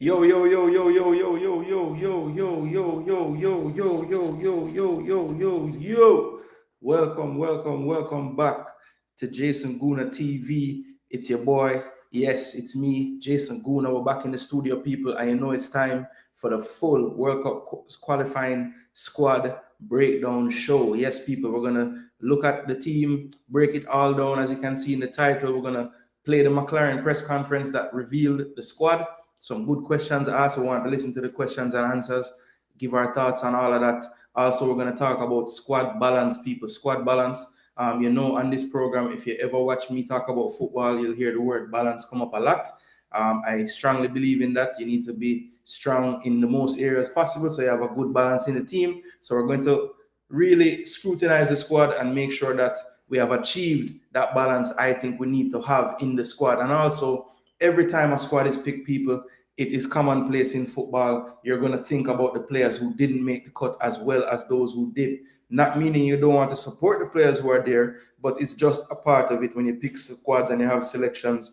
Yo, yo, yo, yo, yo, yo, yo, yo, yo, yo, yo, yo, yo, yo, yo, yo, yo, yo, yo, yo. Welcome back to Jason Gooner TV. It's your boy. Yes, it's me, Jason Gooner. We're back in the studio, people. I know it's time for the full World Cup qualifying squad breakdown show. Yes, people, we're gonna look at the team, break it all down. As you can see in the title, we're gonna play the McLaren press conference that revealed the squad. Some good questions asked. We want to listen to the questions and answers, give our thoughts on all of that. Also, we're going to talk about squad balance, people. Squad balance. On this program, if you ever watch me talk about football, you'll hear the word balance come up a lot. I strongly believe in that. You need to be strong in the most areas possible so you have a good balance in the team. So we're going to really scrutinize the squad and make sure that we have achieved that balance I think we need to have in the squad. And also, every time a squad is picked, people, it is commonplace in football. You're going to think about the players who didn't make the cut as well as those who did. Not meaning you don't want to support the players who are there, but it's just a part of it. When you pick squads and you have selections,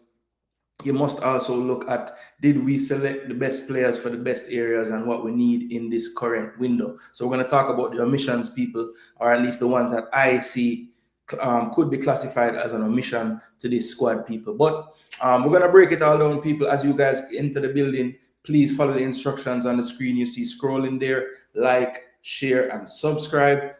you must also look at, did we select the best players for the best areas and what we need in this current window? So we're going to talk about the omissions, people, or at least the ones that I see could be classified as an omission to this squad, people. But we're going to break it all down, people. As you guys enter the building, please follow the instructions on the screen you see scrolling there. Like, share, and subscribe.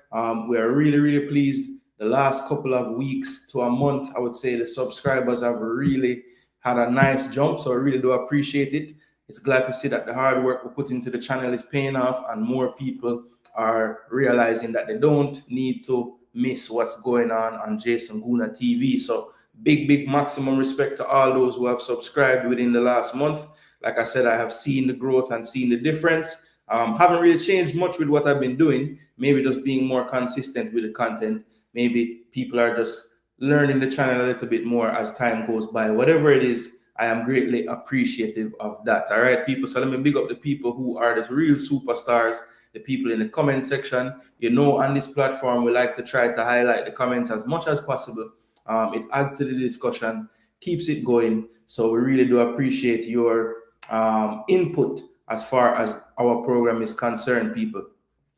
We are really pleased. The last couple of weeks to a month, I would say the subscribers have really had a nice jump, so I really do appreciate it. It's glad to see that the hard work we put into the channel is paying off and more people are realizing that they don't need to miss what's going on Jason Gooner TV. So big maximum respect to all those who have subscribed within the last month. Like I said, I have seen the growth and seen the difference. Haven't really changed much with what I've been doing, maybe just being more consistent with the content. Maybe people are just learning the channel a little bit more as time goes by. Whatever it is, I am greatly appreciative of that. All right, people. So let me big up the people who are the real superstars, the people in the comment section. On this platform, we like to try to highlight the comments as much as possible. It adds to the discussion, keeps it going. So we really do appreciate your input as far as our program is concerned, people.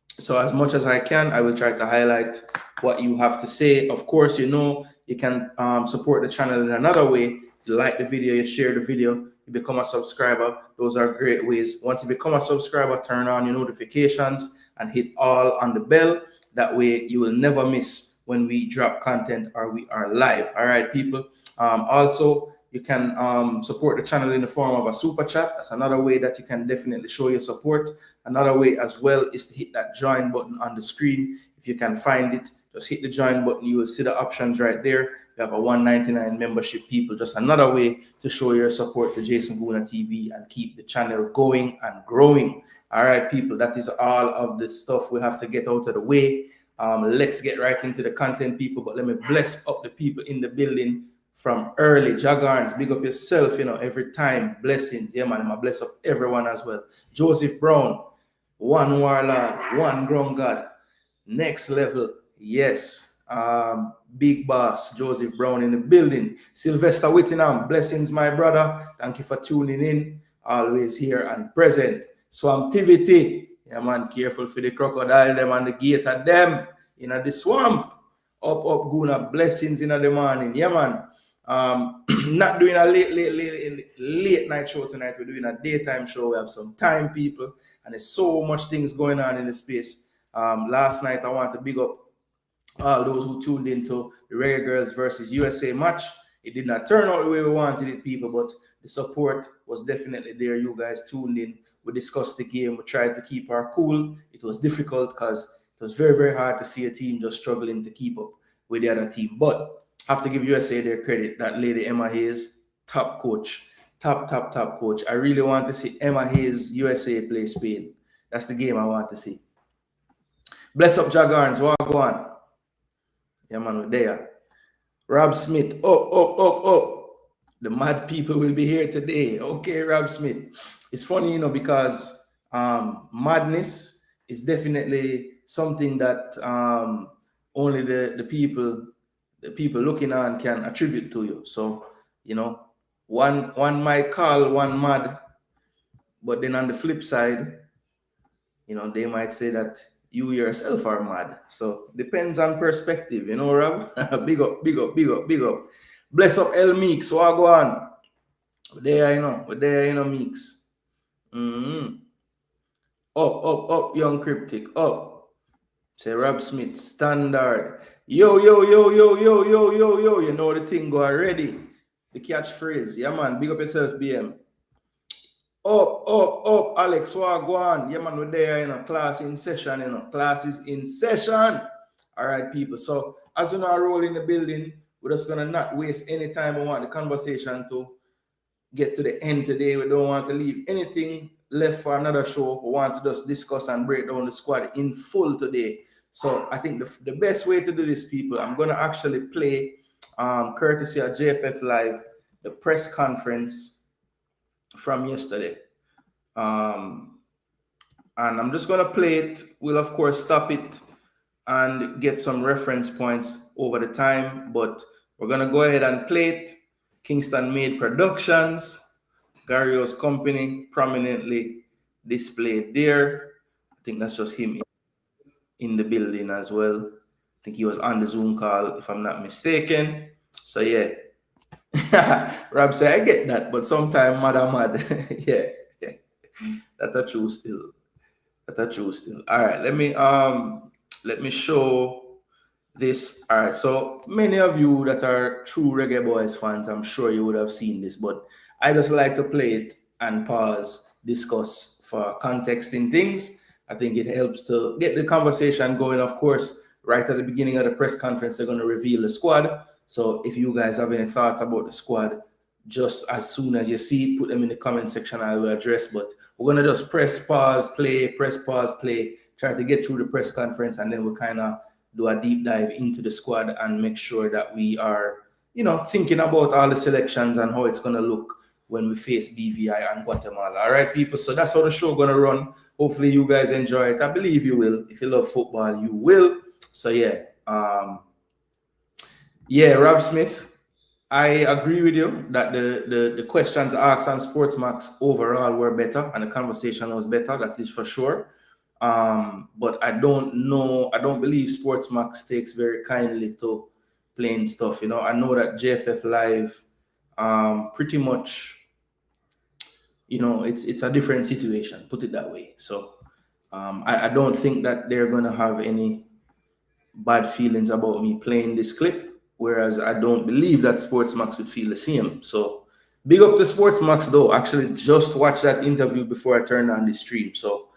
So as much as I can, I will try to highlight what you have to say. Of course, you can support the channel in another way. You like the video, you share the video, you become a subscriber. Those are great ways. Once you become a subscriber, turn on your notifications and hit all on the bell. That way you will never miss when we drop content or we are live. All right, people. Also, you can support the channel in the form of a super chat. That's another way that you can definitely show your support. Another way as well is to hit that join button on the screen. If you can find it, just hit the join button. You will see the options right there. You have a $1.99 membership, people. Just another way to show your support to Jason Gooner TV and keep the channel going and growing. All right, people, that is all of the stuff we have to get out of the way. Let's get right into the content, people. But let me bless up the people in the building from early. Jagarns, big up yourself, every time. Blessings. Yeah, man, I'm going to bless up everyone as well. Joseph Brown, one warlord, one ground god. Next level, yes. Big boss, Joseph Brown in the building. Sylvester Whittingham, blessings, my brother. Thank you for tuning in. Always here and present. Swamptivity. Yeah, man, careful for the crocodile, them and the gator, them. The swamp. Up, Gooner. Blessings in the morning. Yeah, man. Not doing a late night show tonight. We're doing a daytime show. We have some time, people, and there's so much things going on in the space. Last night I want to big up all those who tuned into the Reggae Girls versus USA match. It did not turn out the way we wanted it, people, but the support was definitely there. You guys tuned in. We discussed the game. We tried to keep our cool. It was difficult because it was very hard to see a team just struggling to keep up with the other team. But have to give USA their credit. That lady Emma Hayes, top coach, top coach. I really want to see Emma Hayes USA play Spain. That's the game I want to see. Bless up Jagarns, walk on. Yeah, man, we're there. Rob Smith, up. The mad people will be here today. Okay, Rob Smith. It's funny, because madness is definitely something that only the people looking on can attribute to you. So, one might call one mad, But then on the flip side, you know, they might say that you yourself are mad. So depends on perspective, you know, Rob. Big up, big up, big up, big up. Bless up El Meeks. What go on? We're there, you know, Meeks. Up, young cryptic, up. Say Rob Smith, standard. Yo. You know the thing go already. The catchphrase. Yeah, man. Big up yourself, BM. Up, Alex. What go on? Yeah, man, we're there, you know. Class in session, you know. Class is in session. All right, people. So, as you know, I roll in the building, we're just going to not waste any time. We want the conversation to get to the end today. We don't want to leave anything left for another show. We want to just discuss and break down the squad in full today. So I think the best way to do this, people, I'm going to actually play, courtesy of JFF Live, the press conference from yesterday. And I'm just going to play it. We'll, of course, stop it and get some reference points over the time. But we're going to go ahead and play it. Kingston Made Productions, Garrio's company, prominently displayed there. I think that's just him in the building as well. I think he was on the Zoom call, if I'm not mistaken. So yeah, Rob said, I get that, but sometimes mad. yeah, that's a true still. All right, let me show this. All right, so many of you that are true Reggae Boyz fans, I'm sure you would have seen this, but I just like to play it and pause, discuss for context in things. I think it helps to get the conversation going. Of course, right at the beginning of the press conference, they're going to reveal the squad. So if you guys have any thoughts about the squad, just as soon as you see it, put them in the comment section. I will address. But we're going to just press pause, play, try to get through the press conference, and then we'll kind of do a deep dive into the squad and make sure that we are, you know, thinking about all the selections and how it's going to look when we face BVI and Guatemala. All right, people. So that's how the show going to run. Hopefully you guys enjoy it. I believe you will. If you love football, you will. So yeah. Rob Smith, I agree with you that the questions asked on Sportsmax overall were better and the conversation was better. That is for sure. But I don't believe Sportsmax takes very kindly to playing stuff. You know, I know that JFF Live pretty much, you know, it's a different situation, put it that way. So I don't think that they're going to have any bad feelings about me playing this clip, whereas I don't believe that Sportsmax would feel the same. So big up to Sportsmax, though. Actually, just watched that interview before I turned on the stream. So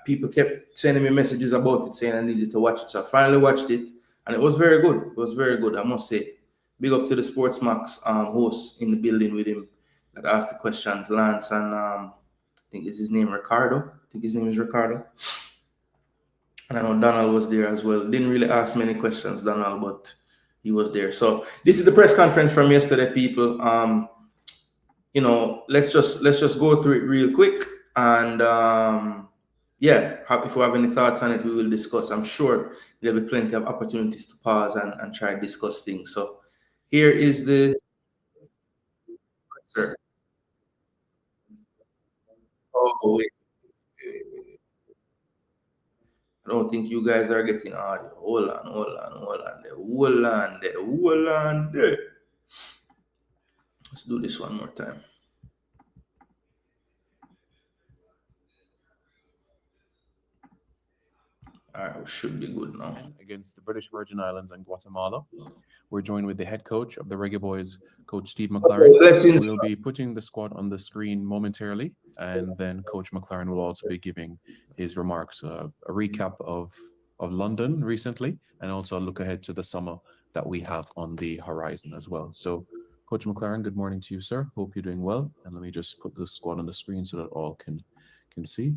people kept sending me messages about it, saying I needed to watch it. So I finally watched it, and it was very good. It was very good, I must say. Big up to the Sportsmax host in the building with him that asked the questions, Lance, and I think is his name Ricardo. I think his name is Ricardo. And I know Donald was there as well. Didn't really ask many questions, Donald, but he was there. So this is the press conference from yesterday, people. You know, let's just go through it real quick. And if we have any thoughts on it, we will discuss. I'm sure there'll be plenty of opportunities to pause and try to discuss things. So here is the sir. Oh, wait. I don't think you guys are getting audio. Hold on there. Let's do this one more time. All right, we should be good now. Against the British Virgin Islands and Guatemala. We're joined with the head coach of the Reggae Boyz, Coach Steve McLaren. We'll be putting the squad on the screen momentarily, and then Coach McLaren will also be giving his remarks, a recap of London recently, and also a look ahead to the summer that we have on the horizon as well. So, Coach McLaren, good morning to you, sir. Hope you're doing well. And let me just put the squad on the screen so that all can see.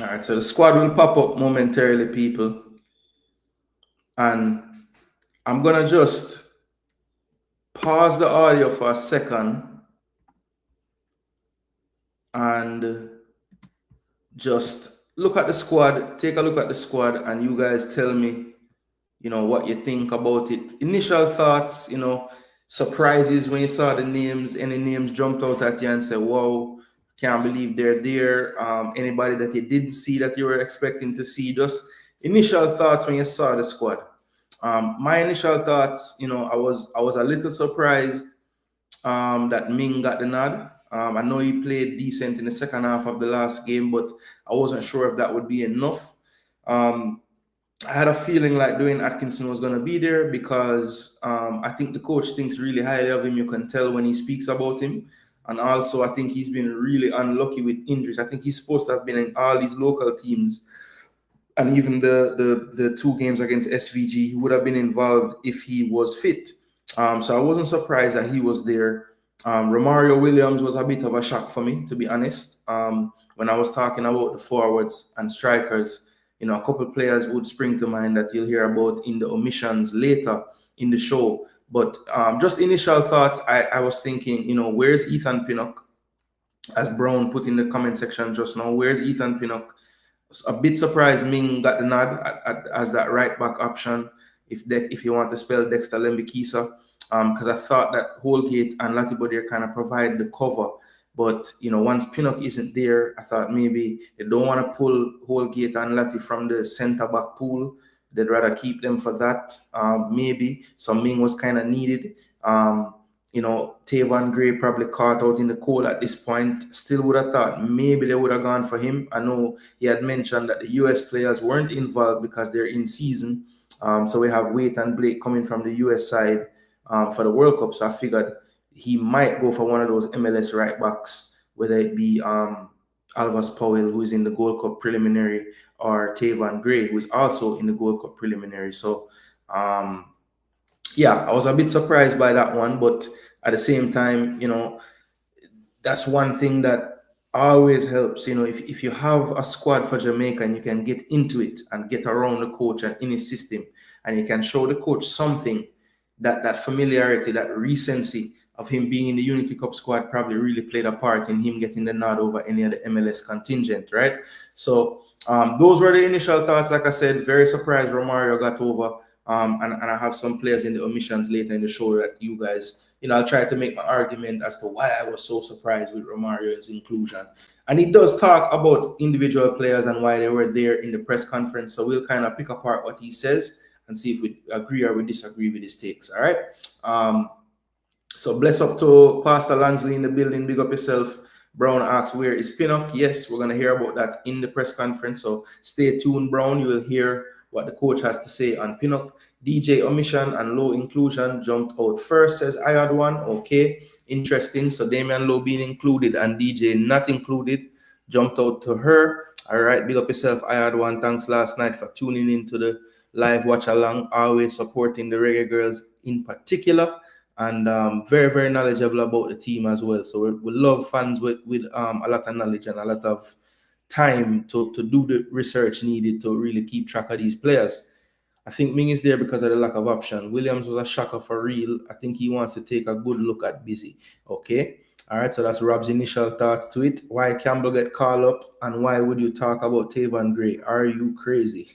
All right, so the squad will pop up momentarily, people. And I'm going to just pause the audio for a second and just look at the squad, take a look at the squad, and you guys tell me what you think about it. Initial thoughts, surprises when you saw the names. Any names jumped out at you and said, "Wow, can't believe they're there." Anybody that you didn't see that you were expecting to see. Just initial thoughts when you saw the squad. My initial thoughts, I was a little surprised that Ming got the nod. I know he played decent in the second half of the last game, but I wasn't sure if that would be enough. I had a feeling like Dwayne Atkinson was going to be there because I think the coach thinks really highly of him. You can tell when he speaks about him. And also, I think he's been really unlucky with injuries. I think he's supposed to have been in all these local teams. And even the 2 games against SVG, he would have been involved if he was fit. So I wasn't surprised that he was there. Romario Williams was a bit of a shock for me, to be honest. When I was talking about the forwards and strikers, a couple of players would spring to mind that you'll hear about in the omissions later in the show. But just initial thoughts, I was thinking, where's Ethan Pinnock? As Brown put in the comment section just now, where's Ethan Pinnock? A bit surprised Ming got the nod as that right back option, if you want to spell Dexter Lembikisa, because I thought that Holgate and Latibodier kind of provide the cover. But, once Pinnock isn't there, I thought maybe they don't want to pull Holgate and Lati from the centre-back pool. They'd rather keep them for that, maybe. So Ming was kind of needed. Tavon Gray probably caught out in the cold at this point. Still would have thought maybe they would have gone for him. I know he had mentioned that the US players weren't involved because they're in season. So we have Waite and Blake coming from the US side for the World Cup. So I figured he might go for one of those MLS right backs, whether it be Alvas Powell, who is in the Gold Cup preliminary, or Tavon Gray, who is also in the Gold Cup preliminary. So, I was a bit surprised by that one, but at the same time, that's one thing that always helps. If you have a squad for Jamaica and you can get into it and get around the coach and in his system, and you can show the coach something, that familiarity, that recency of him being in the Unity Cup squad probably really played a part in him getting the nod over any of the MLS contingent, right? So those were the initial thoughts. Like I said, very surprised Romario got over. And I have some players in the omissions later in the show that you guys, I'll try to make my argument as to why I was so surprised with Romario's inclusion. And he does talk about individual players and why they were there in the press conference. So we'll kind of pick apart what he says and see if we agree or we disagree with his takes, all right? So bless up to Pastor Lansley in the building. Big up yourself. Brown asks, where is Pinnock? Yes, we're going to hear about that in the press conference. So stay tuned, Brown. You will hear what the coach has to say on Pinnock. DJ Omission and Low Inclusion jumped out first, says I had one. Okay, interesting. So Damian Low being included and DJ not included jumped out to her. All right, big up yourself. I had one. Thanks last night for tuning into the live watch along, always supporting the Reggae girls in particular. And very, very knowledgeable about the team as well. So we love fans with a lot of knowledge and a lot of time to do the research needed to really keep track of these players. I think Ming is there because of the lack of option. Williams was a shocker for real. I think he wants to take a good look at Busy. Okay. All right. So that's Rob's initial thoughts to it. Why Campbell get called up and why would you talk about Tavon Gray? Are you crazy?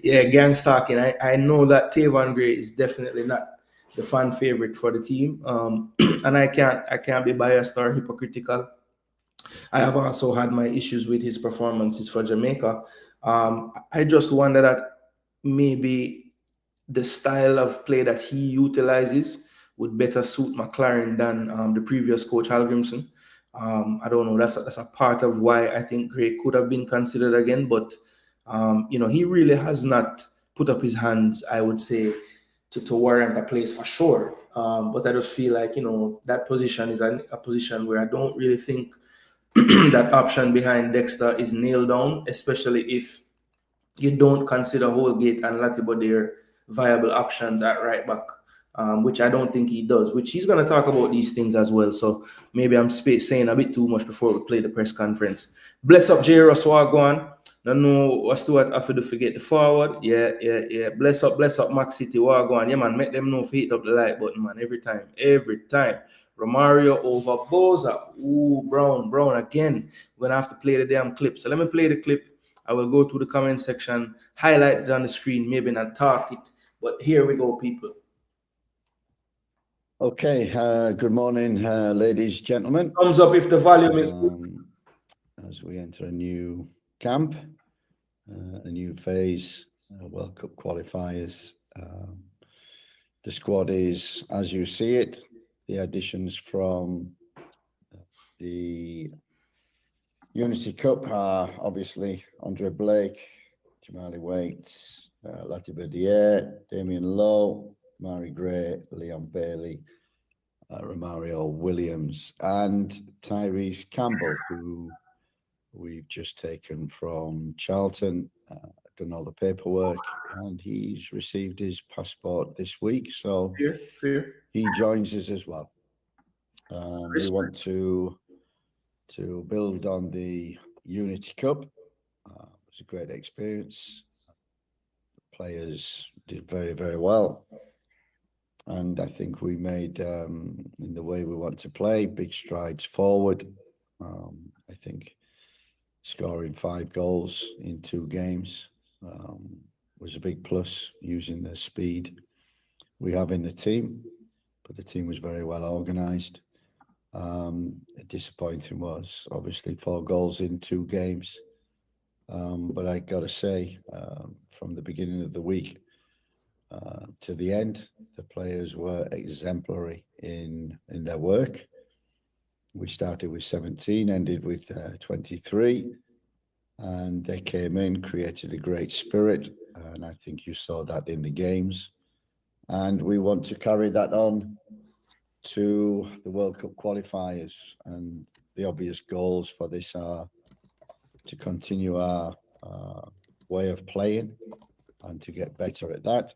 Yeah, gangs talking. I know that Tavon Gray is definitely not the fan favorite for the team. And I can't be biased or hypocritical. I have also had my issues with his performances for Jamaica. I just wonder that maybe the style of play that he utilizes would better suit McLaren than the previous coach, Hal Grimson. I don't know. That's a part of why I think Gray could have been considered again. But, he really has not put up his hands, I would say, to warrant a place for sure. But I just feel like, that position is a position where I don't really think that option behind Dexter is nailed down, especially if you don't consider Holgate and Latibodier viable options at right back, which I don't think he does, which he's going to talk about these things as well. So maybe I'm saying a bit too much before we play the press conference. Bless up, J. Ross Wagwan. No, what's to what after to forget the forward. Yeah. Bless up, Max City Wagwan. Yeah, man, make them know if hit up the like button, man, every time. Romario over Boza. Ooh, Brown again. We're going to have to play the damn clip. So let me play the clip I will go to the comment section, highlight it on the screen, maybe not talk it, but here we go, people. Okay, good morning, ladies, gentlemen. Thumbs up if the volume is good. As we enter a new camp, a new phase, World Cup qualifiers. The squad is, as you see it, the additions from the Unity Cup are obviously Andre Blake, Jamali Waits, Latiba Dier, Damien Lowe, Mari Gray, Leon Bailey, Romario Williams, and Tyrese Campbell, who we've just taken from Charlton, done all the paperwork, and he's received his passport this week, so he joins us as well. We want to build on the Unity Cup. It was a great experience. The players did very, very well. And I think we made, in the way we want to play, big strides forward. I think scoring 5 goals in 2 games was a big plus, using the speed we have in the team. But the team was very well organised. Disappointing was obviously 4 goals in 2 games. But I got to say, from the beginning of the week to the end, the players were exemplary in their work. We started with 17, ended with 23, and they came in, created a great spirit, and I think you saw that in the games. And we want to carry that on to the World Cup qualifiers, and the obvious goals for this are to continue our way of playing and to get better at that.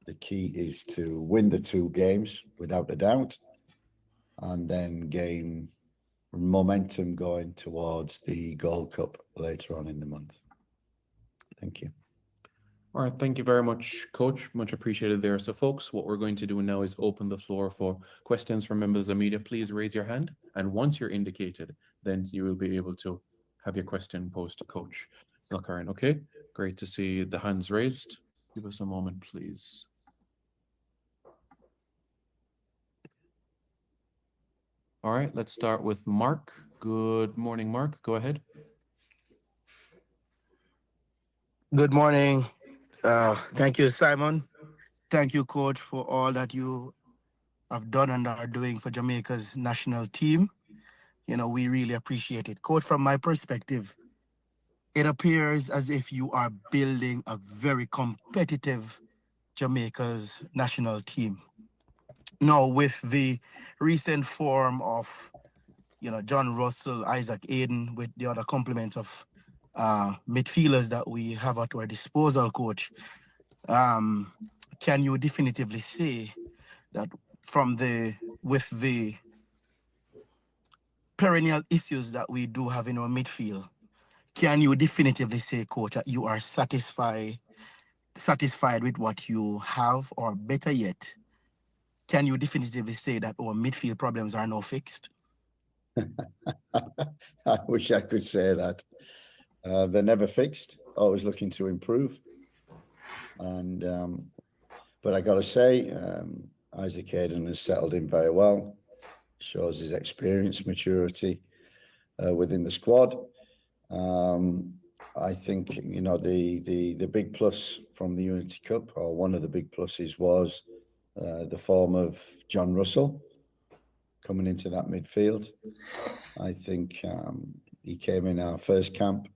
The key is to win the 2 games without a doubt, and then gain momentum going towards the Gold Cup later on in the month. Thank you. All right, thank you very much, Coach. Much appreciated there. So, folks, what we're going to do now is open the floor for questions from members of the media. Please raise your hand, and once you're indicated, then you will be able to have your question posed to Coach McClaren. Okay, great to see the hands raised. Give us a moment, please. All right, let's start with Mark. Good morning, Mark. Go ahead. Good morning. Thank you, Simon. Thank you, Coach, for all that you have done and are doing for Jamaica's national team. You know, we really appreciate it. Coach, from my perspective, it appears as if you are building a very competitive Jamaica's national team. Now, with the recent form of, John Russell, Isaac Aiden, with the other complements of midfielders that we have at our disposal, Coach, can you definitively say that with the perennial issues that we do have in our midfield, can you definitively say, Coach, that you are satisfied with what you have, or better yet, can you definitively say that our midfield problems are now fixed? I wish I could say that. They're never fixed, always looking to improve. And but I got to say, Isaac Hayden has settled in very well, shows his experience, maturity within the squad. I think, the big plus from the Unity Cup, or one of the big pluses, was the form of John Russell coming into that midfield. I think he came in our first camp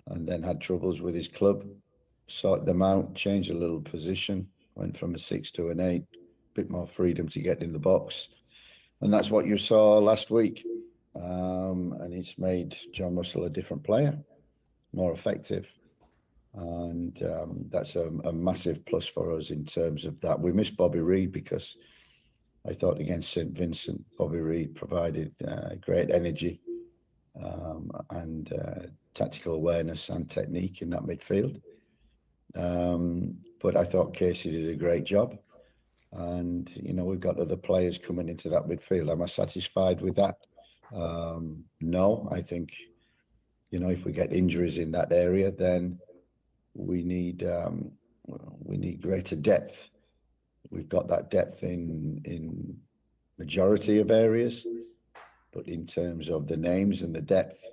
and then had troubles with his club, sorted them out, changed a little position, went from a 6 to an 8, bit more freedom to get in the box. And that's what you saw last week. And it's made John Russell a different player, more effective. And that's a massive plus for us in terms of that. We missed Bobby Reid, because I thought against St. Vincent, Bobby Reid provided great energy and tactical awareness and technique in that midfield. But I thought Casey did a great job. And, we've got other players coming into that midfield. Am I satisfied with that? No, I think if we get injuries in that area, then we need greater depth. We've got that depth in majority of areas, but in terms of the names and the depth,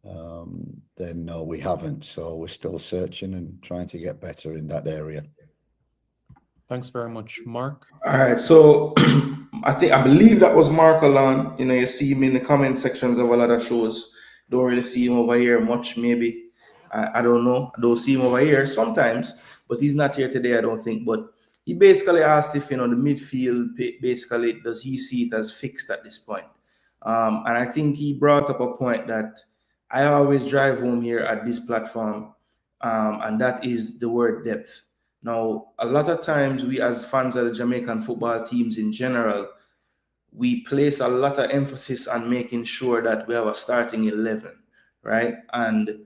then no, we haven't. So we're still searching and trying to get better in that area. Thanks very much, Mark. All right, so I believe that was Mark Alon. You see him in the comment sections of a lot of shows. Don't really see him over here much, maybe. I don't know. I don't see him over here sometimes, but he's not here today, I don't think. But he basically asked if, the midfield, basically, does he see it as fixed at this point? And I think he brought up a point that I always drive home here at this platform, and that is the word depth. Now, a lot of times we as fans of the Jamaican football teams in general, we place a lot of emphasis on making sure that we have a starting 11, right? And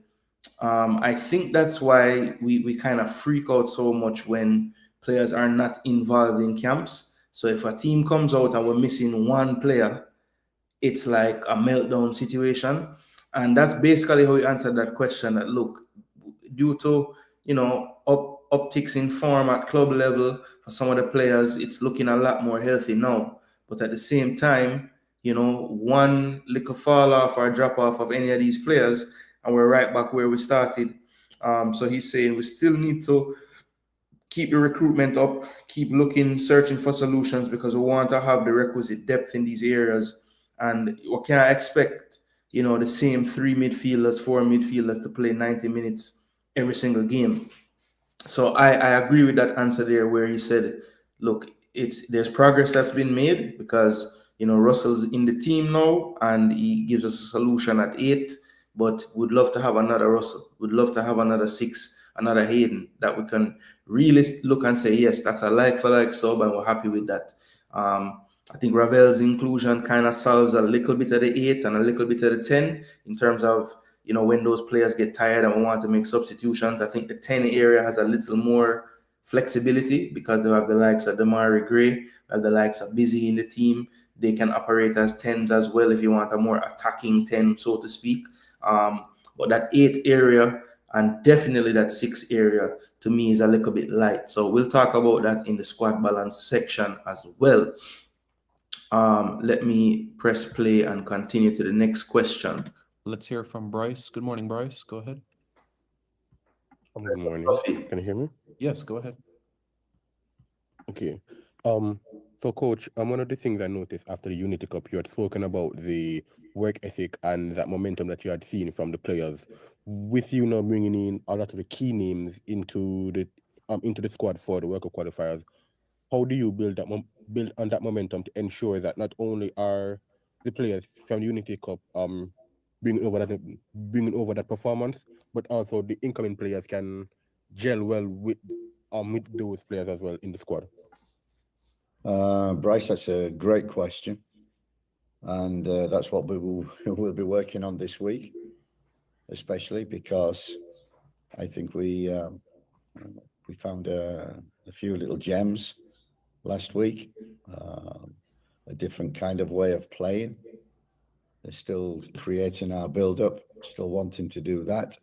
I think that's why we kind of freak out so much when players are not involved in camps. So if a team comes out and we're missing one player, it's like a meltdown situation. And that's basically how we answered that question, that look, due to, upticks in form at club level for some of the players, it's looking a lot more healthy now. But at the same time, one little fall off or drop off of any of these players, and we're right back where we started. So he's saying we still need to keep the recruitment up, keep looking, searching for solutions, because we want to have the requisite depth in these areas. And we can't expect, the same 3 midfielders, 4 midfielders to play 90 minutes every single game. So I agree with that answer there, where he said, look, there's progress that's been made, because Russell's in the team now and he gives us a solution at 8, but we'd love to have another Russell, we'd love to have another 6, another Hayden, that we can really look and say, yes, that's a like for like sub, and we're happy with that. I think Ravel's inclusion kind of solves a little bit of the 8 and a little bit of the 10 in terms of when those players get tired and we want to make substitutions. I think the 10 area has a little more flexibility, because they have the likes of Damari Gray, have the likes of Busy in the team. They can operate as 10s as well if you want a more attacking 10, so to speak. But that 8 area and definitely that 6 area, to me, is a little bit light. So we'll talk about that in the squad balance section as well. Let me press play and continue to the next question. Let's hear from Bryce. Good morning, Bryce. Go ahead. Good morning. Can you hear me? Yes, go ahead. Okay. So Coach, one of the things I noticed after the Unity Cup, you had spoken about the work ethic and that momentum that you had seen from the players. With you now bringing in a lot of the key names into the squad for the World Cup qualifiers, how do you build on that momentum to ensure that not only are the players from the Unity Cup bringing over that performance, but also the incoming players can gel well with those players as well in the squad? Bryce, that's a great question, and that's what we'll be working on this week, especially because I think we found a few little gems last week, a different kind of way of playing. They're still creating our build-up, still wanting to do that.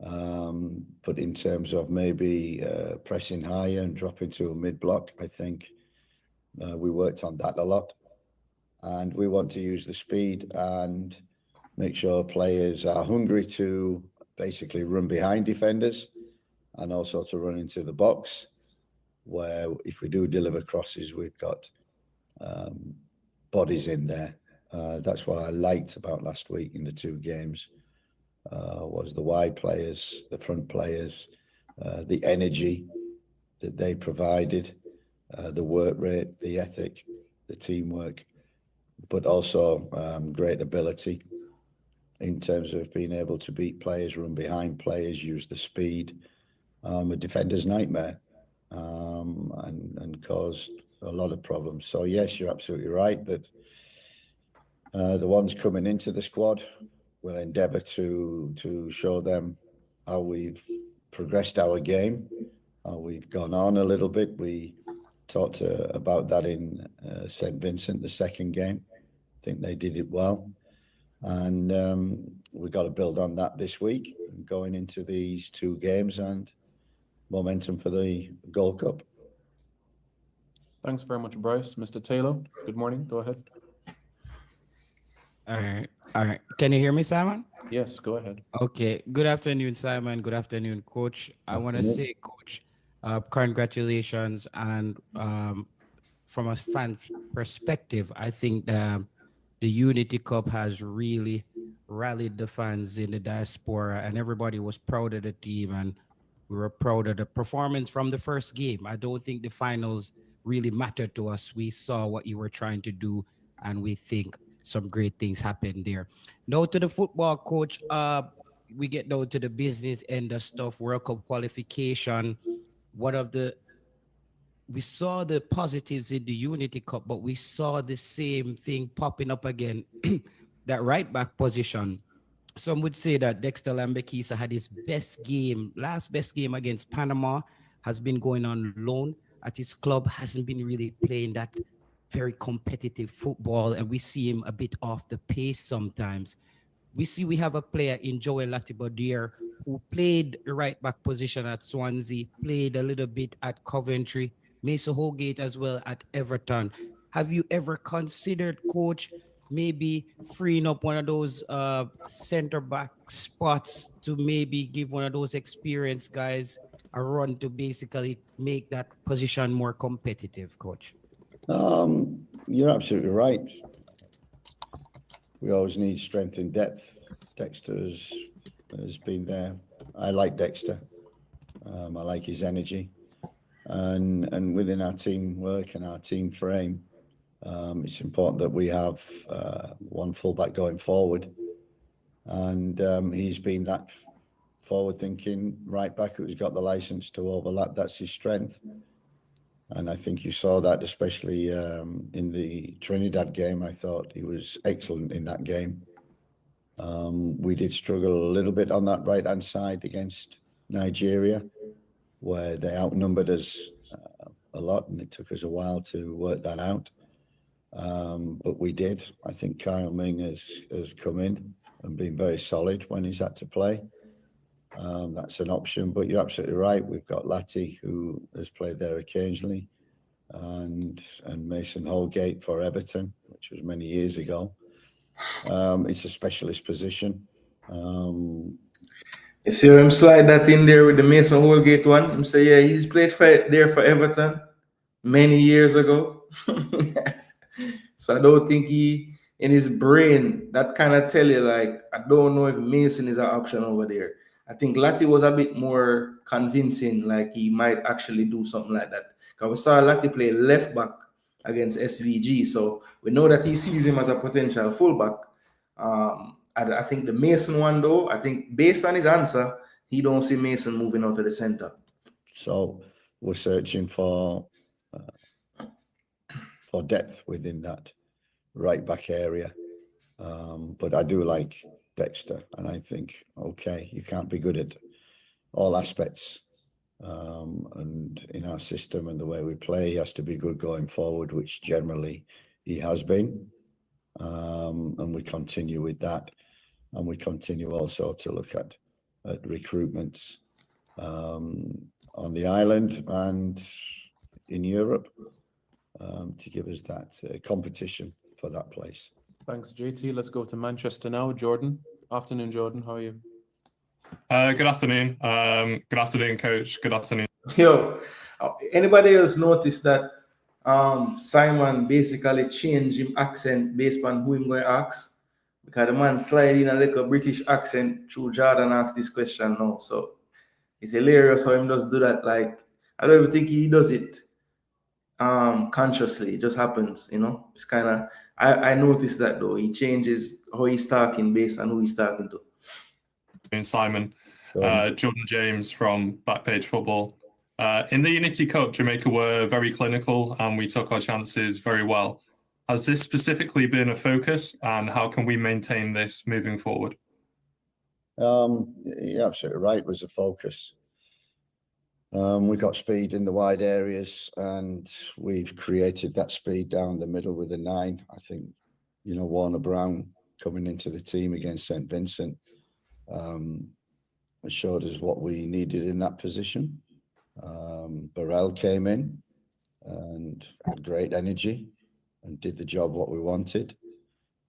But in terms of maybe pressing higher and dropping to a mid-block, I think we worked on that a lot. And we want to use the speed and make sure players are hungry to basically run behind defenders and also to run into the box, where if we do deliver crosses, we've got bodies in there. That's what I liked about last week in the 2 games, was the wide players, the front players, the energy that they provided, the work rate, the ethic, the teamwork, but also great ability in terms of being able to beat players, run behind players, use the speed, a defender's nightmare, and caused a lot of problems. So yes, you're absolutely right that the ones coming into the squad will endeavour to show them how we've progressed our game, how we've gone on a little bit. We talked about that in St. Vincent, the second game. I think they did it well. And we've got to build on that this week, going into these 2 games and momentum for the Gold Cup. Thanks very much, Bryce. Mr. Taylor, good morning. Go ahead. All right. All right. Can you hear me, Simon? Yes, go ahead. Okay. Good afternoon, Simon. Good afternoon, Coach. I want to say, Coach, congratulations. And from a fan perspective, I think the Unity Cup has really rallied the fans in the diaspora, and everybody was proud of the team, and we were proud of the performance from the first game. I don't think the finals really mattered to us. We saw what you were trying to do, and we think some great things happened there. Now to the football, Coach. We get down to the business end of stuff. World Cup qualification. We saw the positives in the Unity Cup, but we saw the same thing popping up again. That right back position. Some would say that Dexter Lambekisa had his last best game against Panama, has been going on loan at his club, hasn't been really playing that very competitive football, and we see him a bit off the pace sometimes. We have a player in Joel Latibodier who played the right back position at Swansea, played a little bit at Coventry, Mason Holgate as well at Everton. Have you ever considered, Coach, maybe freeing up one of those center back spots to maybe give one of those experienced guys a run to basically make that position more competitive, Coach? You're absolutely right. We always need strength in depth. Dexter has been there. I like Dexter. I like his energy. And within our teamwork and our team frame, it's important that we have one fullback going forward. And he's been that forward-thinking right back who's got the license to overlap. That's his strength. And I think you saw that, especially in the Trinidad game. I thought he was excellent in that game. We did struggle a little bit on that right-hand side against Nigeria, where they outnumbered us a lot, and it took us a while to work that out. But we did. I think Kyle Ming has come in and been very solid when he's had to play. That's an option, but you're absolutely right. We've got Latti, who has played there occasionally, and Mason Holgate for Everton, which was many years ago. It's a specialist position. You see him slide that in there with the Mason Holgate one? Him say, yeah, he's played there for Everton many years ago. So I don't think he, in his brain, that kind of tell you, like, I don't know if Mason is an option over there. I think Latti was a bit more convincing, like he might actually do something like that. Because we saw Latti play left back against SVG, so we know that he sees him as a potential fullback. I think the Mason one, though, I think based on his answer, he don't see Mason moving out to the center. So we're searching for depth within that right back area. But I do like Dexter, and I think, okay, you can't be good at all aspects. And in our system and the way we play, he has to be good going forward, which generally he has been. And we continue with that. And we continue also to look at recruitments on the island and in Europe to give us that competition for that place. Thanks, JT. Let's go to Manchester now. Jordan. Afternoon, Jordan. How are you? Good afternoon. Good afternoon, Coach. Good afternoon. Yo, anybody else notice that Simon basically changed his accent based on who him going to ask? Because the man slide in a little British accent through Jordan asked this question now. So it's hilarious how him just do that. Like, I don't even think he does it consciously. It just happens, you know. It's kind of, I noticed that though. He changes how he's talking based on who he's talking to. And Simon, Jordan James from Backpage Football. In the Unity Cup, Jamaica were very clinical and we took our chances very well. Has this specifically been a focus, and how can we maintain this moving forward? You're absolutely right. It was a focus. We got speed in the wide areas, and we've created that speed down the middle with a 9. I think, you know, Warner Brown coming into the team against St. Vincent. It showed us what we needed in that position. Burrell came in and had great energy and did the job what we wanted.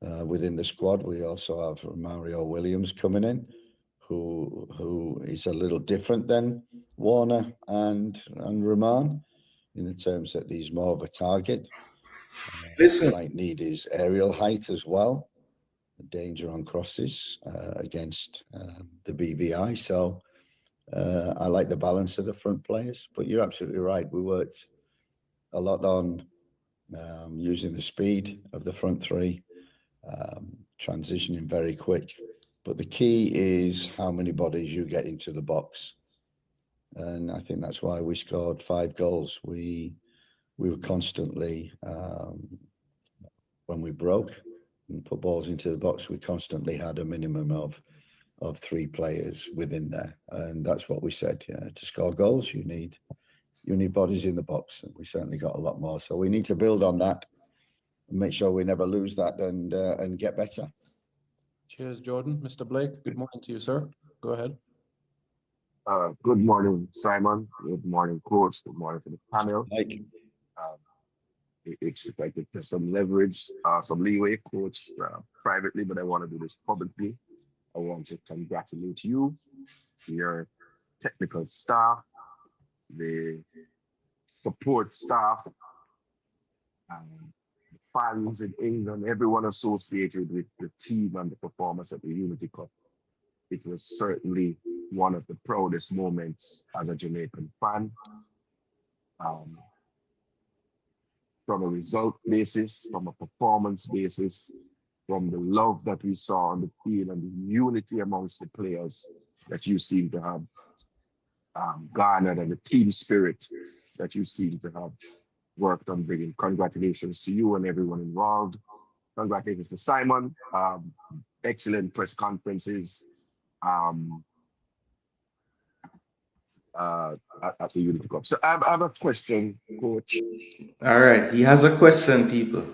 Within the squad, we also have Mario Williams coming in, who is a little different than Warner and Rahman in the terms that he's more of a target. Listen, Might need his aerial height as well. Danger on crosses against the BVI. So I like the balance of the front players. But you're absolutely right. We worked a lot on using the speed of the front three, transitioning very quick. But the key is how many bodies you get into the box. And I think that's why we scored 5 goals. We were constantly, when we broke and put balls into the box, we constantly had a minimum of 3 players within there. And that's what we said. Yeah, to score goals, you need bodies in the box. And we certainly got a lot more. So we need to build on that and make sure we never lose that and get better. Cheers, Jordan. Mr. Blake, good morning to you, sir. Go ahead. Good morning, Simon. Good morning, coach. Good morning to the panel. Mike. It's like there's some leverage, some leeway, coach, privately, but I want to do this publicly. I want to congratulate you, your technical staff, the support staff, fans in England, everyone associated with the team and the performance at the Unity Cup. It was certainly one of the proudest moments as a Jamaican fan. From a result basis, from a performance basis, from the love that we saw on the field and the unity amongst the players that you seem to have garnered, and the team spirit that you seem to have worked on bringing. Congratulations to you and everyone involved. Congratulations to Simon. Excellent press conferences at the Unity Cup. So I have a question, coach. all right. He has a question, people.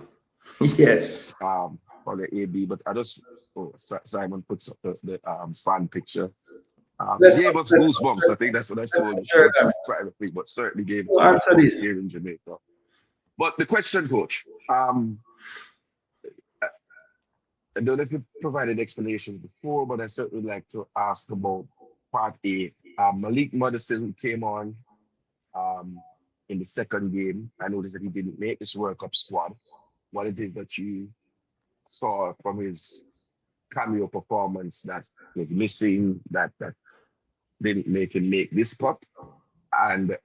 Yes. For the AB, but I just Simon puts up the fan picture. Gave us goosebumps. I think that's what I told you privately, but certainly gave us answer this here in Jamaica. But the question, coach, I don't know if you provided explanation before, but I certainly like to ask about part A. Malik Mudison came on in the second game. I noticed that he didn't make this World Cup squad. What it is that you saw from his cameo performance that was missing, that didn't make him make this cut? And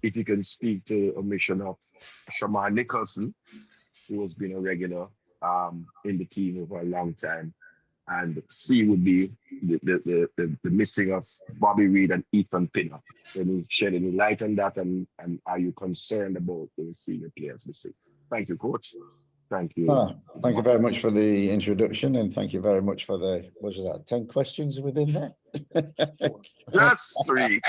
if you can speak to omission of Shamar Nicholson, who has been a regular in the team over a long time. And C would be the missing of Bobby Reid and Ethan Pinnock. Can you shed any light on that? And are you concerned about the senior players missing? Thank you, coach. Thank you. Thank you very much for the introduction, and thank you very much for the, what was that, 10 questions within there? Just 3.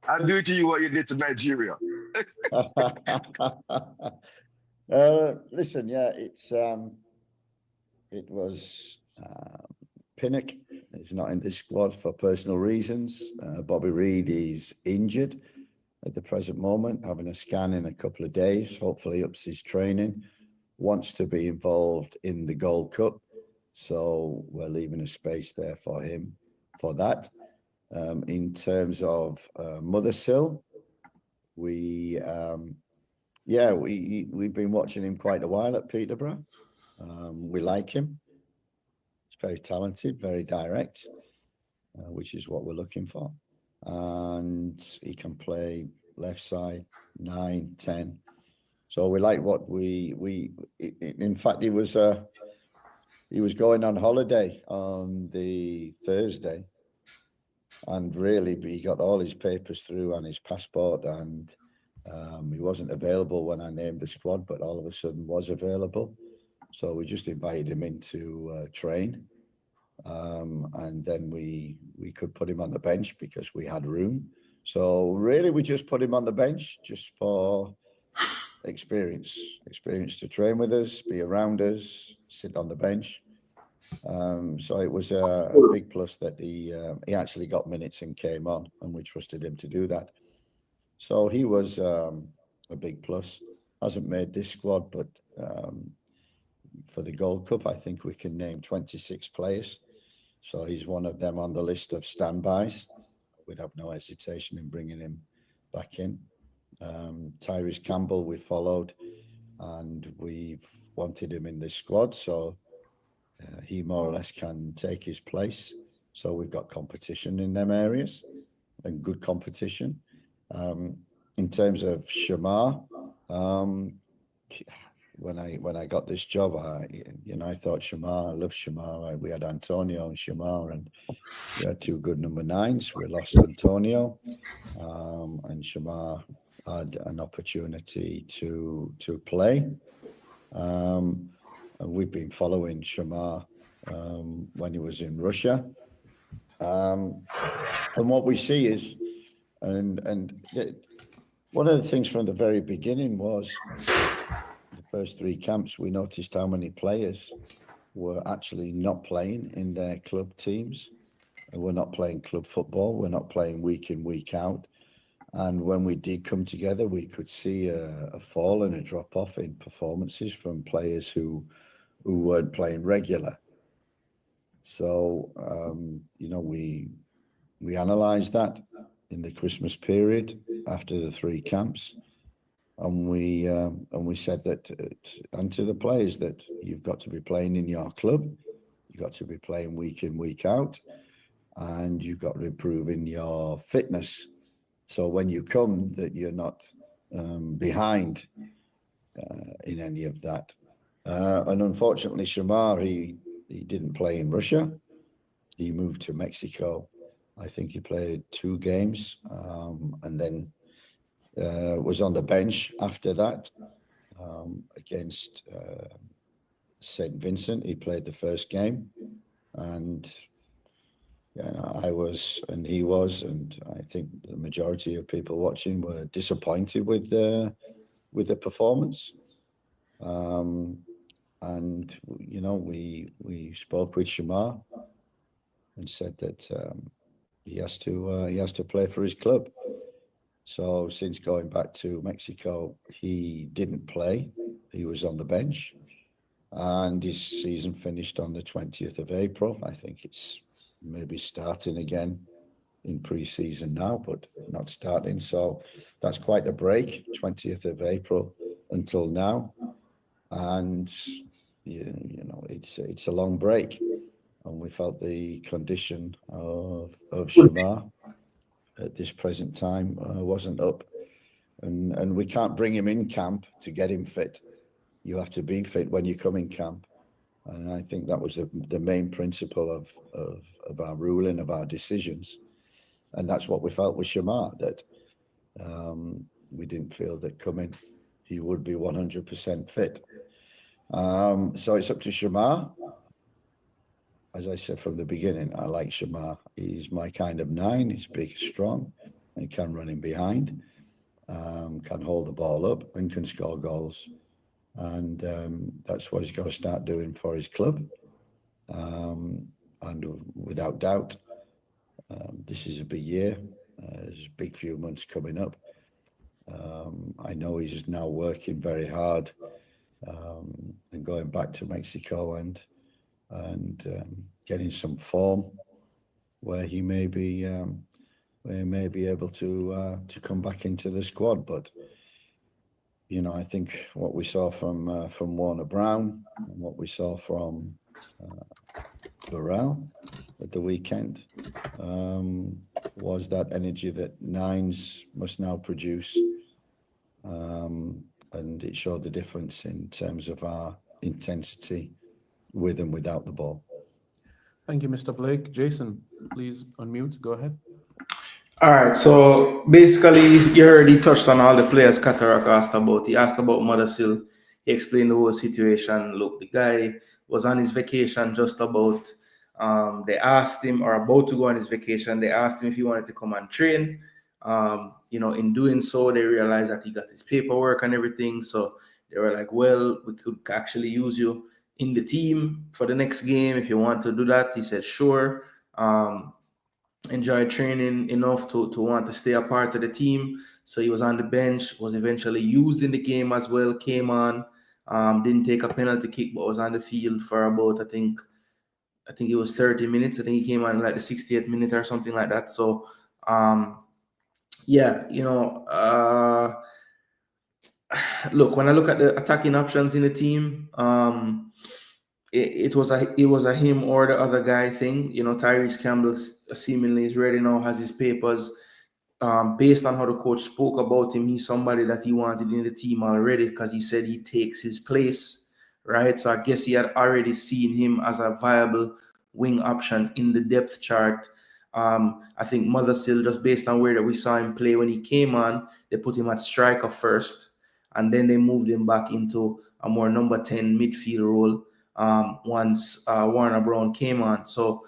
I'll do to you what you did to Nigeria. Listen, yeah, it was Pinnock is not in this squad for personal reasons. Bobby Reid is injured at the present moment, having a scan in a couple of days, hopefully ups his training, wants to be involved in the Gold Cup. So we're leaving a space there for him for that. In terms of Mothersill, we've been watching him quite a while at Peterborough. We like him. He's very talented, very direct, which is what we're looking for. And he can play left side, 9, 10. So we like what in fact, he was going on holiday on the Thursday, and really he got all his papers through and his passport, and he wasn't available when I named the squad, but all of a sudden was available. So we just invited him in to train. And then we could put him on the bench because we had room. So really we just put him on the bench just for experience to train with us, be around us, sit on the bench. So it was a big plus that he actually got minutes and came on, and we trusted him to do that. So he was a big plus. Hasn't made this squad, but for the Gold Cup, I think we can name 26 players. So he's one of them on the list of standbys. We'd have no hesitation in bringing him back in. Tyrese Campbell we followed, and we've wanted him in this squad, so he more or less can take his place. So we've got competition in them areas, and good competition. In terms of Shamar, when I got this job, I thought Shamar, I love Shamar. We had Antonio and Shamar, and we had two good number 9s. We lost Antonio, and Shamar had an opportunity to play. And we've been following Shamar when he was in Russia. And what we see is, one of the things from the very beginning was the first 3 camps, we noticed how many players were actually not playing in their club teams. And we're not playing club football. We're not playing week in, week out. And when we did come together, we could see a fall and a drop off in performances from players who weren't playing regular. So, we analysed that in the Christmas period after the 3 camps, and we said that, and to the players, that you've got to be playing in your club, you've got to be playing week in, week out, and you've got to improve in your fitness. So when you come, that you're not behind in any of that. And unfortunately, Shamar, he didn't play in Russia. He moved to Mexico. I think he played 2 games, and then was on the bench after that against St. Vincent. He played the first game, and I was, and he was, and I think the majority of people watching were disappointed with the performance. And we spoke with Shamar and said that he has to play for his club. So since going back to Mexico, he didn't play. He was on the bench, and his season finished on the 20th of April. I think it's maybe starting again in pre-season now, but not starting. So that's quite a break, 20th of April until now. And it's a long break, and we felt the condition of Shamar at this present time wasn't up, and we can't bring him in camp to get him fit. You have to be fit when you come in camp, and I think that was the main principle of our ruling, of our decisions, and that's what we felt with Shamar, that we didn't feel that coming he would be 100% fit. So it's up to Shamar. As I said from the beginning, I like Shamar. He's my kind of 9. He's big, strong, and can run in behind, can hold the ball up, and can score goals. And that's what he's got to start doing for his club. And without doubt, this is a big year. There's a big few months coming up. I know he's now working very hard and going back to Mexico and getting some form where he may be able to come back into the squad. But I think what we saw from Warner Brown and what we saw from Burrell at the weekend was that energy that 9s must now produce, and it showed the difference in terms of our intensity with and without the ball. Thank you, Mr. Blake. Jason, please unmute. Go ahead. All right. So basically, you heard he touched on all the players Cataract asked about. He asked about Mothersill. He explained the whole situation. Look, the guy was on his vacation just about. They asked him, or about to go on his vacation. They asked him if he wanted to come and train. In doing so, they realized that he got his paperwork and everything. So they were like, well, we could actually use you in the team for the next game if you want to do that. He said, sure. Enjoyed training enough to want to stay a part of the team. So he was on the bench, was eventually used in the game as well, came on, didn't take a penalty kick, but was on the field for about, I think it was 30 minutes. I think he came on like the 68th minute or something like that. So, look, when I look at the attacking options in the team, it was a him or the other guy thing. Tyrese Campbell seemingly is ready now, has his papers. Based on how the coach spoke about him, he's somebody that he wanted in the team already because he said he takes his place, right? So I guess he had already seen him as a viable wing option in the depth chart. I think Mothersill, just based on where that we saw him play when he came on, they put him at striker first, and then they moved him back into a more number 10 midfield role once Warner Brown came on. So,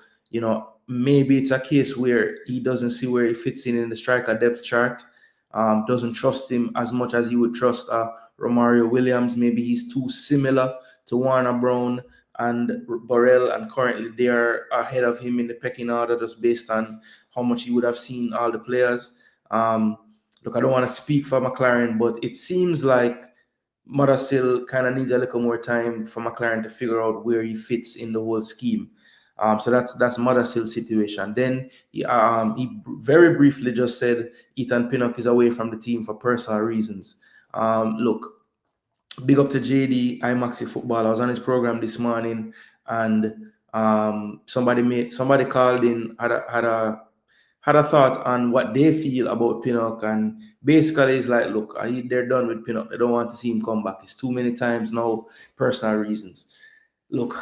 maybe it's a case where he doesn't see where he fits in the striker depth chart, doesn't trust him as much as he would trust Romario Williams. Maybe he's too similar to Warner Brown and Burrell, and currently they are ahead of him in the pecking order just based on how much he would have seen all the players. Look, I don't want to speak for McLaren, but it seems like Mothersill kind of needs a little more time for McLaren to figure out where he fits in the whole scheme. So that's Mothersill's situation. Then he very briefly just said Ethan Pinnock is away from the team for personal reasons. Look, big up to JD, iMaxi Football. I was on his program this morning, and somebody called in, had a thought on what they feel about Pinnock, and basically it's like, look, they're done with Pinnock. They don't want to see him come back. It's too many times now, personal reasons. Look,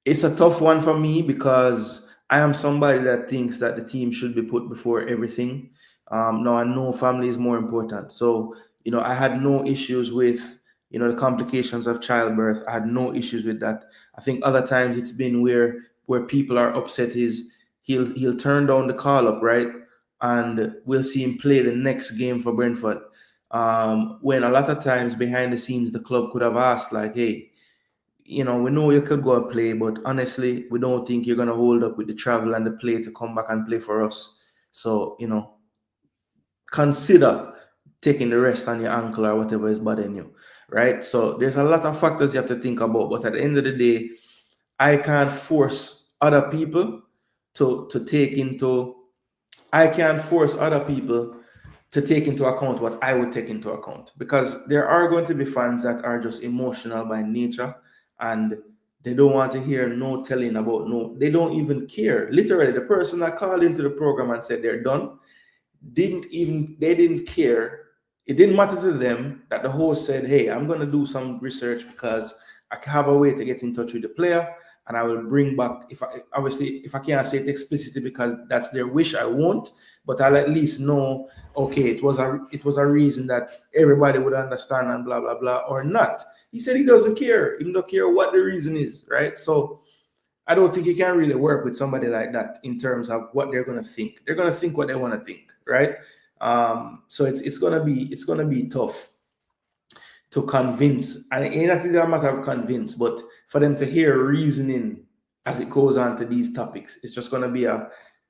it's a tough one for me because I am somebody that thinks that the team should be put before everything. Now, I know family is more important. So, I had no issues with, the complications of childbirth. I had no issues with that. I think other times it's been where people are upset is he'll turn down the call up, right? And we'll see him play the next game for Brentford. When a lot of times behind the scenes, the club could have asked like, hey, we know you could go and play, but honestly, we don't think you're going to hold up with the travel and the play to come back and play for us. So, consider taking the rest on your ankle or whatever is bothering you, right? So there's a lot of factors you have to think about, but at the end of the day, I can't force other people to take into account what I would take into account, because there are going to be fans that are just emotional by nature, and they don't want to hear no telling about they don't even care. Literally, the person that called into the program and said they're done, they didn't care. It didn't matter to them that the host said, hey, I'm going to do some research because I have a way to get in touch with the player, and I will bring back, if I can't say it explicitly because that's their wish, I won't, but I'll at least know, okay, it was a reason that everybody would understand and blah, blah, blah, or not. He said he doesn't care. He don't care what the reason is, right? So I don't think you can really work with somebody like that in terms of what they're going to think. They're going to think what they want to think, right? So it's gonna be tough to convince, and it ain't not a matter of convince, but for them to hear reasoning as it goes on to these topics. It's just gonna be a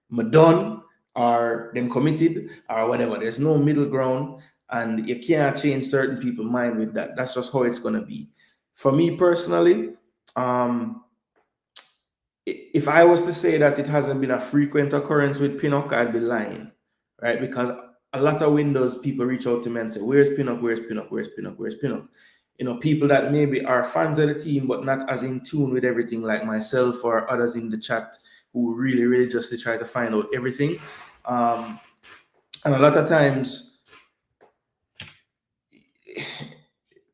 Madonna or them committed or whatever. There's no middle ground, and you can't change certain people's mind with that. That's just how it's gonna be. For me personally, if I was to say that it hasn't been a frequent occurrence with Pinnock, I'd be lying, right? Because a lot of windows, people reach out to me and say, where's Pinnock? Where's Pinnock? Where's Pinnock? Where's Pinnock? People that maybe are fans of the team, but not as in tune with everything, like myself or others in the chat who really, really just to try to find out everything. And a lot of times,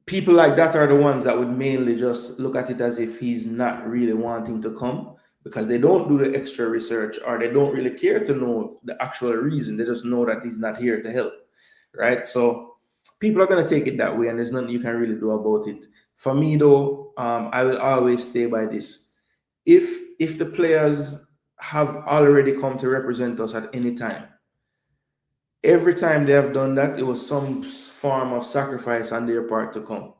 people like that are the ones that would mainly just look at it as if he's not really wanting to come, because they don't do the extra research, or they don't really care to know the actual reason. They just know that he's not here to help, right? So people are going to take it that way, and there's nothing you can really do about it. For me, though, I will always stay by this. If the players have already come to represent us at any time. Every time they have done that, it was some form of sacrifice on their part to come.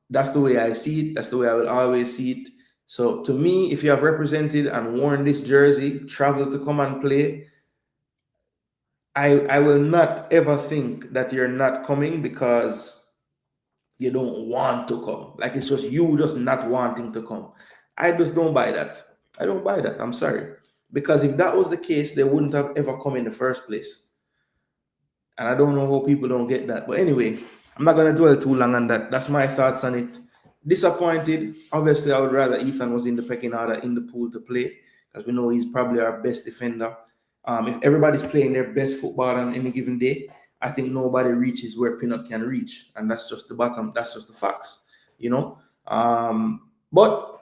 That's the way I see it. That's the way I will always see it. So to me, if you have represented and worn this jersey, traveled to come and play, I will not ever think that you're not coming because you don't want to come. Like it's just you just not wanting to come. I just don't buy that. I don't buy that. I'm sorry. Because if that was the case, they wouldn't have ever come in the first place. And I don't know how people don't get that. But anyway, I'm not going to dwell too long on that. That's my thoughts on it. Disappointed. Obviously, I would rather Ethan was in the pecking order in the pool to play because we know he's probably our best defender. If everybody's playing their best football on any given day, I think nobody reaches where Pinnock can reach. And that's just the bottom. That's just the facts, you know. But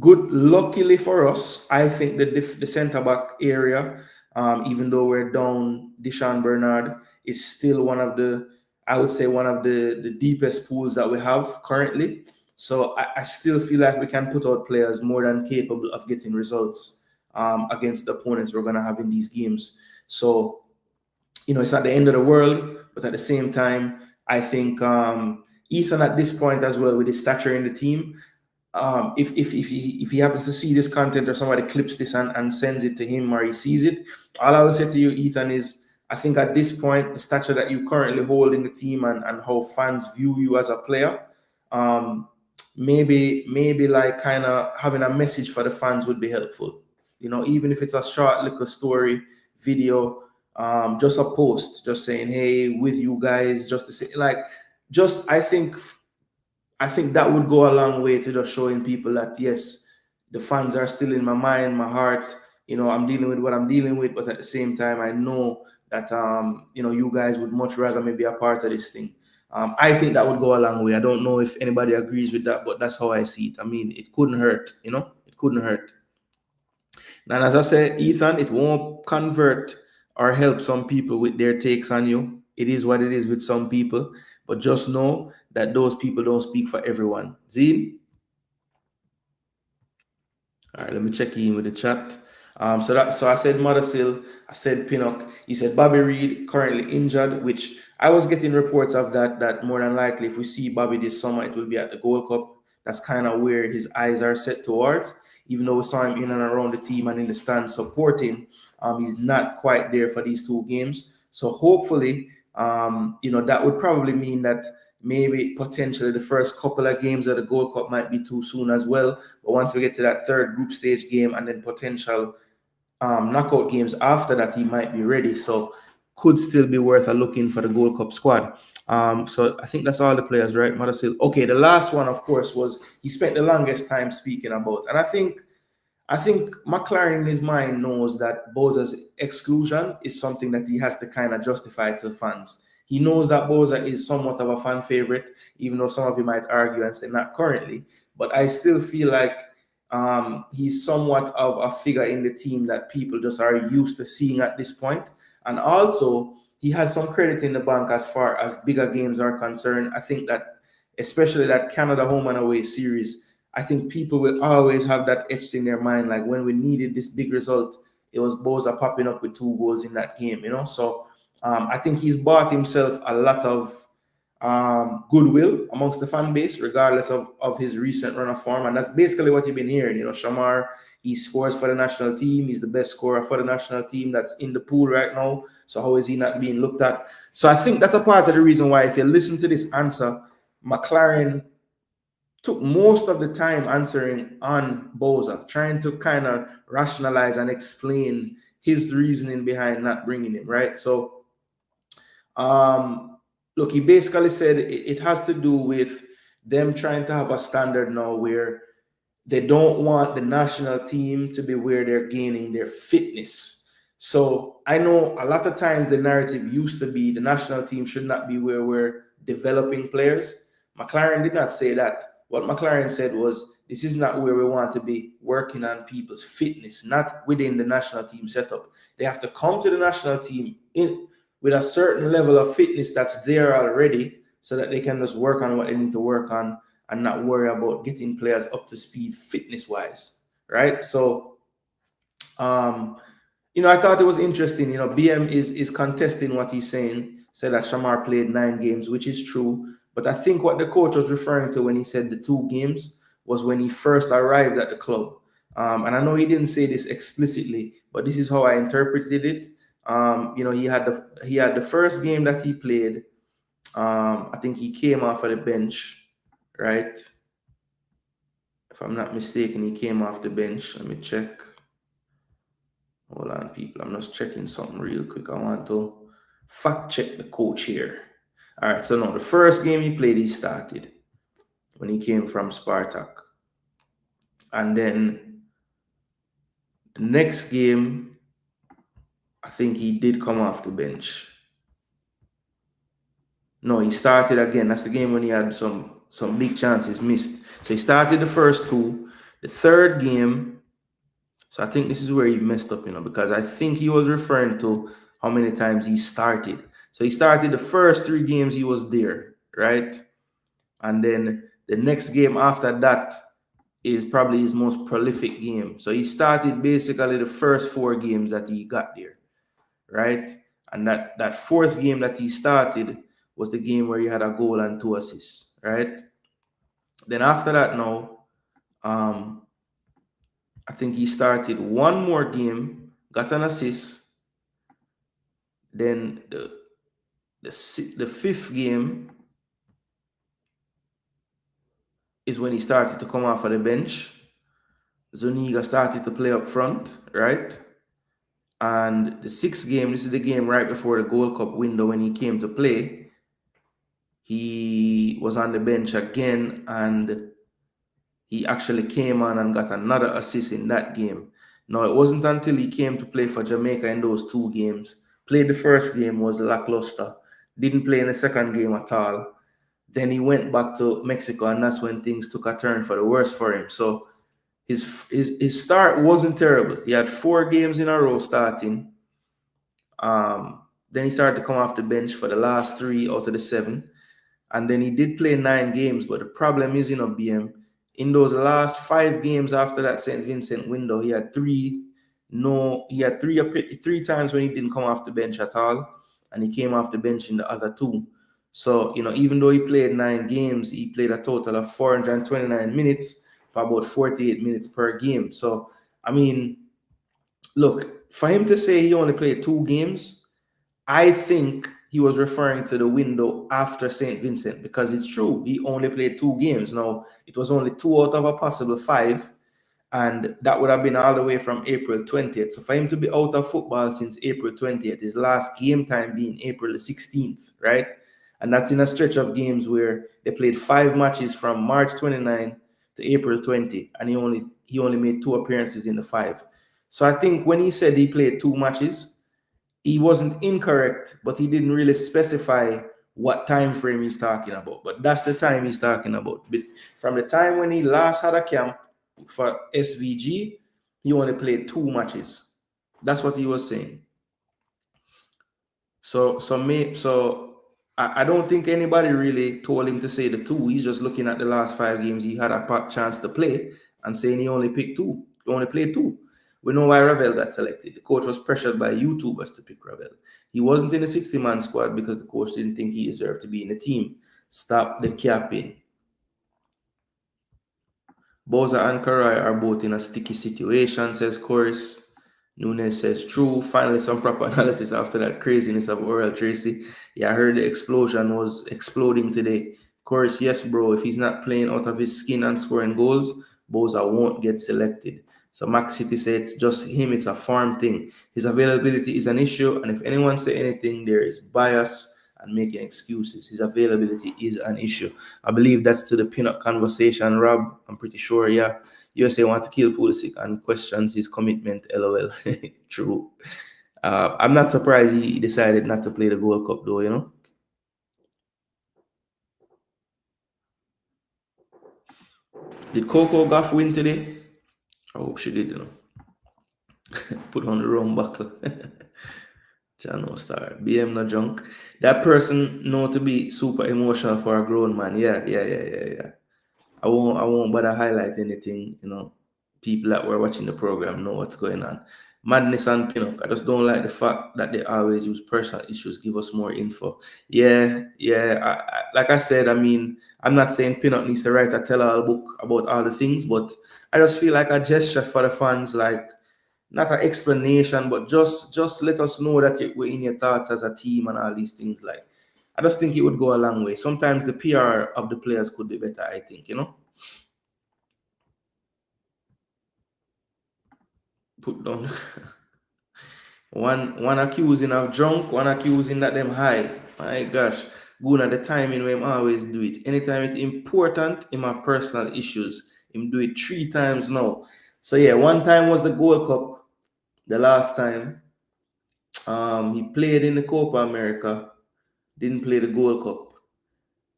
good, luckily for us, I think the centre-back area, even though we're down Deshaun Bernard, is still one of the, I would say, one of the deepest pools that we have currently. So I still feel like we can put out players more than capable of getting results against the opponents we're going to have in these games. So, you know, it's not the end of the world, but at the same time, I think Ethan at this point as well, with his stature in the team, if he happens to see this content or somebody clips this and sends it to him or he sees it, all I would say to you, Ethan, is I think at this point, the stature that you currently hold in the team and how fans view you as a player, maybe like kind of having a message for the fans would be helpful. You know, even if it's a short little story, video, just a post, just saying, hey, with you guys, just to say, like, just I think that would go a long way to just showing people that, yes, the fans are still in my mind, my heart. You know, I'm dealing with what I'm dealing with, but at the same time, I know that, you know, you guys would much rather maybe be a part of this thing. I think that would go a long way. I don't know if anybody agrees with that, but that's how I see it. I mean, it couldn't hurt, you know, it couldn't hurt. And as I said, Ethan, it won't convert or help some people with their takes on you. It is what it is with some people, but just know that those people don't speak for everyone. Zine? All right, let me check in with the chat. So I said Mothersill, I said Pinnock. He said Bobby Reed currently injured, which I was getting reports of that more than likely if we see Bobby this summer, it will be at the Gold Cup. That's kind of where his eyes are set towards. Even though we saw him in and around the team and in the stands supporting, he's not quite there for these two games. So hopefully, you know, that would probably mean that maybe potentially the first couple of games of the Gold Cup might be too soon as well. But once we get to that third group stage game and then potential knockout games after that, he might be ready. So could still be worth a look in for the Gold Cup squad. So I think that's all the players, right? Mothersill. Okay, the last one, of course, was he spent the longest time speaking about. And I think McLaren in his mind knows that Bozza's exclusion is something that he has to kind of justify to the fans. He knows that Bozza is somewhat of a fan favorite, even though some of you might argue and say not currently. But I still feel like he's somewhat of a figure in the team that people just are used to seeing at this point. And also, he has some credit in the bank as far as bigger games are concerned. I think that, especially that Canada home and away series, I think people will always have that etched in their mind. Like when we needed this big result, it was Bozza popping up with 2 goals in that game, you know? So I think he's bought himself a lot of goodwill amongst the fan base, regardless of his recent run of form. And that's basically what you've been hearing. You know, Shamar, he scores for the national team. He's the best scorer for the national team that's in the pool right now. So how is he not being looked at? So I think that's a part of the reason why, if you listen to this answer, McLaren took most of the time answering on Bozza, trying to kind of rationalize and explain his reasoning behind not bringing him, right? So, look, he basically said it has to do with them trying to have a standard now where they don't want the national team to be where they're gaining their fitness. So I know a lot of times the narrative used to be the national team should not be where we're developing players. McLaren did not say that. What McLaren said was, this is not where we want to be working on people's fitness, not within the national team setup. They have to come to the national team with a certain level of fitness that's there already so that they can just work on what they need to work on and not worry about getting players up to speed fitness-wise, right? So I thought it was interesting. BM is contesting what he's saying. Said that Shamar played 9 games, which is true. But I think what the coach was referring to when he said the 2 games was when he first arrived at the club. And I know he didn't say this explicitly, but this is how I interpreted it. He had the first game that he played. I think he came off of the bench, right? If I'm not mistaken, he came off the bench. Let me check. Hold on, people. I'm just checking something real quick. I want to fact check the coach here. All right, so no, the first game he played, he started when he came from Spartak. And then the next game, I think he did come off the bench. No, he started again. That's the game when he had some big chances missed. So he started the first 2. The third game, so I think this is where he messed up, because I think he was referring to how many times he started. So he started the first 3 games he was there, right? And then the next game after that is probably his most prolific game. So he started basically the first 4 games that he got there, right? And that 4th game that he started was the game where he had a goal and 2 assists, right? Then after that now, I think he started 1 more game, got an assist. Then the 5th game is when he started to come off of the bench. Zuniga started to play up front, right? And the 6th game, this is the game right before the Gold Cup window when he came to play. He was on the bench again, and he actually came on and got another assist in that game. Now, it wasn't until he came to play for Jamaica in those 2 games. Played the first game, was lackluster. Didn't play in the second game at all. Then he went back to Mexico, and that's when things took a turn for the worse for him. So his start wasn't terrible. He had 4 games in a row starting. Then he started to come off the bench for the last 3 out of the 7. And then he did play 9 games. But the problem is, BM, in those last 5 games after that St. Vincent window, he had 3 times when he didn't come off the bench at all. And he came off the bench in the other 2. So, even though he played 9 games, he played a total of 429 minutes for about 48 minutes per game. So, look, for him to say he only played 2 games, I think he was referring to the window after St. Vincent, because it's true. He only played 2 games. Now, it was only 2 out of a possible 5. And that would have been all the way from April 20th. So for him to be out of football since April 20th, his last game time being April the 16th, right? And that's in a stretch of games where they played 5 matches from March 29 to April 20. And he only made 2 appearances in the 5. So I think when he said he played 2 matches, he wasn't incorrect, but he didn't really specify what time frame he's talking about. But that's the time he's talking about. But from the time when he last had a camp for SVG, he only played 2 matches. That's what he was saying. So I don't think anybody really told him to say the 2. He's just looking at the last 5 games he had a chance to play and saying he only picked 2. He only played 2. We know why Ravel got selected. The coach was pressured by YouTubers to pick Ravel. He wasn't in the 60-man squad because the coach didn't think he deserved to be in the team. Stop the capping. Boza and Karai are both in a sticky situation, says Chorus. Nunes says true. Finally, some proper analysis after that craziness of Oral Tracy. Yeah, I heard the explosion was exploding today. Chorus, yes, bro. If he's not playing out of his skin and scoring goals, Boza won't get selected. So Max City said it's just him, it's a farm thing. His availability is an issue, and if anyone say anything, there is bias and making excuses. His availability is an issue. I believe that's to the Pinnock conversation, Rob. I'm pretty sure, yeah. USA want to kill Pulisic and questions his commitment, LOL. True. I'm not surprised he decided not to play the Gold Cup, though, Did Coco Goff win today? I hope she did, Put on the wrong buckle. Channel star. BM no junk. That person know to be super emotional for a grown man. Yeah. I won't bother highlight anything, people that were watching the program know what's going on. Madness and Pinnock. I just don't like the fact that they always use personal issues, give us more info. Yeah. Like I said, I mean, I'm not saying Pinnock needs to write a tell-all book about all the things, but I just feel like a gesture for the fans, like not an explanation, but just let us know that we're in your thoughts as a team and all these things. Like, I just think it would go a long way. Sometimes the PR of the players could be better, I think, you know. Put down one accusing of drunk, one accusing that them high. My gosh, Gooner, the timing when him always do it. Anytime it's important, him have personal issues. Him do it 3 times now. So yeah, one time was the Gold Cup. The last time, he played in the Copa America, didn't play the Gold Cup.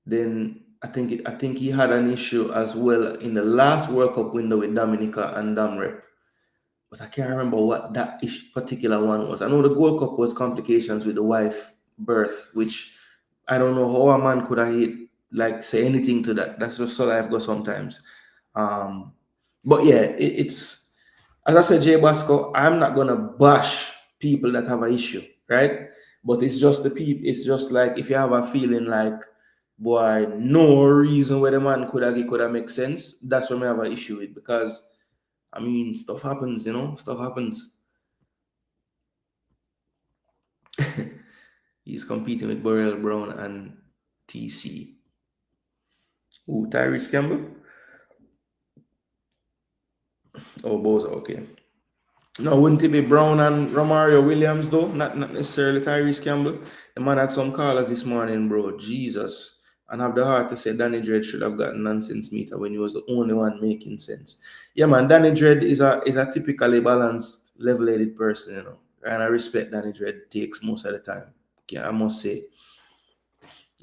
Then I think he had an issue as well in the last World Cup window with Dominica and Damrep. But I can't remember what that particular one was. I know the Gold Cup was complications with the wife birth, which I don't know how a man could have say anything to that. That's just how life goes sometimes. But yeah, it's as I said, Jay Basco, I'm not gonna bash people that have an issue, right? But it's just the people. It's just like if you have a feeling like, boy, no reason where the man could have make sense. That's when I have an issue with, because I mean, stuff happens, you know, stuff happens. He's competing with Burrell Brown and TC. Ooh, Tyrese Campbell. Oh, Boyz, okay. No, wouldn't it be Brown and Romario Williams, though? Not necessarily Tyrese Campbell. The man had some callers this morning, bro. Jesus. And have the heart to say Danny Dredd should have gotten nonsense meter when he was the only one making sense. Yeah, man, Danny Dredd is a typically balanced, level-headed person, you know. And I respect Danny Dredd takes most of the time. Okay, I must say.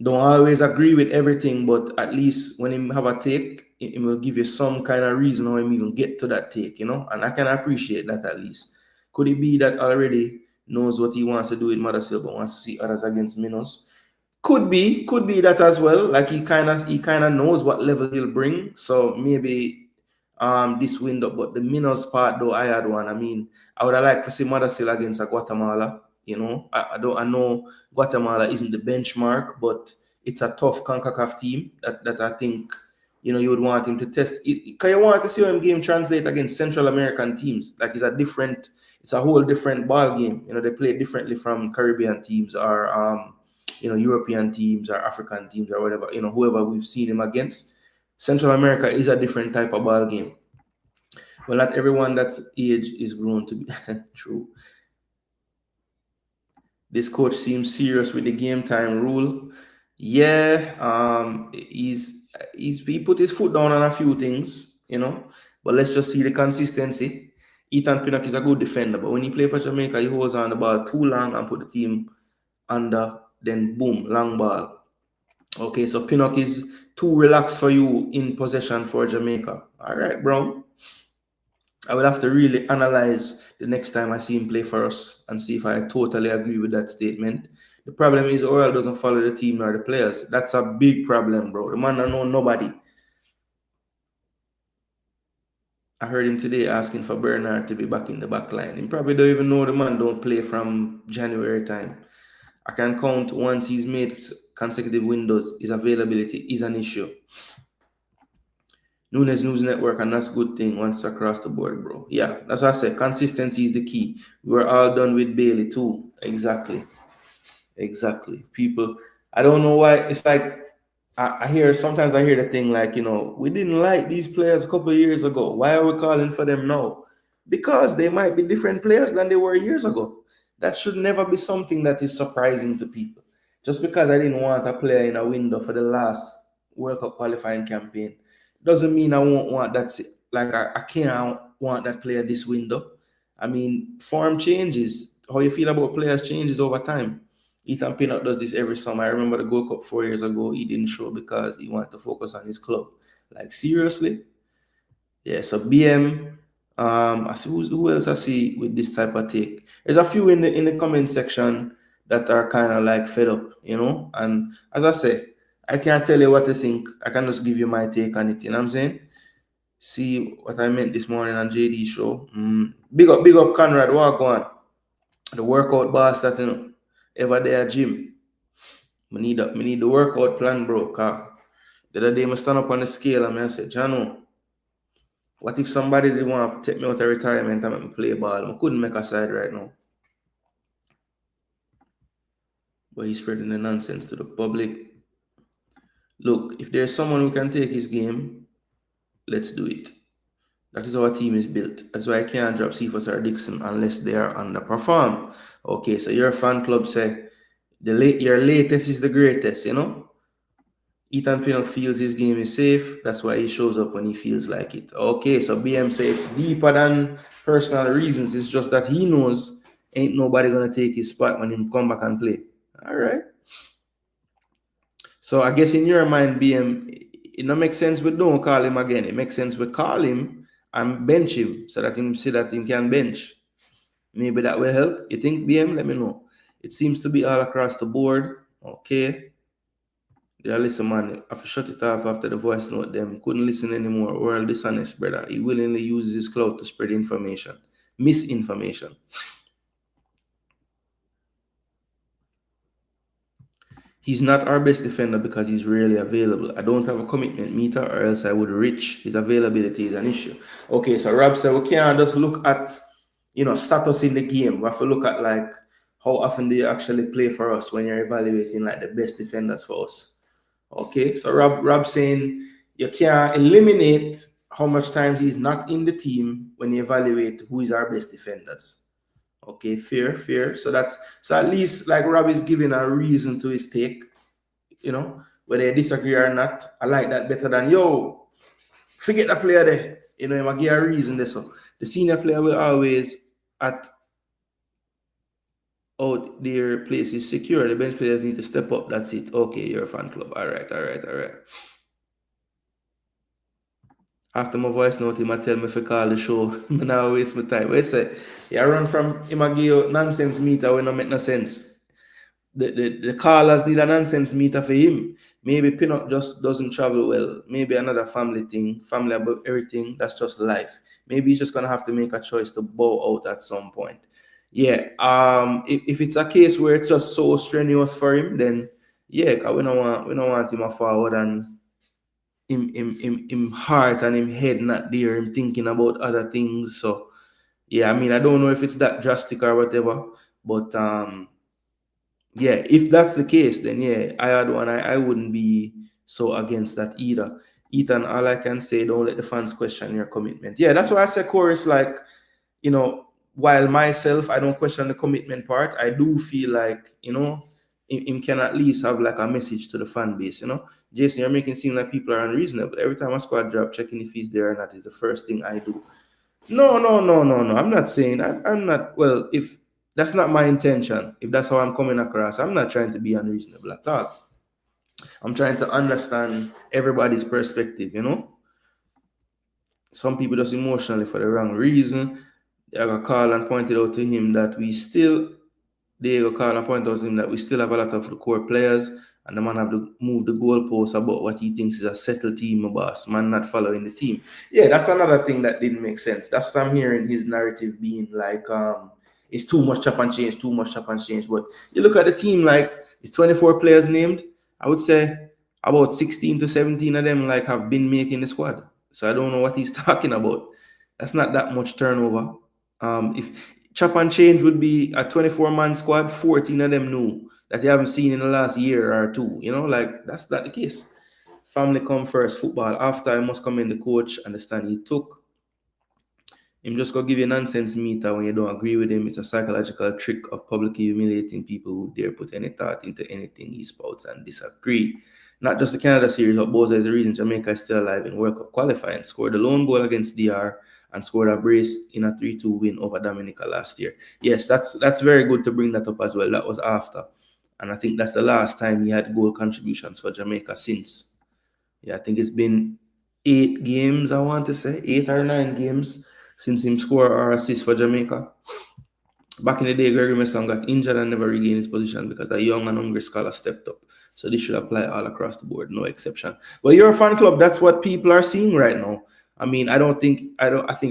Don't always agree with everything, but at least when he have a take, it will give you some kind of reason how he even get to that take, you know. And I can appreciate that at least. Could it be that already knows what he wants to do with Mothersill, but wants to see others against Minos? Could be that as well. Like he kind of knows what level he'll bring. So maybe this window, but the Minos part though, I had one. I mean, I would have liked to see Mothersill against a Guatemala. You know, I know Guatemala isn't the benchmark, but it's a tough CONCACAF team that I think, you know, you would want him to test. Because you want to see how him game translate against Central American teams. Like it's a whole different ball game. You know, they play differently from Caribbean teams or you know, European teams or African teams or whatever, you know, whoever we've seen him against. Central America is a different type of ball game. Well, not everyone that's age is grown to be true. This coach seems serious with the game time rule. Yeah, he put his foot down on a few things, you know, but let's just see the consistency. Ethan Pinnock is a good defender, but when he plays for Jamaica, he holds on the ball too long and put the team under. Then boom, long ball. Okay, so Pinnock is too relaxed for you in possession for Jamaica. All right, Brown. I will have to really analyze the next time I see him play for us and see if I totally agree with that statement. The problem is Oral doesn't follow the team nor the players. That's a big problem, bro. The man don't know nobody. I heard him today asking for Bernard to be back in the back line. He probably don't even know the man don't play from January time. I can count once he's made consecutive windows. His availability is an issue. Nunes News Network, and that's a good thing once across the board, bro. Yeah, that's what I said. Consistency is the key. We were all done with Bailey too. Exactly. People, I don't know why. It's like sometimes I hear the thing like, you know, we didn't like these players a couple of years ago. Why are we calling for them now? Because they might be different players than they were years ago. That should never be something that is surprising to people. Just because I didn't want a player in a window for the last World Cup qualifying campaign doesn't mean I won't want that. Like I can't want that player this window. I mean, form changes. How you feel about players changes over time. Ethan Pinnock does this every summer. I remember the Gold Cup 4 years ago. He didn't show because he wanted to focus on his club. Like seriously? Yeah. So BM. I see who else I see with this type of take. There's a few in the comment section that are kind of like fed up, you know. And as I say, I can't tell you what to think. I can just give you my take on it. You know what I'm saying? See what I meant this morning on JD show. Big up Conrad, walk on. The workout boss that, you know, ever there gym. Me need the workout plan, bro. Cause the other day I stand up on the scale and I said, Jano, what if somebody did want to take me out of retirement and make me play ball? I couldn't make a side right now. But he's spreading the nonsense to the public. Look, if there's someone who can take his game, let's do it. That is how our team is built. That's why I can't drop Cephas or Dixon unless they are underperform. Okay, so your fan club say your latest is the greatest, you know? Ethan Pinnock feels his game is safe. That's why he shows up when he feels like it. Okay, so BM say it's deeper than personal reasons. It's just that he knows ain't nobody gonna take his spot when he come back and play. All right. So I guess in your mind, BM, it don't make sense we don't call him again. It makes sense we call him and bench him so that him see that he can bench. Maybe that will help. You think, BM? Let me know. It seems to be all across the board. Okay. Yeah, listen, man. I have to shut it off after the voice note. Them couldn't listen anymore. World dishonest, brother. He willingly uses his clout to spread information, misinformation. He's not our best defender because he's rarely available. I don't have a commitment meter or else I would reach. His availability is an issue. Okay, so Rob said we can't just look at, you know, status in the game. We have to look at like how often do you actually play for us when you're evaluating like the best defenders for us. Okay, so Rob saying you can't eliminate how much times he's not in the team when you evaluate who is our best defenders. Okay, fair. So at least like Rob is giving a reason to his take, you know, whether they disagree or not. I like that better than forget the player there. You know, I give a reason there. So the senior player will always their place is secure. The bench players need to step up. That's it. Okay, you're a fan club. All right. After my voice note, him tell me if I call the show. I now waste my time. I say, I run from him give you nonsense meter when no make no sense. The callers need a nonsense meter for him. Maybe Pinnock just doesn't travel well. Maybe another family thing, family about everything. That's just life. Maybe he's just gonna have to make a choice to bow out at some point. Yeah. If it's a case where it's just so strenuous for him, then yeah, cause we don't want him to forward and him heart and him head not there, him thinking about other things. So yeah, I mean, I don't know if it's that drastic or whatever, but yeah, if that's the case, then yeah, I wouldn't be so against that either. Ethan, all I can say, don't let the fans question your commitment. Yeah, that's why I say chorus, like, you know, while myself, I don't question the commitment part, I do feel like, you know, him can at least have like a message to the fan base, you know. Jason, you're making it seem like people are unreasonable. Every time a squad drop, checking if he's there or not is the first thing I do. No. I'm not saying, I'm not, well, if that's not my intention, if that's how I'm coming across, I'm not trying to be unreasonable at all. I'm trying to understand everybody's perspective, you know. Some people just emotionally for the wrong reason. Diego Carl pointed out to him that we still have a lot of the core players, and the man have to move the goalposts about what he thinks is a settled team, boss. Man not following the team. Yeah, that's another thing that didn't make sense. That's what I'm hearing his narrative being like, it's too much chop and change. But you look at the team, like, it's 24 players named. I would say about 16 to 17 of them like have been making the squad. So I don't know what he's talking about. That's not that much turnover. If chop and change would be a 24-man squad, 14 of them new that you haven't seen in the last year or two. You know, like, that's not the case. Family come first, football after. I must commend the coach and the stand he took. Him just go give you a nonsense meter when you don't agree with him. It's a psychological trick of publicly humiliating people who dare put any thought into anything he spouts and disagree. Not just the Canada series, but Boyz is the reason Jamaica is still alive in World Cup qualifying. Scored a lone goal against DR and scored a brace in a 3-2 win over Dominica last year. Yes, that's very good to bring that up as well. That was after. And I think that's the last time he had goal contributions for Jamaica since. Yeah, I think it's been 8 games, I want to say. 8 or 9 games since him score or assist for Jamaica. Back in the day, Gregory Messon got injured and never regained his position because a young and hungry scholar stepped up. So this should apply all across the board, no exception. But you're a fan club. That's what people are seeing right now. I mean, I think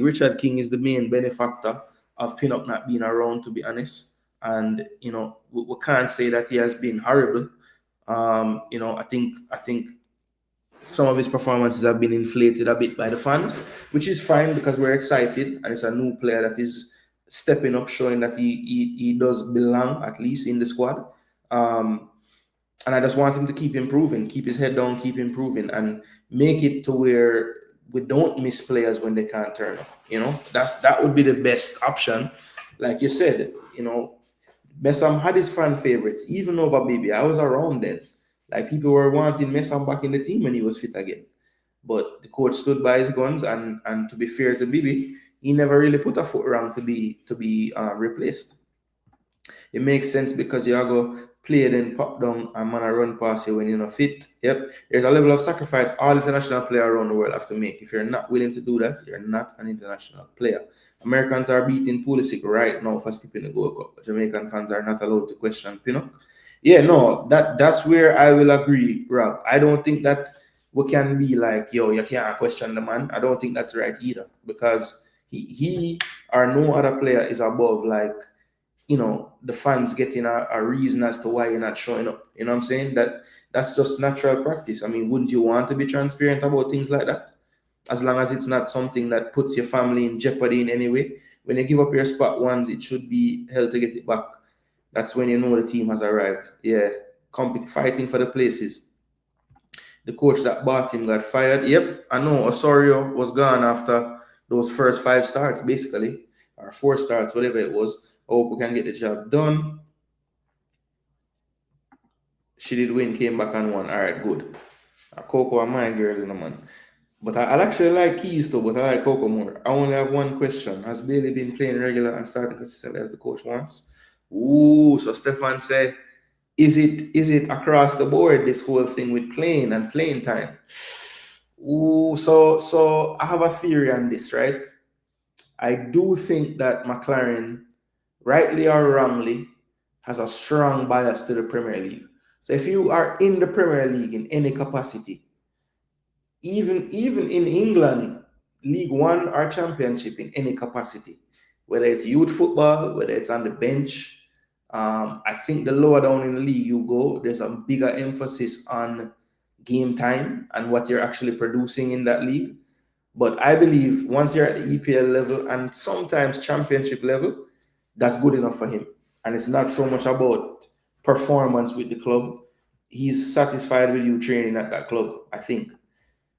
Richard King is the main benefactor of Pinnock not being around, to be honest. And you know, we can't say that he has been horrible. You know, I think some of his performances have been inflated a bit by the fans, which is fine because we're excited and it's a new player that is stepping up, showing that he does belong at least in the squad. And I just want him to keep improving, keep his head down, keep improving, and make it to where we don't miss players when they can't turn up. You know, that would be the best option. Like you said, you know, Messam had his fan favorites, even over Baby. I was around then. Like people were wanting Messam back in the team when he was fit again. But the coach stood by his guns, and to be fair to Bibi, he never really put a foot around to be replaced. It makes sense because you go play then pop down and man run past you when you're not fit. Yep. There's a level of sacrifice all international players around the world have to make. If you're not willing to do that, you're not an international player. Americans are beating Pulisic right now for skipping the Gold Cup. Jamaican fans are not allowed to question Pinnock. Yeah, no, that's where I will agree, Rob. I don't think that we can be like, yo, you can't question the man. I don't think that's right either, because he or no other player is above, like, you know, the fans getting a reason as to why you're not showing up. You know what I'm saying? That's just natural practice. I mean, wouldn't you want to be transparent about things like that? As long as it's not something that puts your family in jeopardy in any way. When you give up your spot once, it should be held to get it back. That's when you know the team has arrived. Yeah, fighting for the places. The coach that bought him got fired. Yep, I know. Osorio was gone after those first 5 starts, basically, or 4 starts, whatever it was. Hope we can get the job done. She did win, came back and won. All right, good. Coco, my girl, you know, man. But I'll actually like Keys too, but I like Coco more. I only have one question. Has Bailey been playing regular and starting consistently as the coach wants? Ooh, so Stefan said, is it across the board, this whole thing with playing and playing time? Ooh, so I have a theory on this, right? I do think that McLaren, rightly or wrongly, has a strong bias to the Premier League. So if you are in the Premier League in any capacity, even in England, League One or Championship in any capacity, whether it's youth football, whether it's on the bench, I think the lower down in the league you go, there's a bigger emphasis on game time and what you're actually producing in that league. But I believe once you're at the EPL level and sometimes Championship level, that's good enough for him. And it's not so much about performance with the club. He's satisfied with you training at that club, I think.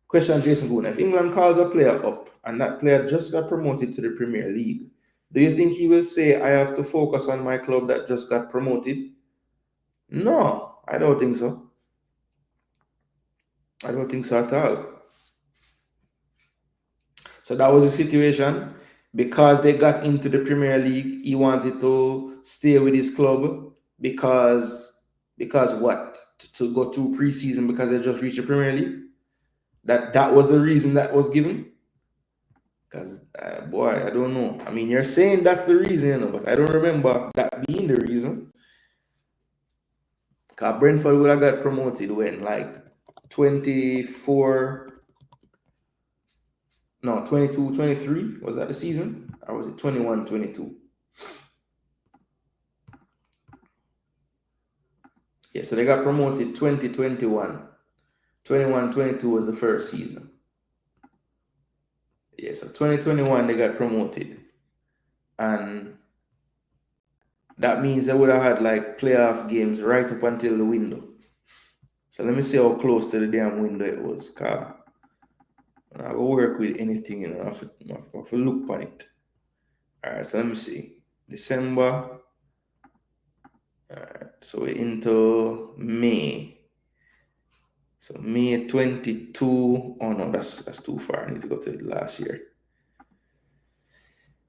Question, Jason Gooner. If England calls a player up and that player just got promoted to the Premier League, do you think he will say, I have to focus on my club that just got promoted? No, I don't think so. I don't think so at all. So that was the situation. Because they got into the Premier League, he wanted to stay with his club because what? To go through preseason because they just reached the Premier League? That was the reason that was given? Because, boy, I don't know. I mean, you're saying that's the reason, you know, but I don't remember that being the reason. Because Brentford would have got promoted when, like, 22, 23? Was that the season? Or was it 21, 22? Yeah, so they got promoted 2021. 21, 22 was the first season. Yeah, so 2021 they got promoted. And that means they would have had like playoff games right up until the window. So let me see how close to the damn window it was. Cause I will work with anything, you know, I have to look on it. All right, so let me see. December. All right, so we're into May. So May 22. Oh no, that's too far. I need to go to last year.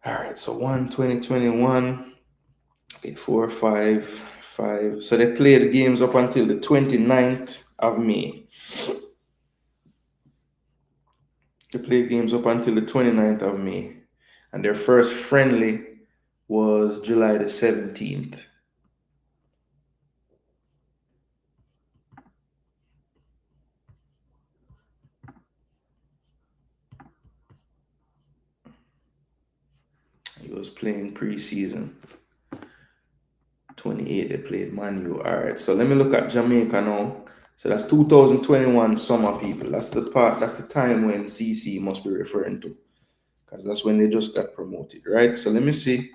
All right, so 2021. Okay, 4, 5, 5. So they played the games up until the 29th of May. They played games up until the 29th of May. And their first friendly was July the 17th. was playing preseason. 28 they played Man U. All right, so let me look at Jamaica now. So that's 2021 summer, people. That's the time when CC must be referring to, because that's when they just got promoted, right? So let me see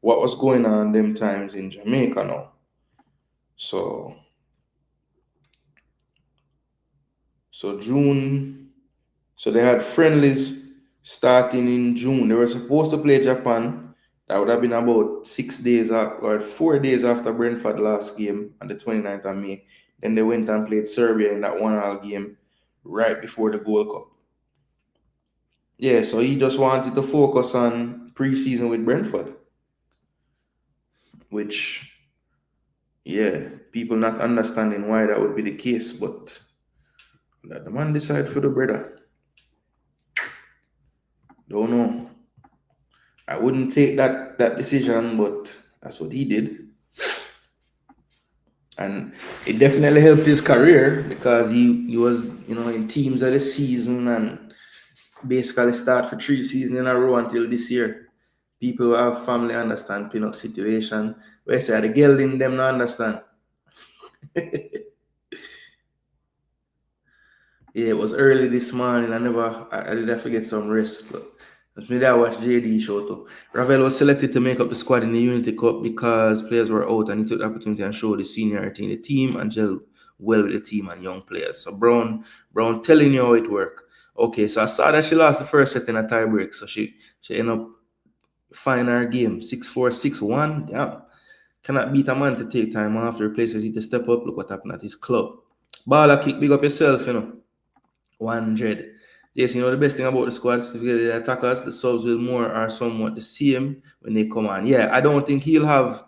what was going on them times in Jamaica now. So June, so they had friendlies starting in June. They were supposed to play Japan. That would have been about 6 days or 4 days after Brentford last game on the 29th of May. Then they went and played Serbia in that 1-1 game right before the Gold Cup. Yeah, so he just wanted to focus on preseason with Brentford, which, yeah, people not understanding why that would be the case, but let the man decide for the brother. Don't know. I wouldn't take that decision, but that's what he did. And it definitely helped his career because he was, in teams of the season and basically start for 3 seasons in a row until this year. People who have family understand Pinnock's situation. Where say the girl in them not understand. Yeah, it was early this morning. I did forget some rest, but maybe I watched JD show too. Ravel was selected to make up the squad in the Unity Cup because players were out, and he took the opportunity and showed the seniority in the team and gel well with the team and young players. So Brown telling you how it worked. Okay, so I saw that she lost the first set in a tie break, so she ended up finding her game 6-4, 6-1. Damn. Cannot beat a man to take time off. The replacers need to step up. Look what happened at his club. Baller kick, big up yourself, 100. Yes, the best thing about the squad is the attackers, the subs will more are somewhat the same when they come on. Yeah, I don't think he'll have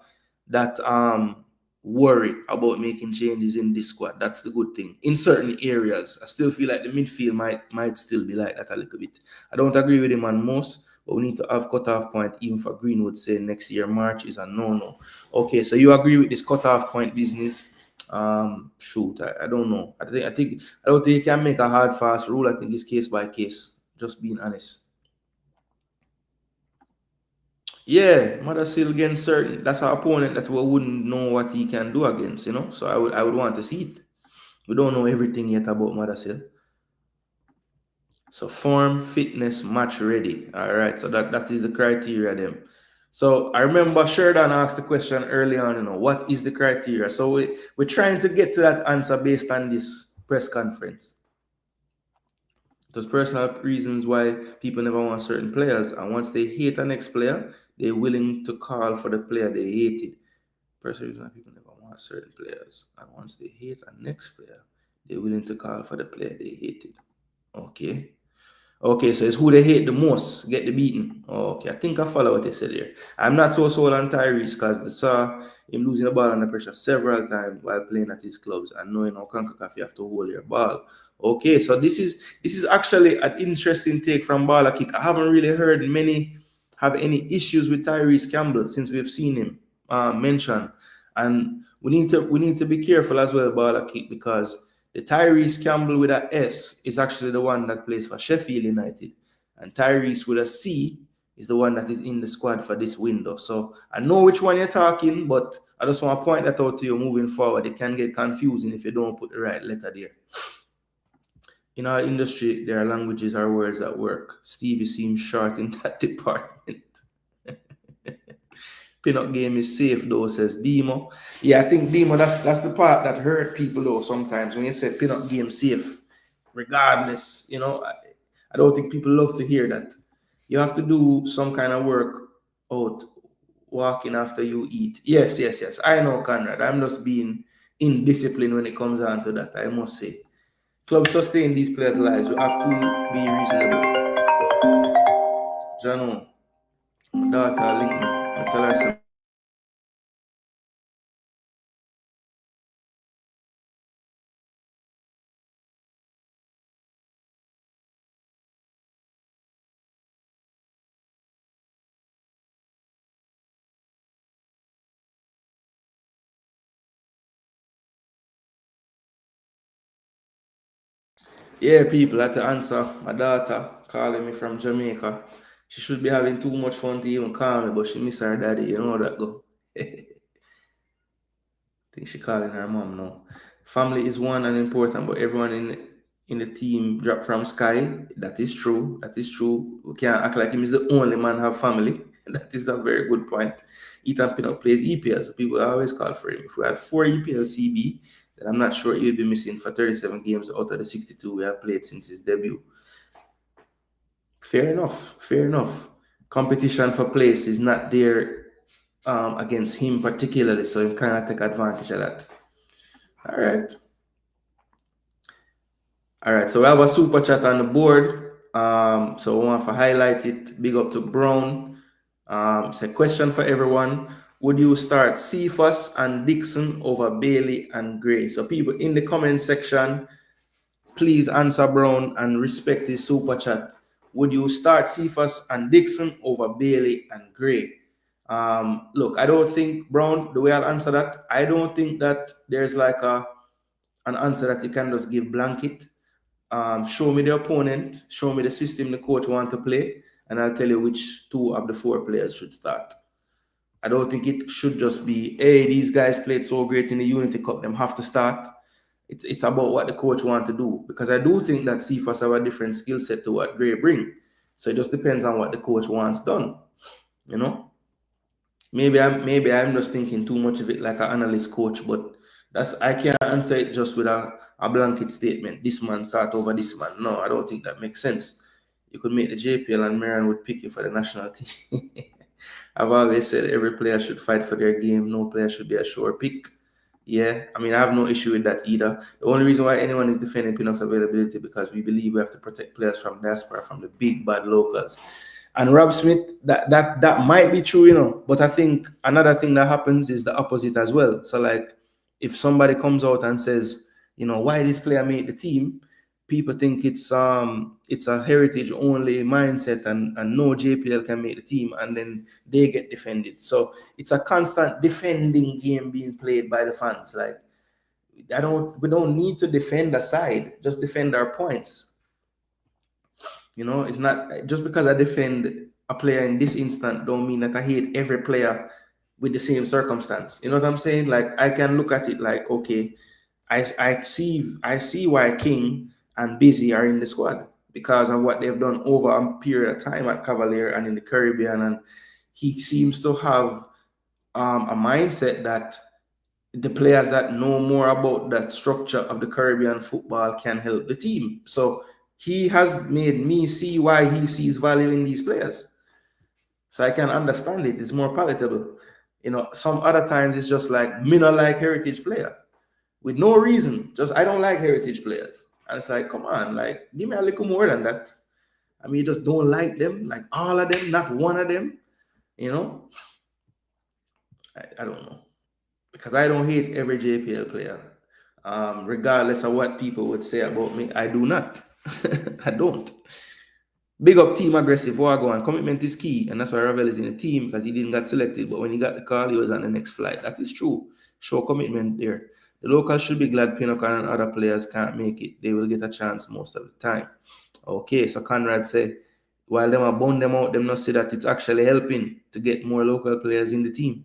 that worry about making changes in this squad. That's the good thing. In certain areas, I still feel like the midfield might still be like that a little bit. I don't agree with him on most, but we need to have cutoff point even for Greenwood saying next year March is a no. Okay, so you agree with this cutoff point business? Shoot, I don't know. I don't think you can make a hard fast rule. I think it's case by case. Just being honest. Yeah, Mothersill against certain. That's our opponent that we wouldn't know what he can do against. So I would want to see it. We don't know everything yet about Mothersill. So form, fitness, match ready. All right. So that is the criteria them. So I remember Sheridan asked the question early on, what is the criteria? So we're trying to get to that answer based on this press conference. It was personal reasons why people never want certain players. And once they hate an ex-player, they're willing to call for the player they hated. Personal reasons why people never want certain players. And once they hate an ex-player, they're willing to call for the player they hated. Okay, so it's who they hate the most, get the beating. Okay, I think I follow what they said here. I'm not so sold on Tyrese because I saw him losing the ball under pressure several times while playing at his clubs and knowing how CONCACAF you have to hold your ball. Okay, so this is actually an interesting take from Baller Kick. I haven't really heard many have any issues with Tyrese Campbell since we've seen him mentioned. And we need to be careful as well, Baller Kick, because the Tyrese Campbell with a S is actually the one that plays for Sheffield United. And Tyrese with a C is the one that is in the squad for this window. So I know which one you're talking, but I just want to point that out to you moving forward. It can get confusing if you don't put the right letter there. In our industry, there are languages or words that work. Stevie seems short in that department. Pinnock game is safe though, says Demo. Yeah, I think Demo, that's the part that hurt people though sometimes when you say Pinnock game safe. Regardless, I don't think people love to hear that. You have to do some kind of work out, walking after you eat. Yes. I know, Conrad. I'm just being indisciplined when it comes down to that, I must say. Clubs sustain these players' lives. We have to be reasonable. Jano, my daughter link me. I tell her something. Yeah, people, I have to answer my daughter calling me from Jamaica. She should be having too much fun to even call me, but she miss her daddy. You know how that go. I think she calling her mom now. Family is one and important, but everyone in the team dropped from sky. That is true. That is true. We can't act like him is the only man have family. That is a very good point. Ethan Pinnock plays EPL, so people always call for him. If we had 4 EPL CB, then I'm not sure he'd be missing for 37 games out of the 62 we have played since his debut. Fair enough. Fair enough. Competition for place is not there against him particularly, so he kind of take advantage of that. All right. All right, so we have a super chat on the board. So we want to highlight it. Big up to Brown. It's a question for everyone. Would you start Cephas and Dixon over Bailey and Gray? So people in the comment section, please answer Brown and respect his super chat. Would you start Cephas and Dixon over Bailey and Gray? Look, I don't think, Brown, the way I'll answer that, I don't think that there's like an answer that you can just give blanket. Show me the opponent, show me the system the coach want to play, and I'll tell you which 2 of the 4 players should start. I don't think it should just be, hey, these guys played so great in the Unity Cup, them have to start. It's about what the coach want to do, because I do think that Cephas have a different skill set to what Gray bring. So it just depends on what the coach wants done. You know, maybe I'm just thinking too much of it like an analyst coach, but I can't answer it just with a blanket statement. This man start over this man. No, I don't think that makes sense. You could make the JPL and McLaren would pick you for the national team. I've always said every player should fight for their game. No player should be a sure pick. Yeah, I mean, I have no issue with that either. The only reason why anyone is defending Pinnock's availability because we believe we have to protect players from diaspora, from the big bad locals. And Rob Smith, that might be true, you know. But I think another thing that happens is the opposite as well. So, like, if somebody comes out and says, you know, why this player made the team, people think it's a heritage only mindset and no JPL can make the team, and then they get defended. So it's a constant defending game being played by the fans. Like, we don't need to defend a side, just defend our points. You know, it's not just because I defend a player in this instant don't mean that I hate every player with the same circumstance. You know what I'm saying? Like, I can look at it like, okay, I see why King and Busy are in the squad because of what they've done over a period of time at Cavalier and in the Caribbean. And he seems to have a mindset that the players that know more about that structure of the Caribbean football can help the team. So he has made me see why he sees value in these players. So I can understand it. It's more palatable. You know, some other times it's just like, me not like heritage player. With no reason. Just, I don't like heritage players. And it's like, come on, like, give me a little more than that. I mean, you just don't like them, like all of them, not one of them. You know? I don't know. Because I don't hate every JPL player. Regardless of what people would say about me, I do not. I don't. Big up Team Aggressive Wagwan. Commitment is key, and that's why Ravel is in the team, because he didn't get selected, but when he got the call, he was on the next flight. That is true. Show commitment there. The locals should be glad Pinnock and other players can't make it. They will get a chance most of the time. Okay, so Conrad said, while them are bone them out, them not say that it's actually helping to get more local players in the team.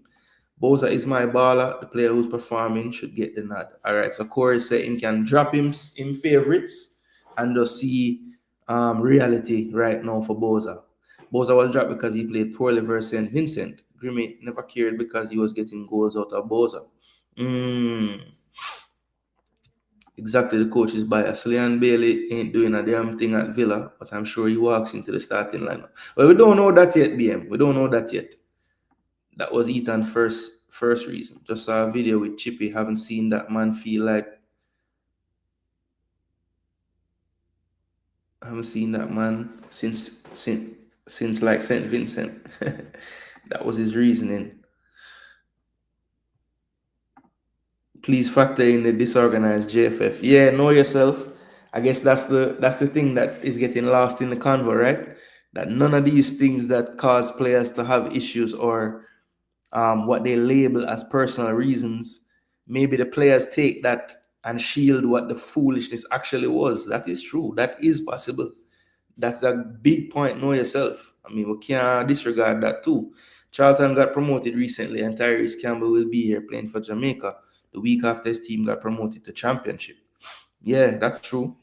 Boza is my baller. The player who's performing should get the nod. All right, so Corey said he can drop him in favorites and just see reality right now for Boza. Boza was dropped because he played poorly versus St. Vincent. Grimmy never cared because he was getting goals out of Boza. Exactly, the coach is biased. Leon Bailey ain't doing a damn thing at Villa, but I'm sure he walks into the starting lineup. Well, we don't know that yet, BM. We don't know that yet. That was Ethan's first reason. Just saw a video with Chippy. Haven't seen that man feel like. I haven't seen that man since like St. Vincent. That was his reasoning. Please factor in the disorganized JFF. Yeah, know yourself. I guess that's the thing that is getting lost in the convo, right? That none of these things that cause players to have issues or what they label as personal reasons, maybe the players take that and shield what the foolishness actually was. That is true. That is possible. That's a big point. Know yourself. I mean, we can't disregard that too. Charlton got promoted recently, and Tyrese Campbell will be here playing for Jamaica the week after his team got promoted to Championship. Yeah, that's true.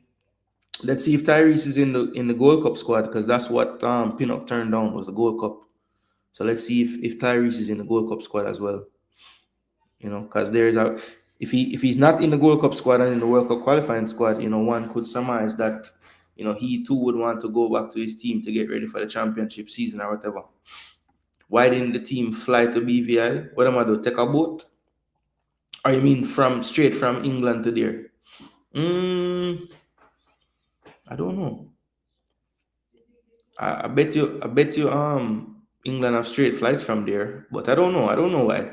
Let's see if Tyrese is in the Gold Cup squad, because that's what Pinnock turned down, was the Gold Cup. So let's see if Tyrese is in the Gold Cup squad as well. You know, because if he's not in the Gold Cup squad and in the World Cup qualifying squad, you know, one could surmise that, you know, he too would want to go back to his team to get ready for the championship season or whatever. Why didn't the team fly to BVI? What am I doing? Take a boat? Or you mean straight from England to there? I don't know. I bet you England have straight flights from there, but I don't know. I don't know why.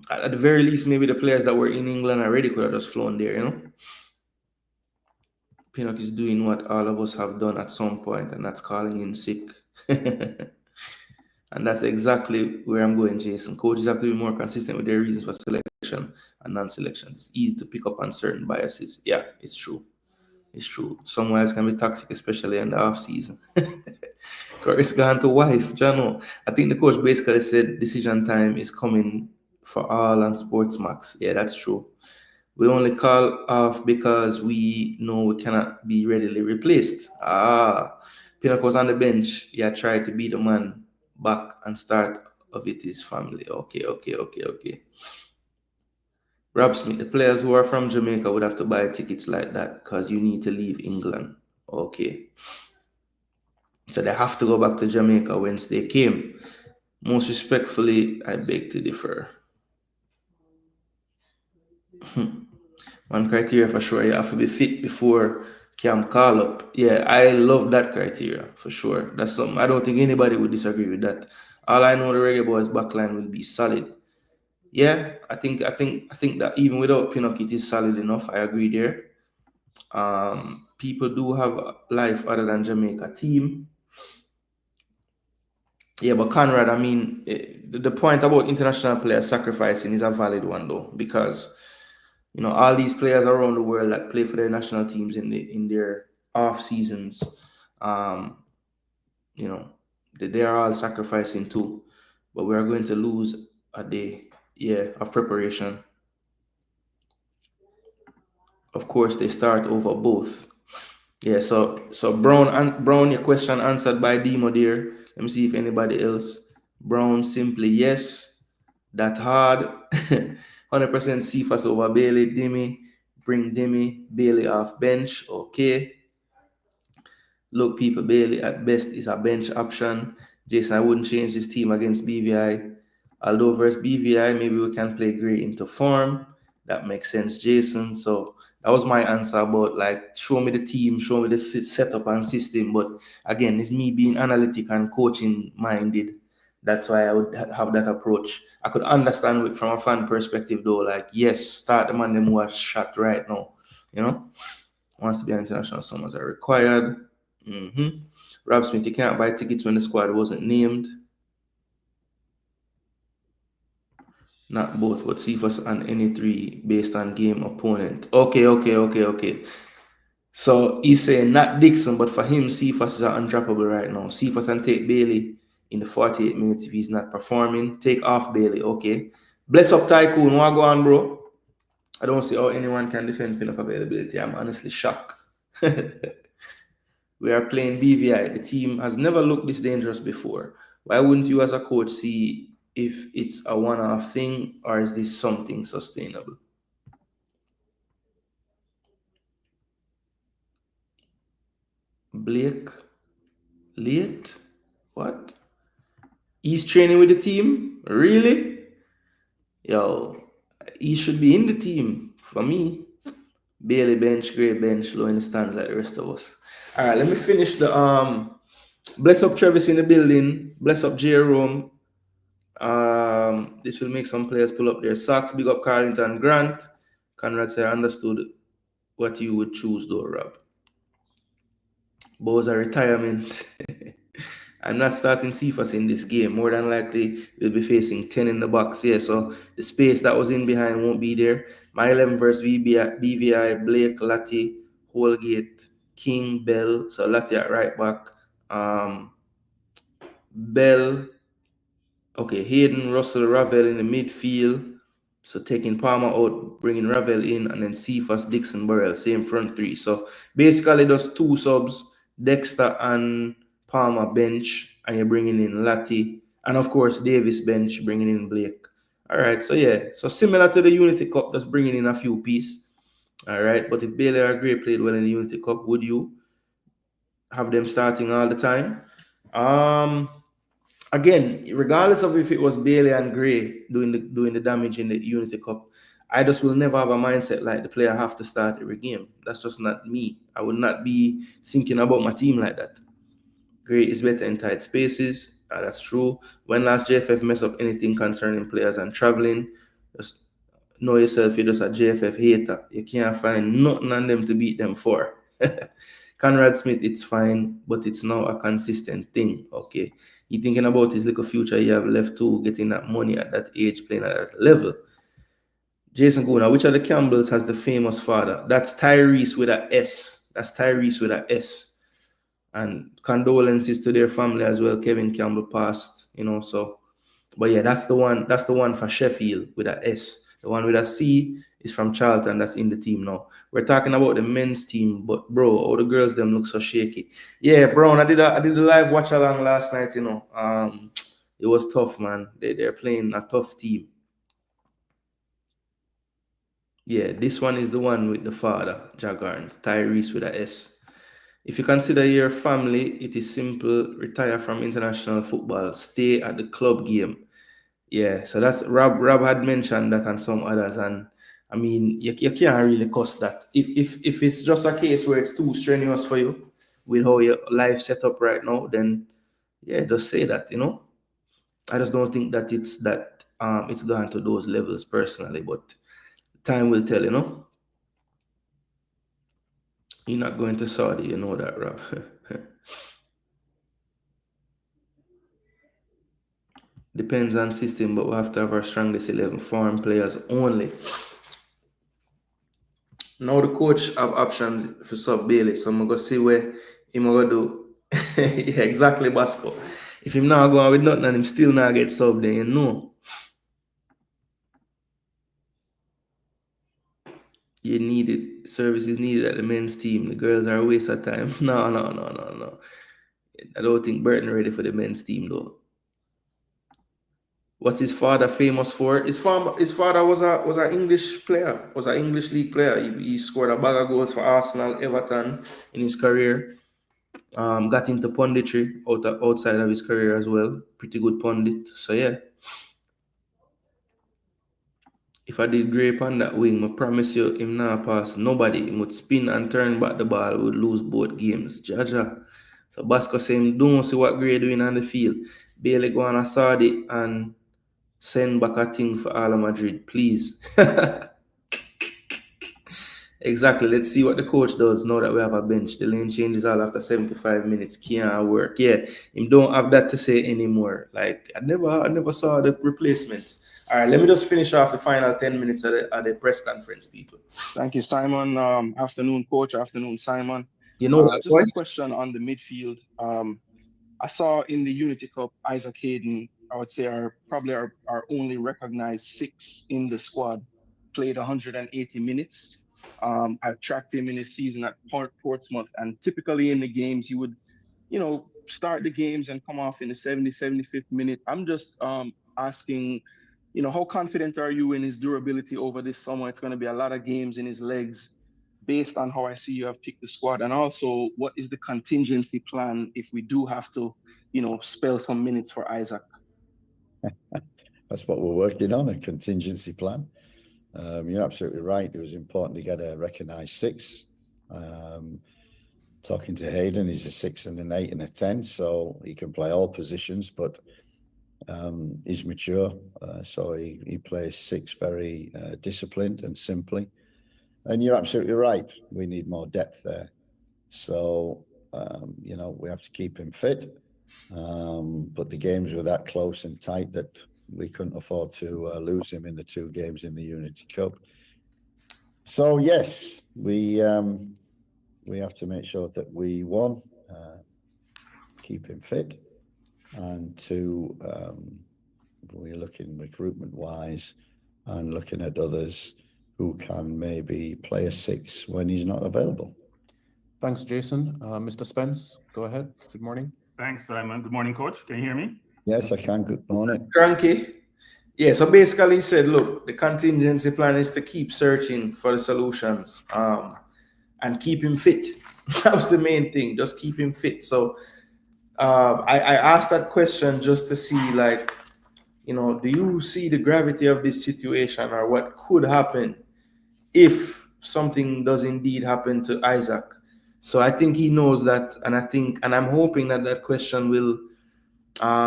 At the very least, maybe the players that were in England already could have just flown there, you know? Pinnock is doing what all of us have done at some point, and that's calling in sick. And that's exactly where I'm going, Jason. Coaches have to be more consistent with their reasons for selection and non-selection. It's easy to pick up on certain biases. Yeah, it's true. It's true. Some wives can be toxic, especially in the off season. Curry's gone to wife, Jano. I think the coach basically said decision time is coming for all on Sportsmax. Yeah, that's true. We only call off because we know we cannot be readily replaced. Pinnock was on the bench. Yeah, tried to beat the man back and start of it his family. Okay. Rob Smith, the players who are from Jamaica would have to buy tickets like that because you need to leave England. Okay. So they have to go back to Jamaica once they came. Most respectfully, I beg to differ. One criteria for sure, you have to be fit before camp call up. Yeah, I love that criteria for sure. That's something I don't think anybody would disagree with that. All I know, the Reggae Boys backline will be solid. Yeah, I think that even without Pinnock, it is solid enough. I agree there. People do have life other than Jamaica team. Yeah, but Conrad, I mean, the point about international players sacrificing is a valid one though, because you know all these players around the world that play for their national teams in their off seasons, you know, they are all sacrificing too. But we are going to lose a day, yeah, of preparation. Of course, they start over both. Yeah, so Brown, your question answered by Demo there. Let me see if anybody else. Brown, simply yes. That hard. 100% Cephas over Bailey. Demi, bring Demi. Bailey off bench. Okay. Look, people, Bailey at best is a bench option. Jason, I wouldn't change this team against BVI. Although versus BVI, maybe we can play Gray into form. That makes sense, Jason. So that was my answer about like show me the team, show me the setup and system. But again, it's me being analytic and coaching minded. That's why I would have that approach. I could understand it from a fan perspective though, like yes, start the man them who are shot right now. You know, wants to be an international summers are required. Rob Smith, you can't buy tickets when the squad wasn't named. Not both, but Cephas and any three based on game opponent. Okay. So he's saying not Dixon, but for him, Cephas is undroppable right now. Cephas can take Bailey in the 48 minutes if he's not performing. Take off Bailey, okay. Bless up Tycoon, what go on, bro? I don't see how anyone can defend Pinnock availability. I'm honestly shocked. We are playing BVI. The team has never looked this dangerous before. Why wouldn't you as a coach see if it's a one-off thing or is this something sustainable? Blake late? What? He's training with the team? Really? Yo, he should be in the team for me. Bailey bench, Gray bench, low in the stands like the rest of us. All right, let me finish the bless up Travis in the building. Bless up Jerome. This will make some players pull up their socks. Big up Carlington Grant. Conrad said, I understood what you would choose though, Rob. Boyz a retirement. I'm not starting Cephas in this game. More than likely, we'll be facing 10 in the box here. So the space that was in behind won't be there. My 11 versus BVI, Blake, Latti, Holgate, King, Bell. So Latti at right back. Bell. Okay, Hayden, Russell, Ravel in the midfield. So taking Palmer out, bringing Ravel in, and then Cephas, Dixon, Burrell, same front three. So basically just two subs, Dexter and Palmer bench, and you're bringing in Latti, and of course Davis bench, bringing in Blake. All right, so yeah, so similar to the Unity Cup, just bringing in a few pieces. All right, but if Bailey or Gray played well in the Unity Cup, would you have them starting all the time? Again, regardless of if it was Bailey and Gray doing the damage in the Unity Cup, I just will never have a mindset like the player have to start every game. That's just not me. I would not be thinking about my team like that. Gray is better in tight spaces. That's true. When last JFF mess up anything concerning players and traveling, just know yourself, you're just a JFF hater. You can't find nothing on them to beat them for. Conrad Smith, it's fine, but it's now a consistent thing. Okay. He thinking about his little future he have left to getting that money at that age, playing at that level. Jason Gooner, which of the Campbells has the famous father? That's Tyrese with a S. That's Tyrese with a S. And condolences to their family as well. Kevin Campbell passed, so. But yeah, that's the one for Sheffield with a S. The one with a C is from Charlton. That's in the team now. We're talking about the men's team, but bro, all the girls them look so shaky. Yeah, Brown, I did a live watch along last night. It was tough, man. They're playing a tough team. Yeah, this one is the one with the father, Jagarns, Tyrese with a S. If you consider your family, it is simple. Retire from international football. Stay at the club game. Yeah, so that's Rob had mentioned that and some others, and I mean you can't really cuss that. If it's just a case where it's too strenuous for you with how your life set up right now, then yeah, just say that, I just don't think that it's gone to those levels personally, but time will tell, You're not going to Saudi, you know that, Rob. Depends on system, but we have to have our strongest 11 foreign players only. Now the coach have options for sub Bailey, so I'm going to see where he's going to do. Yeah, exactly, Basco. If him not going with nothing and him still not get sub, then you know. You needed services needed at the men's team. The girls are a waste of time. No. I don't think Burton ready for the men's team though. What's his father famous for? His father was an English player, was an English league player. He scored a bag of goals for Arsenal, Everton in his career. Got into punditry outside of his career as well. Pretty good pundit. So yeah. If I did Grape on that wing, I promise you him not pass nobody. He would spin and turn back the ball, would lose both games. Jaja. So Basco saying don't see what Gray doing on the field. Bailey go on a Saudi and send back a thing for Ala Madrid, please. Exactly. Let's see what the coach does now that we have a bench. The lane changes all after 75 minutes. Can't work. Yeah, him don't have that to say anymore. Like I never saw the replacements. All right, let me just finish off the final 10 minutes of the press conference, people. Thank you, Simon. Afternoon, coach. Afternoon, Simon. Just a question on the midfield. I saw in the Unity Cup, Isaac Hayden, I would say probably our only recognized 6 in the squad, played 180 minutes. I tracked him in his season at Portsmouth, and typically in the games, he would, start the games and come off in the 75th minute. I'm just asking, how confident are you in his durability over this summer? It's going to be a lot of games in his legs based on how I see you have picked the squad. And also, what is the contingency plan if we do have to, spell some minutes for Isaac? That's what we're working on, a contingency plan. You're absolutely right. It was important to get a recognised 6. Talking to Hayden, he's a 6 and an 8 and a 10, so he can play all positions, but he's mature, so he plays 6 very disciplined and simply. And you're absolutely right. We need more depth there. So, we have to keep him fit. But the games were that close and tight that we couldn't afford to lose him in the 2 games in the Unity Cup. So, yes, we have to make sure that we, keep him fit. and two, we're looking recruitment-wise and looking at others who can maybe play a 6 when he's not available. Thanks, Jason. Mr. Spence, go ahead. Good morning. Thanks, Simon. Good morning, Coach. Can you hear me? Yes, I can. Good morning. Cranky. Yeah, so basically he said, look, the contingency plan is to keep searching for the solutions and keep him fit. That was the main thing, just keep him fit. So I asked that question just to see, like, you know, do you see the gravity of this situation or what could happen if something does indeed happen to Isaac? So I think he knows that, and I'm hoping that that question will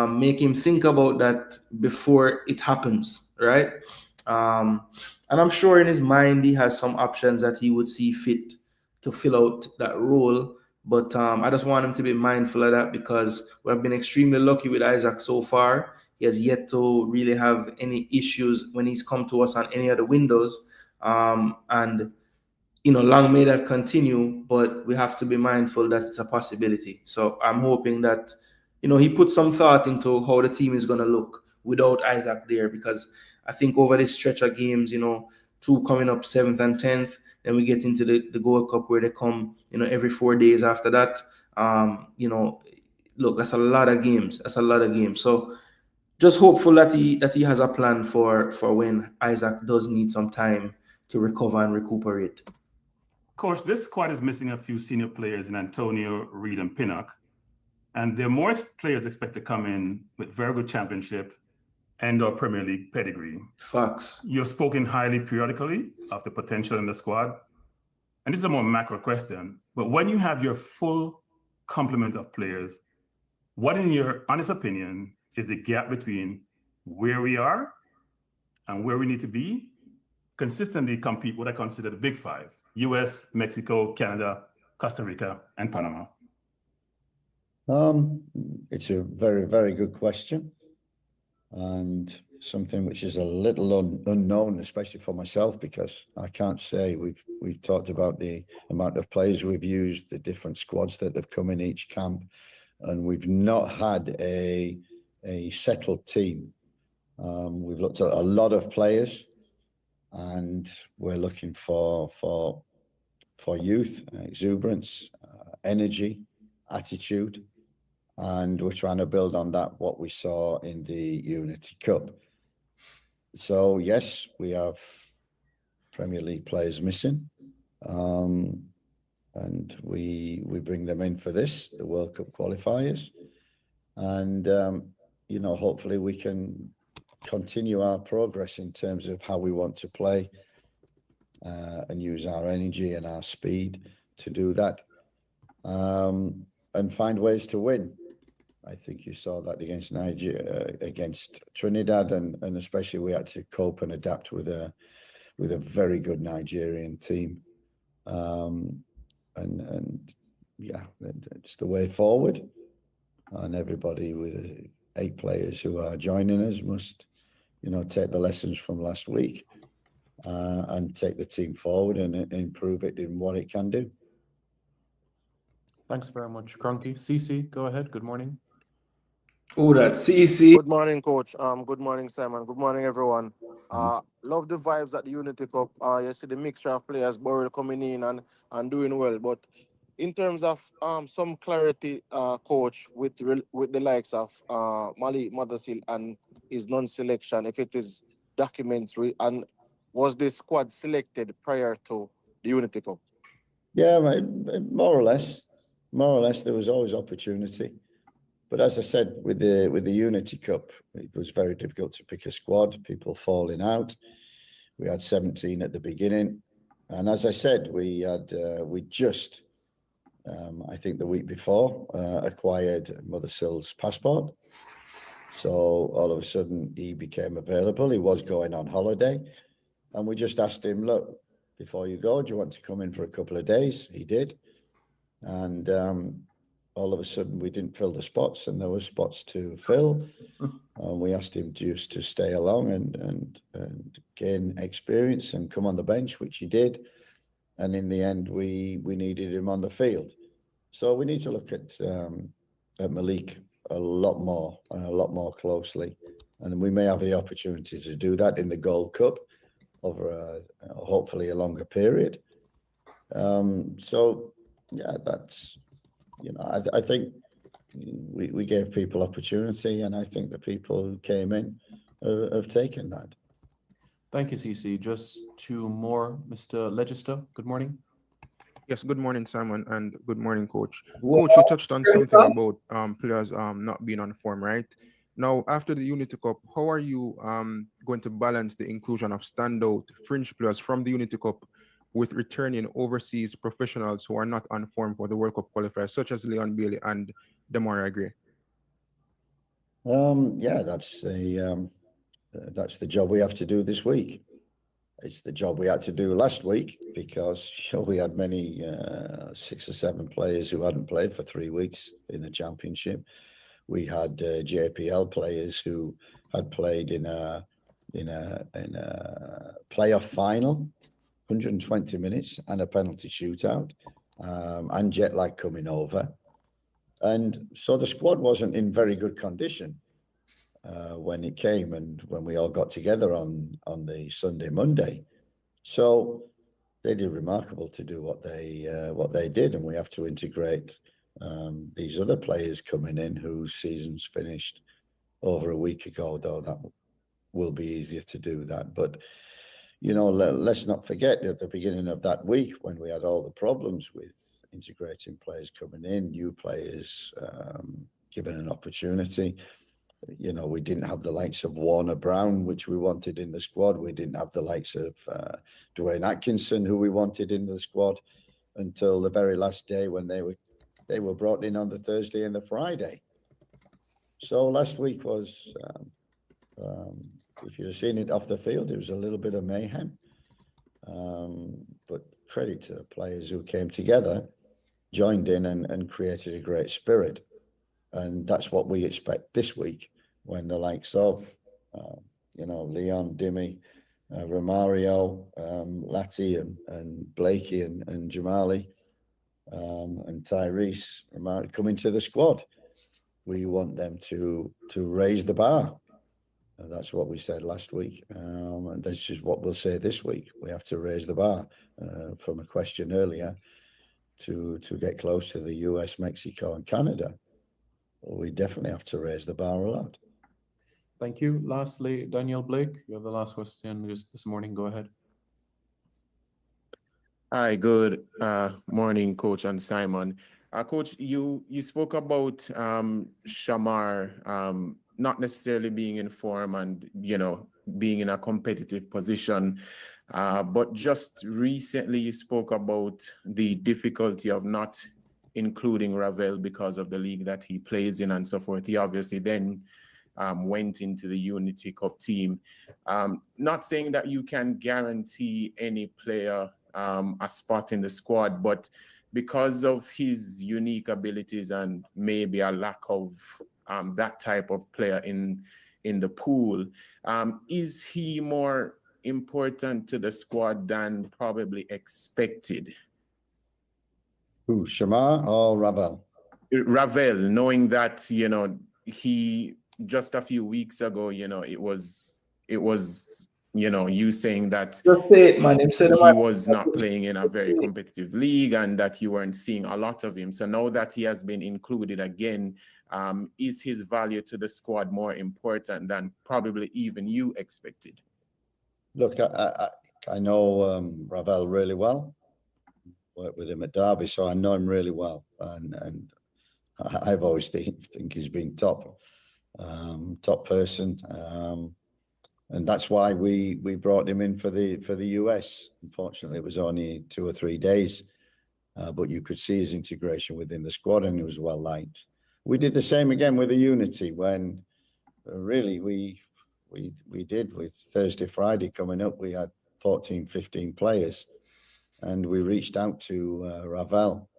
make him think about that before it happens, right? And I'm sure in his mind he has some options that he would see fit to fill out that role. But I just want him to be mindful of that, because we've been extremely lucky with Isaac so far. He has yet to really have any issues when he's come to us on any of the windows. And, you know, long may that continue, but we have to be mindful that it's a possibility. So I'm hoping that, you know, he put some thought into how the team is going to look without Isaac there, because I think over this stretch of games, you know, 2 coming up 7th and 10th, then we get into the Gold Cup where they come, you know, every 4 days after that. You know, look, that's a lot of games. That's a lot of games. So just hopeful that he has a plan for when Isaac does need some time to recover and recuperate. Coach, this squad is missing a few senior players in Antonio, Reed, and Pinnock. And there are more players expected to come in with very good championship and or Premier League pedigree. Facts. You've spoken highly periodically of the potential in the squad. And this is a more macro question, but when you have your full complement of players, what, in your honest opinion, is the gap between where we are and where we need to be consistently compete what I consider the big 5, US, Mexico, Canada, Costa Rica, and Panama? It's a very, very good question, and something which is a little unknown, especially for myself, because I can't say. We've talked about the amount of players we've used, the different squads that have come in each camp, and we've not had a settled team. We've looked at a lot of players, and we're looking for youth, exuberance, energy, attitude. And we're trying to build on that, what we saw in the Unity Cup. So, yes, we have Premier League players missing. And we bring them in for this, the World Cup qualifiers. And, you know, hopefully we can continue our progress in terms of how we want to play and use our energy and our speed to do that. And find ways to win. I think you saw that against Nigeria, against Trinidad, and especially we had to cope and adapt with a very good Nigerian team. And yeah, it's the way forward. And everybody with 8 players who are joining us must, you know, take the lessons from last week and take the team forward and improve it in what it can do. Thanks very much, Cronky. CC, go ahead. Good morning. Oh, that CC. Good morning, Coach. Good morning, Simon. Good morning, everyone. Love the vibes at the Unity Cup. You see the mixture of players, Burrell coming in and doing well. But in terms of some clarity, Coach, with the likes of Malik Mothersil and his non-selection, if it is documentary, and was the squad selected prior to the Unity Cup? Yeah, more or less. More or less, there was always opportunity. But as I said, with the Unity Cup, it was very difficult to pick a squad, people falling out. We had 17 at the beginning. And as I said, we just, I think the week before, acquired Mothersil's passport. So all of a sudden, he became available. He was going on holiday. And we just asked him, look, before you go, do you want to come in for a couple of days? He did. And all of a sudden we didn't fill the spots, and there were spots to fill. And we asked him just to stay along and gain experience and come on the bench, which he did. And in the end, we needed him on the field. So we need to look at Malik a lot more and a lot more closely. And we may have the opportunity to do that in the Gold Cup over hopefully a longer period. So, yeah, that's, I think we gave people opportunity, and I think the people who came in have taken that. Thank you, CC. Just two more. Mr. Legister, good morning. Yes, good morning, Simon, and good morning, Coach. Coach, you touched on something about players not being on form, right? Now, after the Unity Cup, how are you going to balance the inclusion of standout fringe players from the Unity Cup with returning overseas professionals who are not on form for the World Cup qualifiers, such as Leon Bailey and Demarai Gray? Yeah, that's the job we have to do this week. It's the job we had to do last week because we had many 6 or 7 players who hadn't played for 3 weeks in the championship. We had JPL players who had played in a playoff final, 120 minutes and a penalty shootout, and jet lag coming over, and so the squad wasn't in very good condition when it came and when we all got together on the Monday. So they did remarkable to do what they did, and we have to integrate these other players coming in whose seasons finished over a week ago, though that will be easier to do that. But let's not forget at the beginning of that week when we had all the problems with integrating players coming in, new players given an opportunity. We didn't have the likes of Warner Brown, which we wanted in the squad. We didn't have the likes of Dwayne Atkinson, who we wanted in the squad, until the very last day when they were brought in on the Thursday and the Friday. So last week was, if you'd have seen it off the field, it was a little bit of mayhem. But credit to the players who came together, joined in and created a great spirit. And that's what we expect this week when the likes of, Leon, Dimmy, Romario, Latti and Blakey and Jamali and Tyrese come into the squad. We want them to raise the bar. And that's what we said last week. And this is what we'll say this week. We have to raise the bar from a question earlier to get close to the US, Mexico and Canada. We definitely have to raise the bar a lot. Thank you. Lastly, Daniel Blake, you have the last question this morning. Go ahead. Hi, good morning, Coach and Simon. Coach, you spoke about Shamar not necessarily being in form and, being in a competitive position. But just recently you spoke about the difficulty of not including Ravel because of the league that he plays in and so forth. He obviously then went into the Unity Cup team. Not saying that you can guarantee any player a spot in the squad, but because of his unique abilities and maybe a lack of that type of player in the pool, is he more important to the squad than probably expected? Who, Shamar or Ravel? Ravel, knowing that, he just a few weeks ago, it was, you saying that just say it, man. He was not playing in a very competitive league and that you weren't seeing a lot of him. So now that he has been included again, is his value to the squad more important than probably even you expected? Look, I know Ravel really well. Worked with him at Derby, so I know him really well, and I've always think he's been top person, and that's why we brought him in for the US. Unfortunately, it was only 2 or 3 days, but you could see his integration within the squad, and he was well liked. We did the same again with the Unity when really we did with Thursday, Friday coming up. We had 14, 15 players. And we reached out to Ravel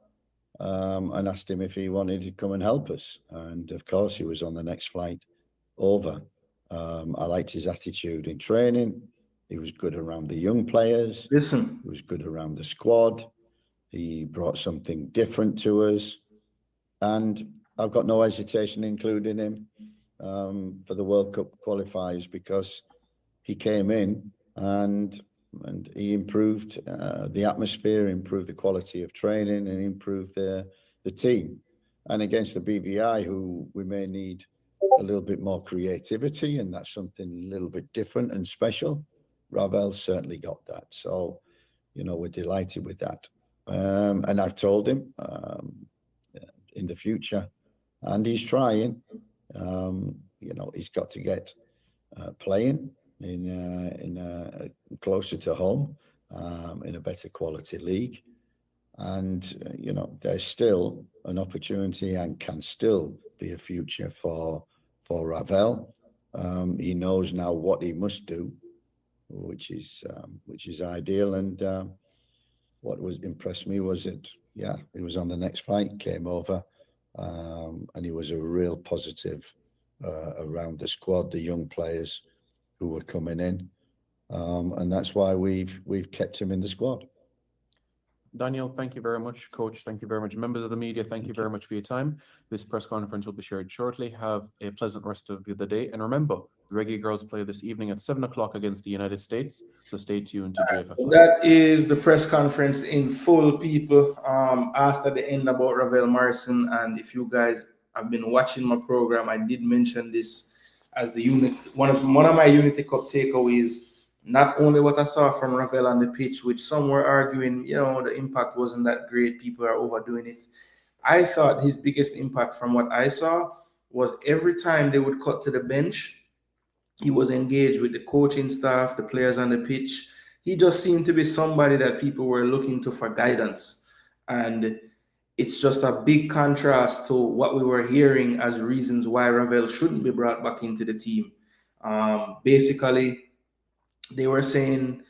and asked him if he wanted to come and help us. And of course, he was on the next flight over. I liked his attitude in training. He was good around the young players. Listen, he was good around the squad. He brought something different to us. And I've got no hesitation including him for the World Cup qualifiers, because he came in and he improved the atmosphere, improved the quality of training, and improved the team. And against the BVI, who we may need a little bit more creativity, and that's something a little bit different and special, Ravel certainly got that. So, you know, we're delighted with that. And I've told him in the future, and he's trying, you know, he's got to get playing in closer to home, in a better quality league. And, you know, there's still an opportunity and can still be a future for Ravel. He knows now what he must do, which is ideal. And what was impressed me was that, yeah, he was on the next fight, came over, and he was a real positive around the squad, the young players who were coming in, and that's why we've kept him in the squad. Daniel, thank you very much. Coach, thank you very much. Members of the media, thank you very much for your time. This press conference will be shared shortly. Have a pleasant rest of the day. And remember, the Reggae girls play this evening at 7 o'clock against the United States. So stay tuned to JFF. That is the press conference in full, people. Asked at the end about Ravel Morrison. And if you guys have been watching my program, I did mention this as the one of my Unity Cup takeaways. Not only what I saw from Ravel on the pitch, which some were arguing, you know, the impact wasn't that great, people are overdoing it. I thought his biggest impact from what I saw was every time they would cut to the bench, he was engaged with the coaching staff, the players on the pitch. He just seemed to be somebody that people were looking to for guidance. And it's just a big contrast to what we were hearing as reasons why Ravel shouldn't be brought back into the team. Basically, they were saying,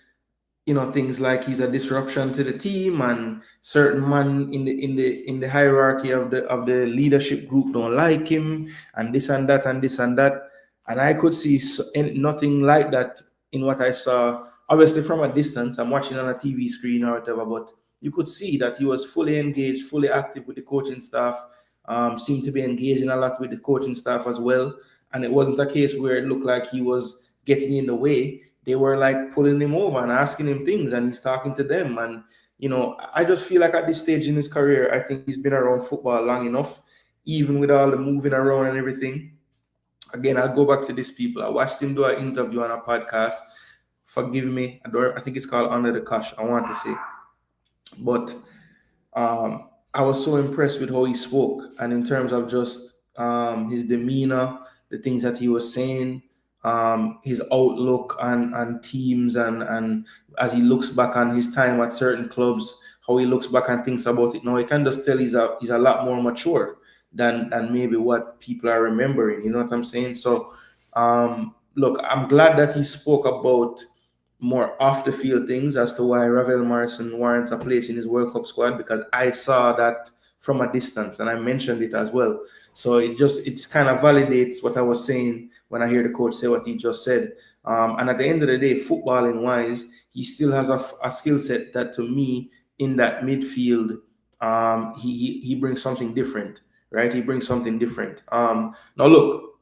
you know, things like he's a disruption to the team, and certain man in the hierarchy of the leadership group don't like him, and this and that and this and that. And I could see nothing like that in what I saw. Obviously, from a distance, I'm watching on a TV screen or whatever, but you could see that he was fully engaged, fully active with the coaching staff. Seemed to be engaging a lot with the coaching staff as well. And it wasn't a case where it looked like he was getting in the way. They were like pulling him over and asking him things, and he's talking to them. And, you know, I just feel like at this stage in his career, I think he's been around football long enough, even with all the moving around and everything. Again, I'll go back to these people. I watched him do an interview on a podcast. Forgive me. I think it's called Under the Cosh, I want to say. But I was so impressed with how he spoke, and in terms of just his demeanor, the things that he was saying, his outlook on teams, and as he looks back on his time at certain clubs, how he looks back and thinks about it now, you can just tell he's a lot more mature than maybe what people are remembering. You know what I'm saying? So look, I'm glad that he spoke about more off the field things as to why Ravel Morrison warrants a place in his World Cup squad, because I saw that from a distance and I mentioned it as well. So it kind of validates what I was saying when I hear the coach say what he just said. And at the end of the day, footballing wise, he still has a skill set that, to me, in that midfield, he brings something different, right? He brings something different. Now look,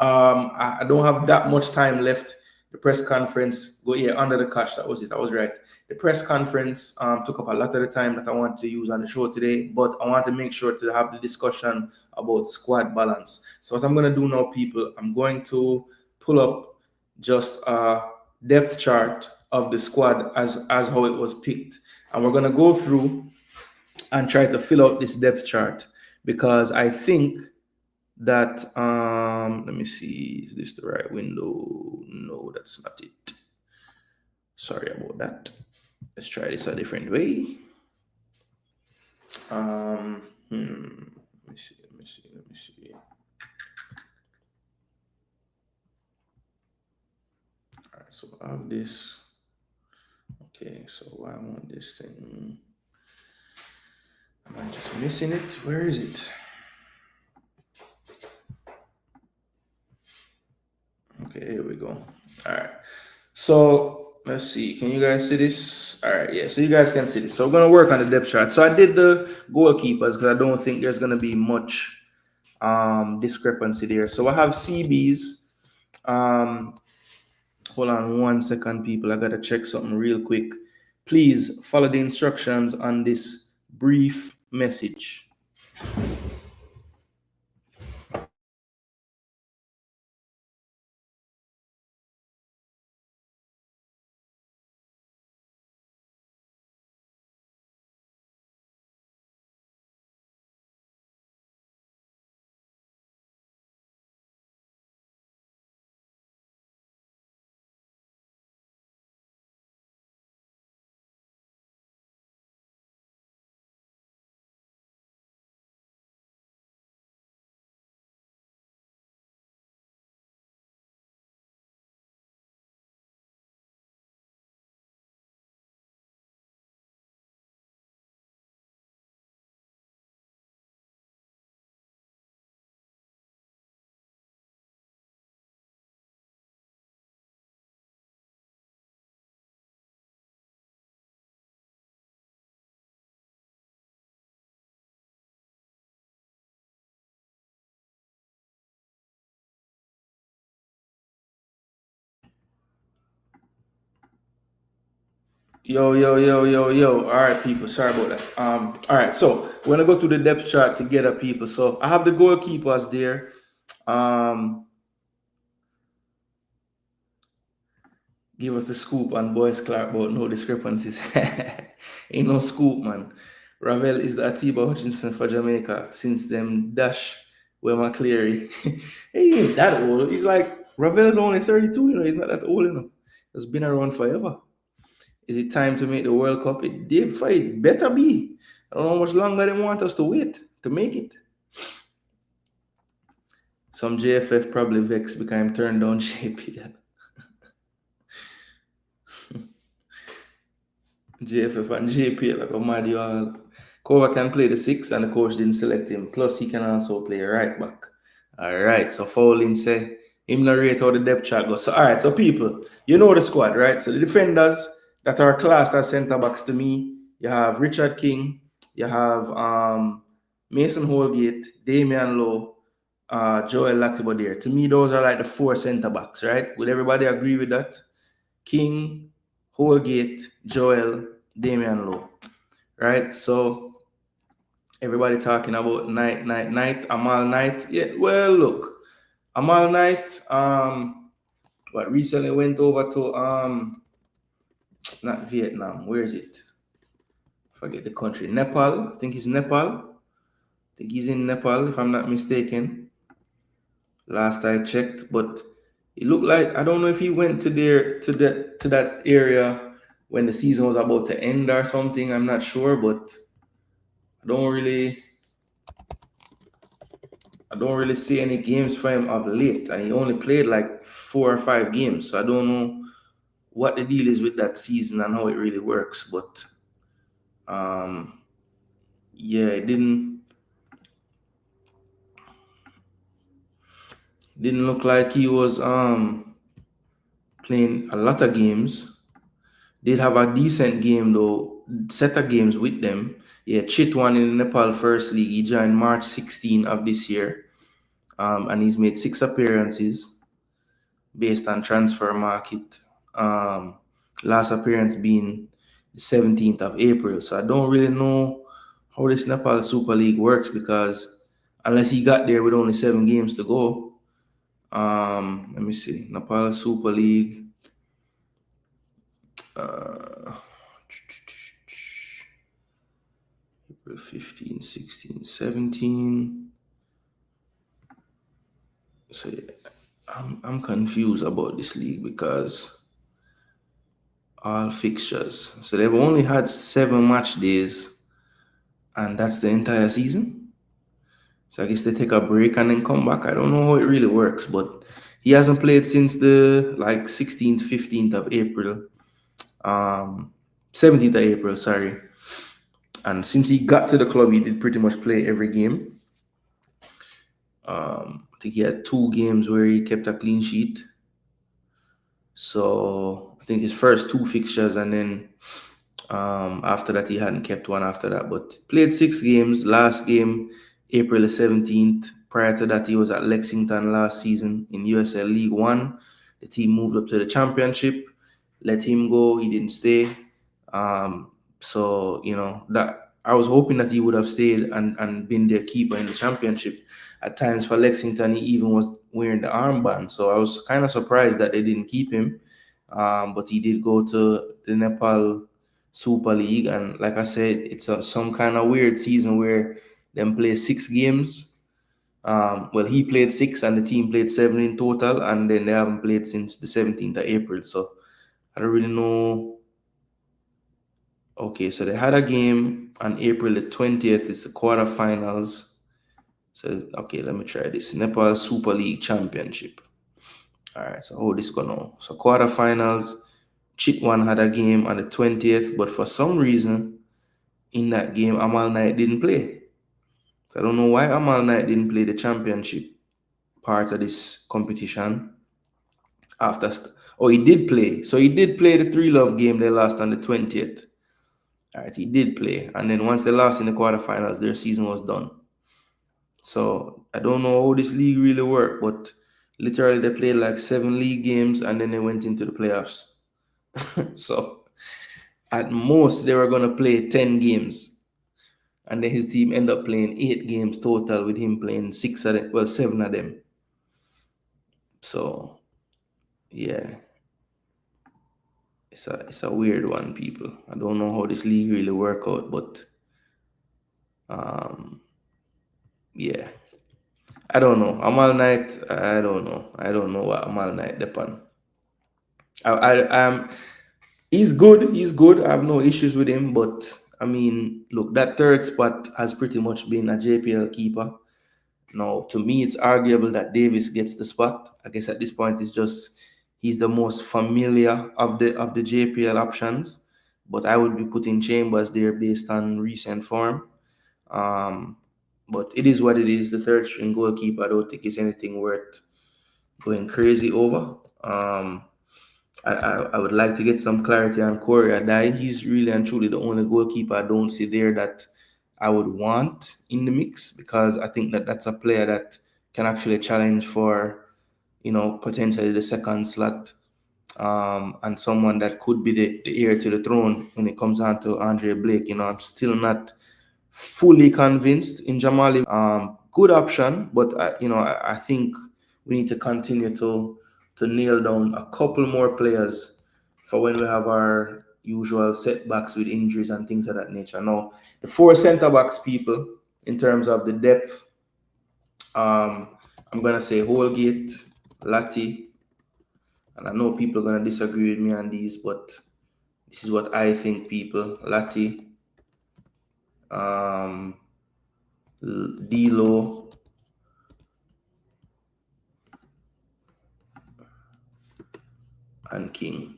I don't have that much time left. The press conference, Under the Cosh, that was it. I was right. The press conference took up a lot of the time that I wanted to use on the show today, but I want to make sure to have the discussion about squad balance. So what I'm going to do now, people, I'm going to pull up just a depth chart of the squad as how it was picked. And we're going to go through and try to fill out this depth chart, because I think that, let me see, is this the right window? No, that's not it. Sorry about that. Let's try this a different way. Let me see. All right, so I have this. Okay, so I want this thing. Am I just missing it? Where is it? Okay, here we go. All right. So let's see. Can you guys see this? All right. Yeah. So you guys can see this. So we're going to work on the depth chart. So I did the goalkeepers because I don't think there's going to be much discrepancy there. So I have CBs. Hold on 1 second, people. I gotta check something real quick. Please follow the instructions on this brief message. Yo. All right, people. Sorry about that. All right, so we're gonna go through the depth chart together, people. So I have the goalkeepers there. Give us the scoop on Boyz Clark about no discrepancies. Ain't no scoop, man. Ravel is the Atiba Hutchinson for Jamaica since them dash where McClaren. He ain't that old. He's like, Ravel's only 32, you know, he's not that old, you know. He's been around forever. Is it time to make the World Cup? It better be. I don't know how much longer they want us to wait to make it. Some JFF probably vexed because I'm turned down JPL. JFF and JPL like a mad you all. Kova can play the 6 and the coach didn't select him. Plus he can also play right back. All right, so Fowling say him narrate how the depth chart goes. So all right, so people, you know the squad, right? So the defenders that are classed as centre backs to me, you have Richard King, you have Mason Holgate, Damian Lowe, Joel Latibo there. To me, those are like the 4 centre backs, right? Would everybody agree with that? King, Holgate, Joel, Damian Lowe, right? So everybody talking about Knight, Amal Knight. Yeah, well, look, Amal Knight, recently went over to not Vietnam. Where is it? Forget the country. Nepal. I think he's Nepal. I think he's in Nepal, if I'm not mistaken. Last I checked, but it looked like I don't know if he went to that area when the season was about to end or something. I'm not sure, but I don't really see any games for him of late, and he only played like 4 or 5 games. So I don't know what the deal is with that season and how it really works, but yeah, it didn't look like he was playing a lot of games. Did have a decent game though, set of games with them. Yeah, Chitwan in the Nepal First League. He joined March 16 of this year, and he's made 6 appearances based on transfer market. Last appearance being the 17th of April. So I don't really know how this Nepal Super League works because unless he got there with only 7 games to go. Let me see. Nepal Super League. April 15, 16, 17. So yeah, I'm confused about this league because all fixtures. So they've only had 7 match days, and that's the entire season. So I guess they take a break and then come back. I don't know how it really works, but he hasn't played since the 16th, 15th of April. 17th of April, sorry. And since he got to the club, he did pretty much play every game. I think he had 2 games where he kept a clean sheet. So I think his first 2 fixtures, and then after that he hadn't kept one after that. But played 6 games. Last game, April the 17th, Prior to that, he was at Lexington last season in USL League One. The team moved up to the championship. Let him go. He didn't stay. So, you know, that I was hoping that he would have stayed and been their keeper in the championship. At times for Lexington, he even was wearing the armband. So I was kind of surprised that they didn't keep him. But he did go to the Nepal Super League. And like I said, it's some kind of weird season where them play 6 games. Well, he played 6 and the team played 7 in total. And then they haven't played since the 17th of April. So I don't really know. Okay, so they had a game on April the 20th. It's the quarterfinals. So, okay, let me try this. Nepal Super League Championship. All right, so how this going on? So quarterfinals, Chitwan had a game on the 20th, but for some reason, in that game, Amal Knight didn't play. So I don't know why Amal Knight didn't play the championship part of this competition. He did play. So he did play the 3 Love game they lost on the 20th. All right, he did play. And then once they lost in the quarterfinals, their season was done. So I don't know how this league really worked, but literally they played like 7 league games and then they went into the playoffs. So at most they were going to play 10 games. And then his team ended up playing 8 games total with him playing 7 of them. So yeah. It's a weird one, people. I don't know how this league really work out, but yeah. I don't know. Amal Knight, I don't know. I don't know what Amal Knight depend. He's good. He's good. I have no issues with him, but I mean, look, that 3rd spot has pretty much been a JPL keeper. Now, to me, it's arguable that Davis gets the spot. I guess at this point, it's just he's the most familiar of the JPL options, but I would be putting Chambers there based on recent form. But it is what it is. The 3rd string goalkeeper, I don't think it's anything worth going crazy over. I would like to get some clarity on Corey Adai. He's really and truly the only goalkeeper I don't see there that I would want in the mix, because I think that that's a player that can actually challenge for, you know, potentially the 2nd slot, and someone that could be the heir to the throne when it comes on to Andre Blake. You know, I'm still not fully convinced in Jamali. Good option, but I think we need to continue to nail down a couple more players for when we have our usual setbacks with injuries and things of that nature. Now, the 4 center backs, people, in terms of the depth, I'm gonna say Holgate, Latti, and I know people are gonna disagree with me on these, but this is what I think, people. Latti, D'Lo, and King.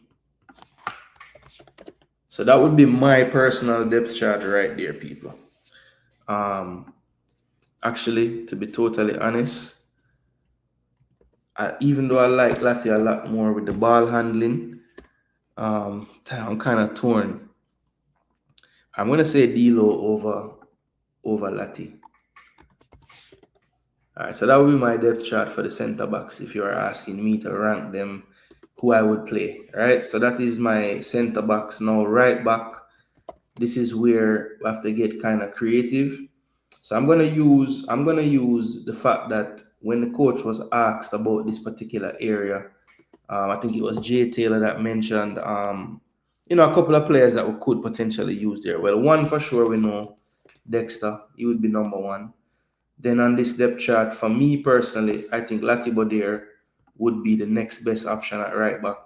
So that would be my personal depth chart right there, people. Actually, to be totally honest, even though I like Latti a lot more with the ball handling, I'm kind of torn. I'm gonna say D'Lo over Latti. All right, so that would be my depth chart for the center backs. If you are asking me to rank them, who I would play, right? So that is my center backs. Now, right back, this is where we have to get kind of creative. So I'm gonna use the fact that when the coach was asked about this particular area, I think it was Jay Taylor that mentioned, a couple of players that we could potentially use there. Well, one for sure we know, Dexter. He would be number 1. Then on this depth chart, for me personally, I think Latti Bodier would be the next best option at right back.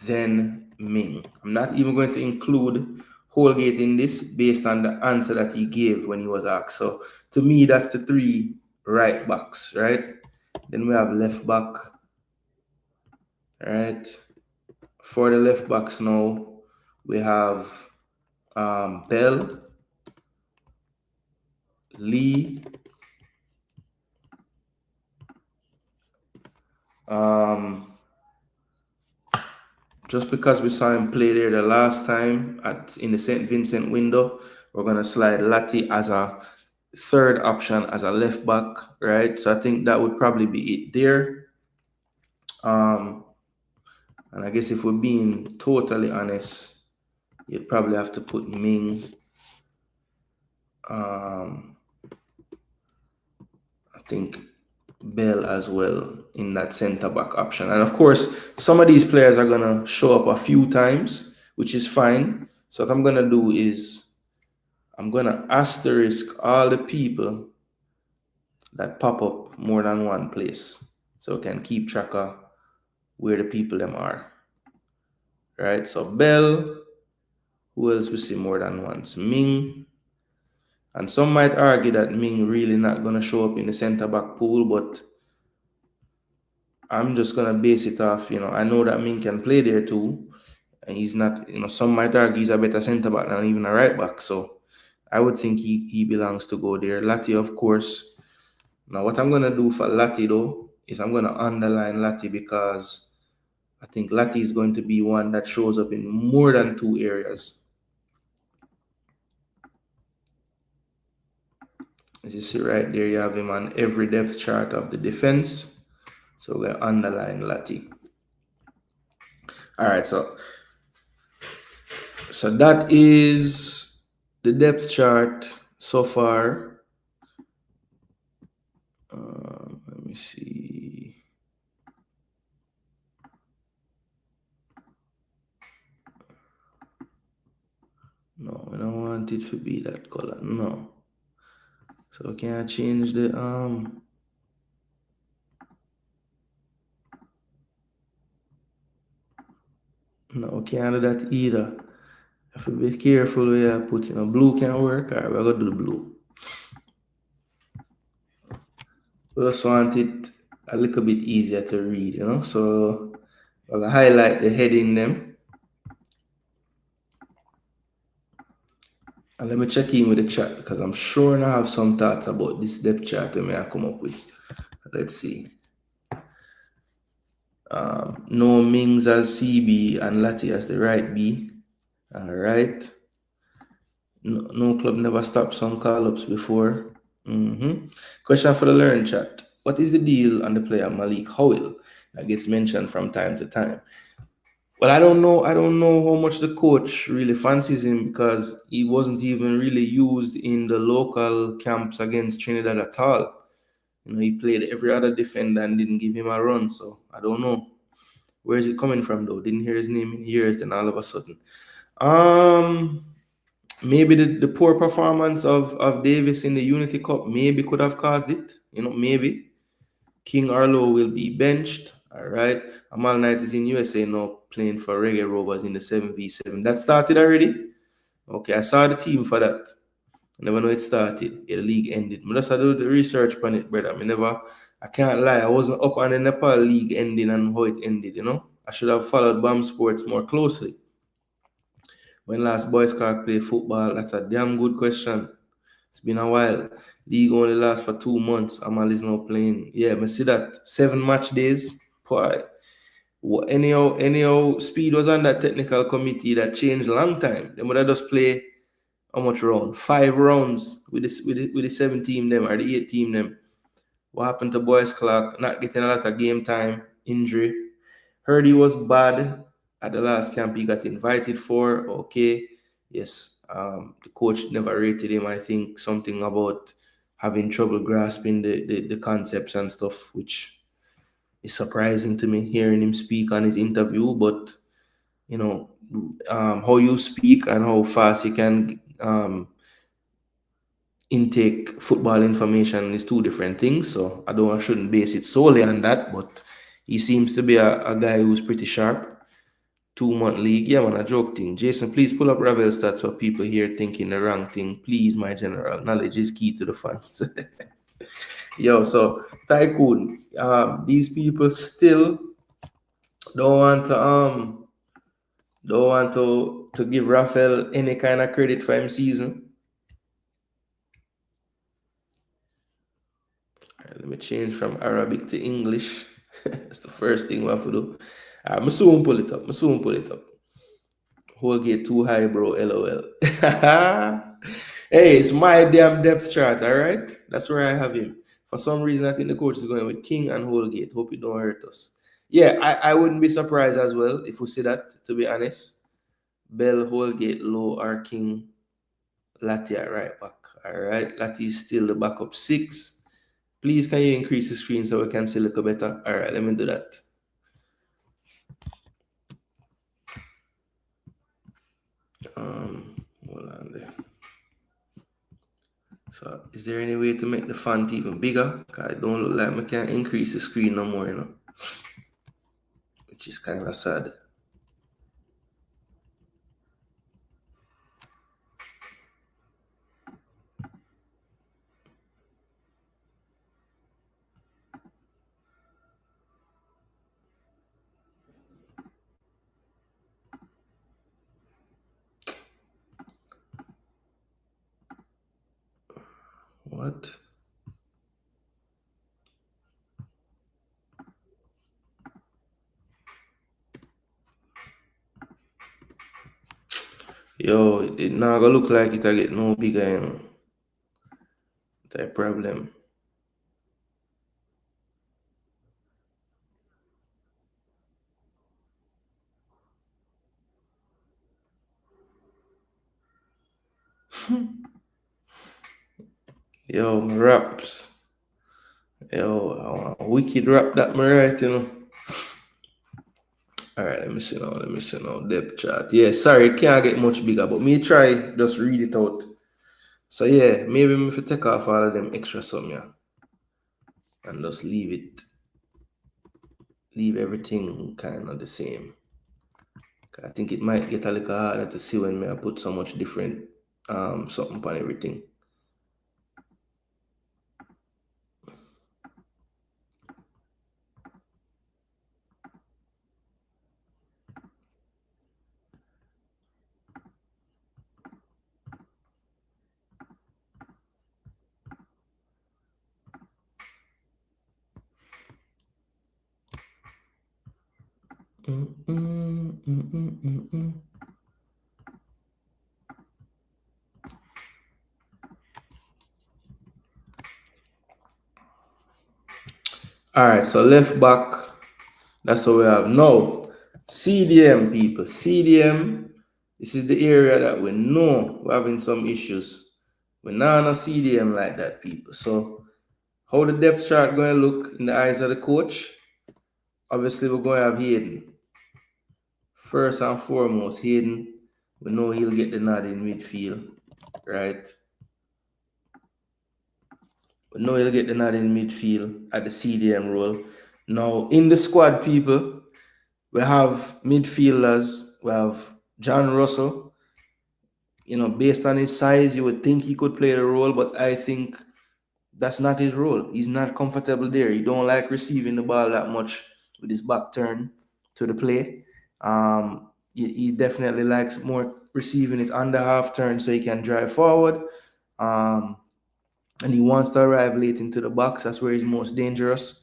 Then Ming. I'm not even going to include Holgate in this based on the answer that he gave when he was asked. So to me, that's the 3 right backs, right? Then we have left back, right? For the left backs now, we have Bell, Lee, just because we saw him play there the last time in the St. Vincent window, we're going to slide Latti as a third option as a left back, right? So I think that would probably be it there. And I guess if we're being totally honest, you'd probably have to put Ming. I think Bell as well in that center back option. And of course, some of these players are gonna show up a few times, which is fine. So what I'm gonna do is I'm gonna asterisk all the people that pop up more than one place, so we can keep track of where the people them are. Right? So Bell, who else we see more than once? Ming. And some might argue that Ming really not gonna show up in the center back pool, but I'm just gonna base it off, I know that Ming can play there too. And he's not, some might argue he's a better center back than even a right back. So I would think he belongs to go there. Lati, of course. Now what I'm gonna do for Lati though is I'm gonna underline Lati because I think Lati is going to be one that shows up in more than two areas. As you see right there, you have him on every depth chart of the defense. So we're going to underline Lati. All right, so that is the depth chart so far. Let me see. No, I don't want it to be that color. No. So can I change the no, can't do that either. I have to be careful where I put, blue can work. All right, we're gonna do the blue. We just want it a little bit easier to read, so I'm gonna highlight the heading them. And let me check in with the chat because I'm sure I have some thoughts about this depth chart that I come up with. Let's see. No Mings as CB and Lati as the right B. All right. No club never stopped some call-ups before. Question for the Learn chat. What is the deal on the player Malik Howell that gets mentioned from time to time? Well, I don't know how much the coach really fancies him because he wasn't even really used in the local camps against Trinidad at all. He played every other defender and didn't give him a run. So I don't know. Where is it coming from though? Didn't hear his name in years, then all of a sudden. Maybe the poor performance of Davis in the Unity Cup maybe could have caused it. Maybe. King Arlo will be benched. All right. Amal Knight is in USA now playing for Reggae Rovers in the 7v7. That started already? Okay, I saw the team for that. I never know it started. Yeah, the league ended. I just had to do the research on it, brother. I can't lie. I wasn't up on the Nepal league ending and how it ended, I should have followed BAM Sports more closely. When last Boyz Clark play football? That's a damn good question. It's been a while. League only lasts for 2 months. Amal is now playing. Yeah, I see that. 7 match days. Boy. Anyhow, Speed was on that technical committee that changed a long time. They would have just play how much round? 5 rounds with the 7 team them or the 8 team them. What happened to Boyz Clark? Not getting a lot of game time, injury. Heard he was bad at the last camp he got invited for. Okay. Yes. The coach never rated him. I think something about having trouble grasping the concepts and stuff, which is surprising to me hearing him speak on his interview. But how you speak and how fast you can intake football information is 2 different things. So I shouldn't base it solely on that, but he seems to be a guy who's pretty sharp. 2-month league. Yeah, man, a joke thing. Jason, please pull up Ravel stats for people here thinking the wrong thing. Please, my general knowledge is key to the fans. Yo, so Tycoon, these people still don't want to give Rafael any kind of credit for him season. All right, let me change from Arabic to English. That's the first thing we have to do. I'm soon pull it up. Whole get too high, bro. LOL. Hey, it's my damn depth chart, all right? That's where I have him. For some reason, I think the coach is going with King and Holgate. Hope it don't hurt us. Yeah, I wouldn't be surprised as well if we see that, to be honest. Bell, Holgate, Low, or King, Lati at right back. All right, Lati is still the backup 6. Please, can you increase the screen so we can see a little better? All right, let me do that. Hold on there. So, is there any way to make the font even bigger? Cause it don't look like I can increase the screen no more, you know, which is kind of sad. What? Yo, it not gonna look like it I get no bigger, you know. That problem. Yo, my raps. Yo, wicked rap that me right, you know. All right, let me see now. Depth chart. Yeah, sorry, it can't get much bigger, but me try just read it out. So yeah, maybe if you take off all of them extra some, yeah, and just leave everything kind of the same. I think it might get a little harder to see when I put so much different something upon everything. All right, so left back, that's what we have. No, CDM people, CDM, this is the area that we know we're having some issues. We're not on a CDM like that, people. So how the depth chart going to look in the eyes of the coach? Obviously, we're going to have Hayden. First and foremost, Hayden, we know he'll get the nod in midfield, right? We know he'll get the nod in midfield at the CDM role. Now, in the squad, people, we have midfielders. We have John Russell. You know, based on his size, you would think he could play the role, but I think that's not his role. He's not comfortable there. He don't like receiving the ball that much with his back turn to the play. He definitely likes more receiving it under half turn so he can drive forward. And he wants to arrive late into the box. That's where he's most dangerous.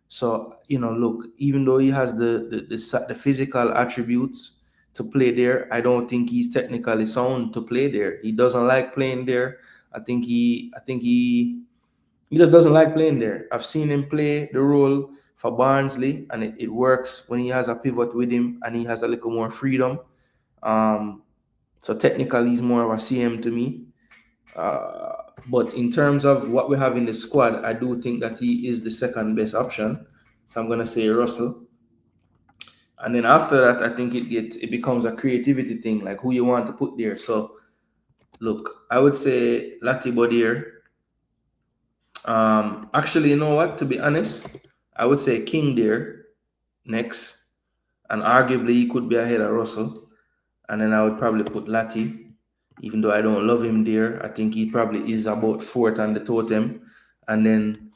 So, you know, look, even though he has the physical attributes to play there, I don't think he's technically sound to play there. He doesn't like playing there. I think he just doesn't like playing there. I've seen him play the role for Barnsley, and it works when he has a pivot with him and he has a little more freedom. So technically, he's more of a CM to me. But in terms of what we have in the squad, I do think that he is the second best option. So I'm going to say Russell. And then after that, I think it becomes a creativity thing, like who you want to put there. So, look, I would say Lati Bodier. Actually, you know what? To be honest, I would say King there next. And arguably, he could be ahead of Russell. And then I would probably put Lati. Even though I don't love him there, I think he probably is about 4th on the totem. And then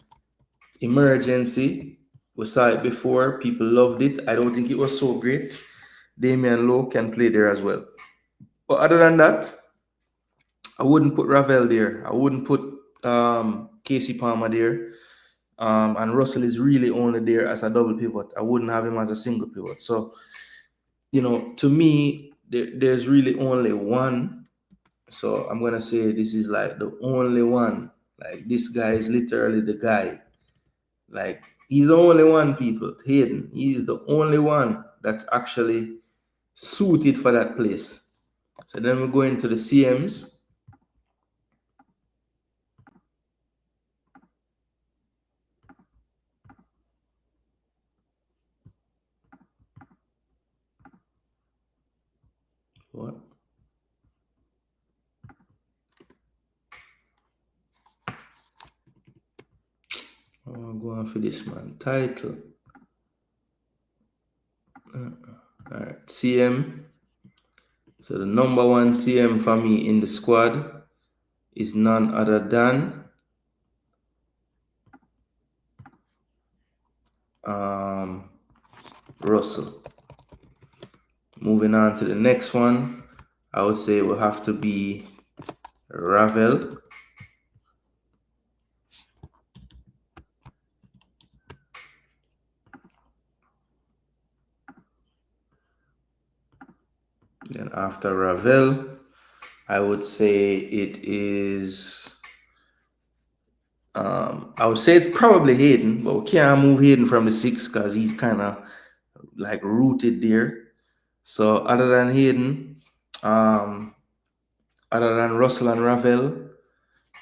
emergency, we saw it before. People loved it. I don't think it was so great. Damian Lowe can play there as well. But other than that, I wouldn't put Ravel there. I wouldn't put Casey Palmer there. And Russell is really only there as a double pivot. I wouldn't have him as a single pivot. So, you know, to me, there's really only one So I'm gonna say this is like the only one. Like this guy is literally the guy. Like he's the only one, people. Hayden. He's the only one that's actually suited for that place. So then we go into the CMs. What? I'm going for this man. Title. All right, CM. So the number one CM for me in the squad is none other than Russell. Moving on to the next one, I would say it will have to be Ravel. Then after Ravel, I would say it is, I would say it's probably Hayden, but we can't move Hayden from the 6 because he's kind of like rooted there. So other than Hayden, other than Russell and Ravel,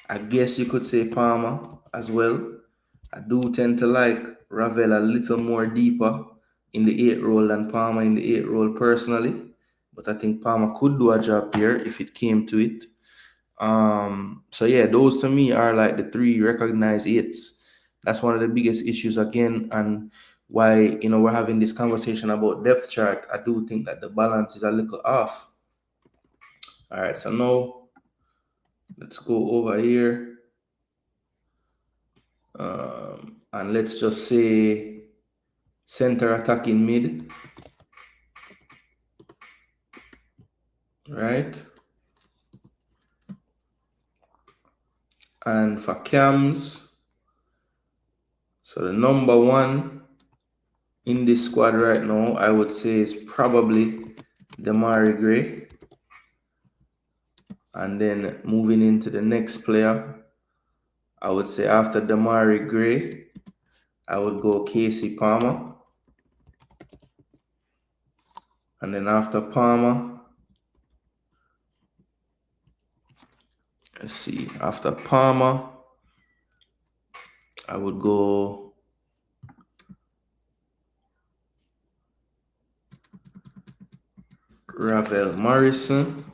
I guess you could say Palmer as well. I do tend to like Ravel a little more deeper in the 8 role than Palmer in the 8 role personally. But I think Palmer could do a job here if it came to it. So yeah, those to me are like the 3 recognized 8s. That's one of the biggest issues again, and why we're having this conversation about depth chart. I do think that the balance is a little off. All right, so now let's go over here. And let's just say center attacking mid. Right? And for cams, so the number 1 in this squad right now, I would say is probably Damari Gray. And then moving into the next player, I would say after Damari Gray, I would go Casey Palmer. And then after Palmer, let's see, after Palmer, I would go Ravel Morrison.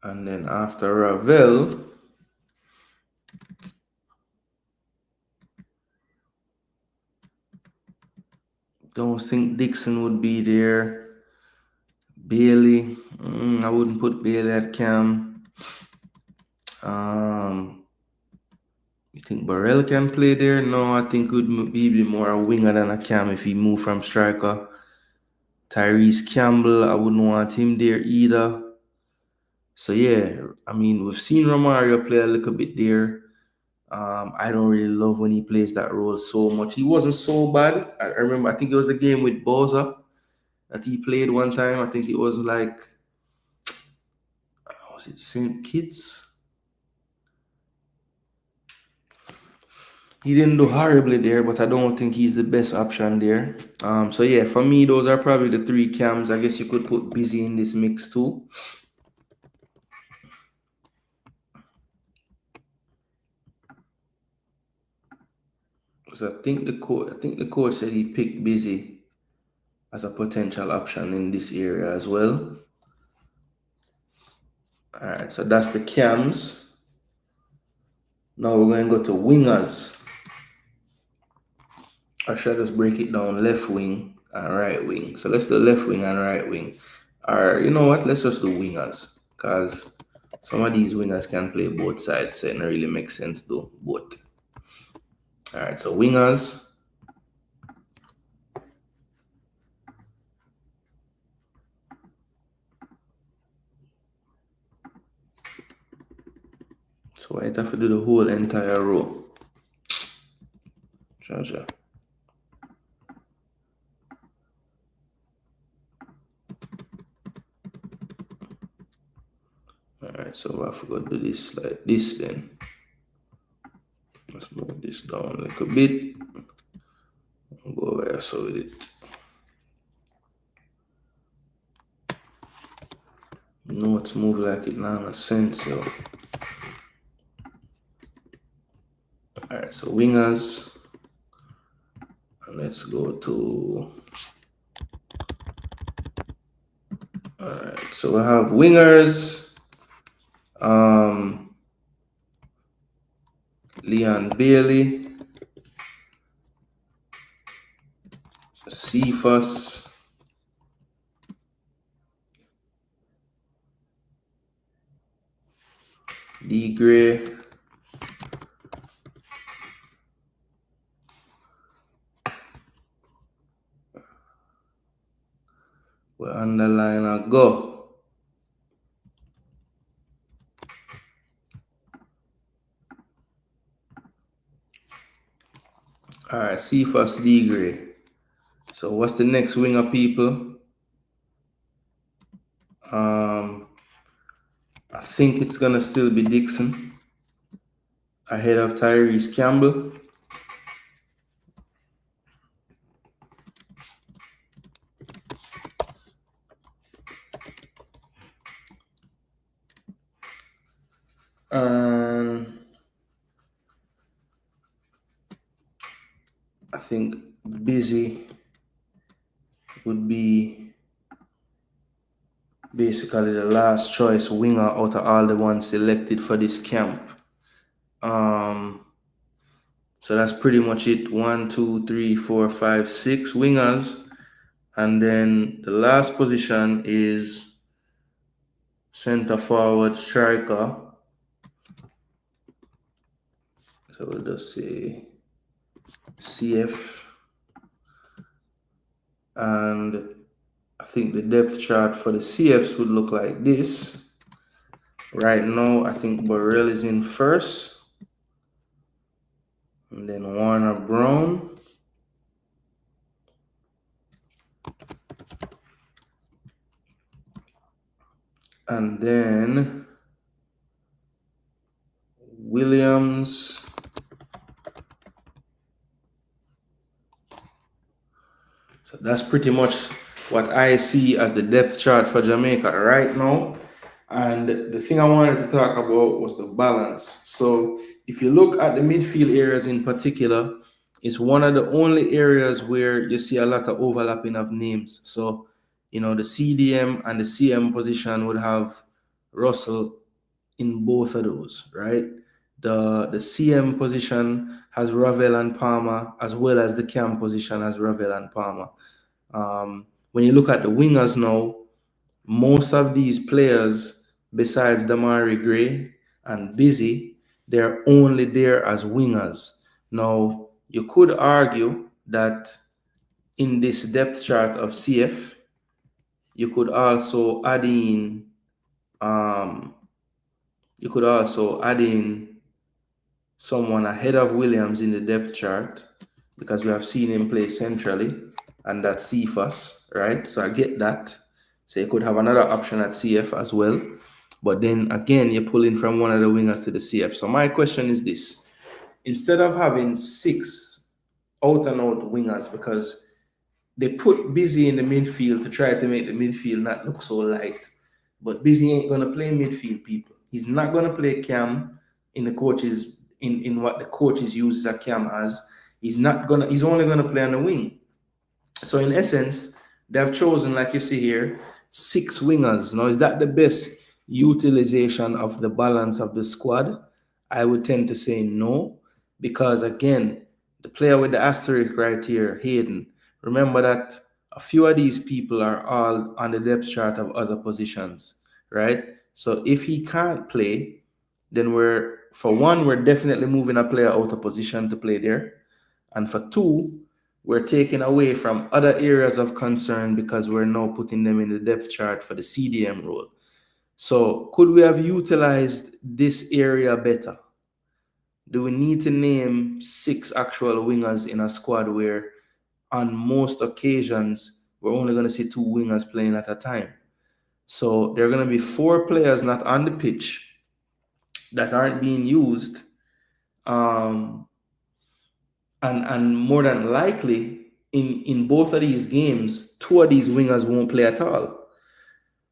And then after Ravel, don't think Dixon would be there. Bailey, I wouldn't put Bailey at cam. You think Burrell can play there? No, I think it would be more a winger than a cam if he moved from striker. Tyrese Campbell, I wouldn't want him there either. So yeah, I mean, we've seen Romario play a little bit there. I don't really love when he plays that role so much. He wasn't so bad. I remember, I think it was the game with Boza that he played one time. I think it was like, was it St. Kitts? He didn't do horribly there, but I don't think he's the best option there. So yeah, for me, those are probably the 3 cams. I guess you could put Busy in this mix too. So I think the coach said he picked Busy as a potential option in this area as well. All right, so that's the cams. Now we're going to go to wingers. Or should I just break it down? Left wing and right wing. So let's do left wing and right wing. Or you know what? Let's just do wingers. Because some of these wingers can play both sides. So it doesn't really make sense to do both. All right, so wingers. So I have to do the whole entire row. Jaja. right, so I forgot to do this like this then. Let's move this down a little bit. I'll go over here so with it. Notes move like it now makes sense, yo. Alright, so wingers. And let's go to alright, so we have wingers. Leon Bailey, Cephas, D. Gray, we underline a go. All right, Cephas, D. Gray. So what's the next winger, people? I think it's gonna still be Dixon ahead of Tyrese Campbell. I think Busy would be basically the last choice winger out of all the ones selected for this camp. So that's pretty much it. 1, 2, 3, 4, 5, 6 wingers. And then the last position is center forward striker. So we'll just say CF. And I think the depth chart for the CFs would look like this. Right now, I think Burrell is in first. And then Warner Brown. And then Williams. So that's pretty much what I see as the depth chart for Jamaica right now. And the thing I wanted to talk about was the balance. So if you look at the midfield areas in particular, it's one of the only areas where you see a lot of overlapping of names. So, you know, the CDM and the CM position would have Russell in both of those, right? The CM position has Ravel and Palmer, as well as the CAM position has Ravel and Palmer. When you look at the wingers now, most of these players, besides Damari Gray and Busy, they're only there as wingers. Now, you could argue that in this depth chart of CF, you could also add in someone ahead of Williams in the depth chart, because we have seen him play centrally, and that's Cephas, right? So I get that. So you could have another option at CF as well. But then again, you're pulling from one of the wingers to the CF. So my question is this. Instead of having 6 out-and-out wingers, because they put Busy in the midfield to try to make the midfield not look so light. But Busy ain't going to play midfield, people. He's not going to play Cam in the coaches, in what the coaches use as Cam as. He's only going to play on the wing. So in essence, they've chosen, like you see here, 6 wingers. Now, is that the best utilization of the balance of the squad? I would tend to say no, because again, the player with the asterisk right here, Hayden, remember that a few of these people are all on the depth chart of other positions, right? So if he can't play, then we're definitely moving a player out of position to play there. And for 2, we're taking away from other areas of concern because we're now putting them in the depth chart for the CDM role. So could we have utilized this area better? Do we need to name 6 actual wingers in a squad where on most occasions we're only going to see 2 wingers playing at a time? So there are going to be 4 players not on the pitch that aren't being used. And more than likely, in both of these games, 2 of these wingers won't play at all.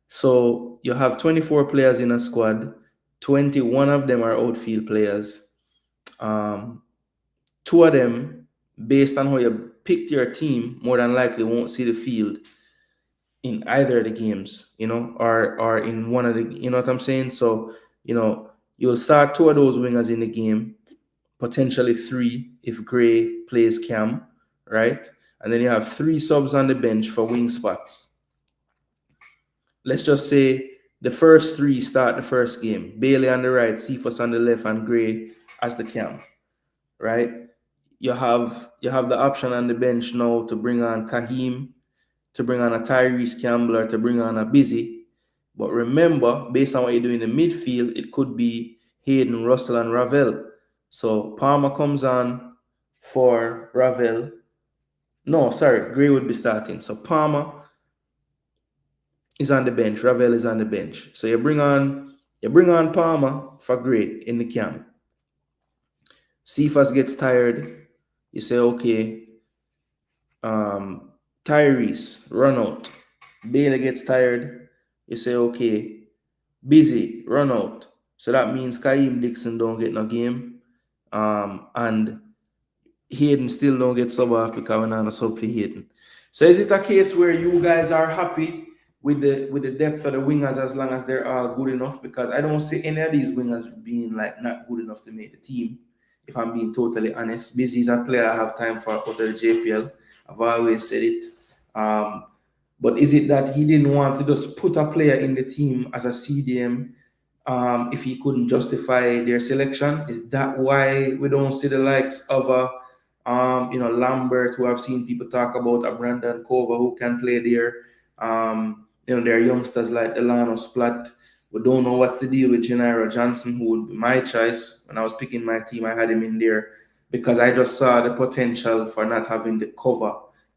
So you have 24 players in a squad. 21 of them are outfield players. 2 of them, based on how you picked your team, more than likely won't see the field in either of the games, or in one of the, you know what I'm saying? So, you'll start 2 of those wingers in the game, potentially 3 if Gray plays Cam, right? And then you have 3 subs on the bench for wing spots. Let's just say the first 3 start the first game. Bailey on the right, Cephas on the left, and Gray as the Cam, right? You have the option on the bench now to bring on Kahim, to bring on a Tyrese Campbell, or to bring on a Busy. But remember, based on what you do in the midfield, it could be Hayden, Russell, and Ravel. So Palmer comes on for Ravel. No, sorry, Gray would be starting. So Palmer is on the bench, Ravel is on the bench. So you bring on Palmer for Gray in the camp. Cephas gets tired. You say, okay, Tyrese, run out. Bailey gets tired. You say, okay, Busy, run out. So that means Kaim Dixon don't get no game. And Hayden still don't get sub off because we're not a sub for Hayden. So is it a case where you guys are happy with the depth of the wingers as long as they're all good enough? Because I don't see any of these wingers being like not good enough to make the team, if I'm being totally honest. Busy is a player I have time for out of the JPL. I've always said it. But is it that he didn't want to just put a player in the team as a CDM if he couldn't justify their selection? Is that why we don't see the likes of Lambert, who I've seen people talk about, a Brandon Cover who can play there? There are youngsters like Delano Splat. We don't know what's the deal with Gennaro Johnson, who would be my choice. When I was picking my team, I had him in there because I just saw the potential for not having the cover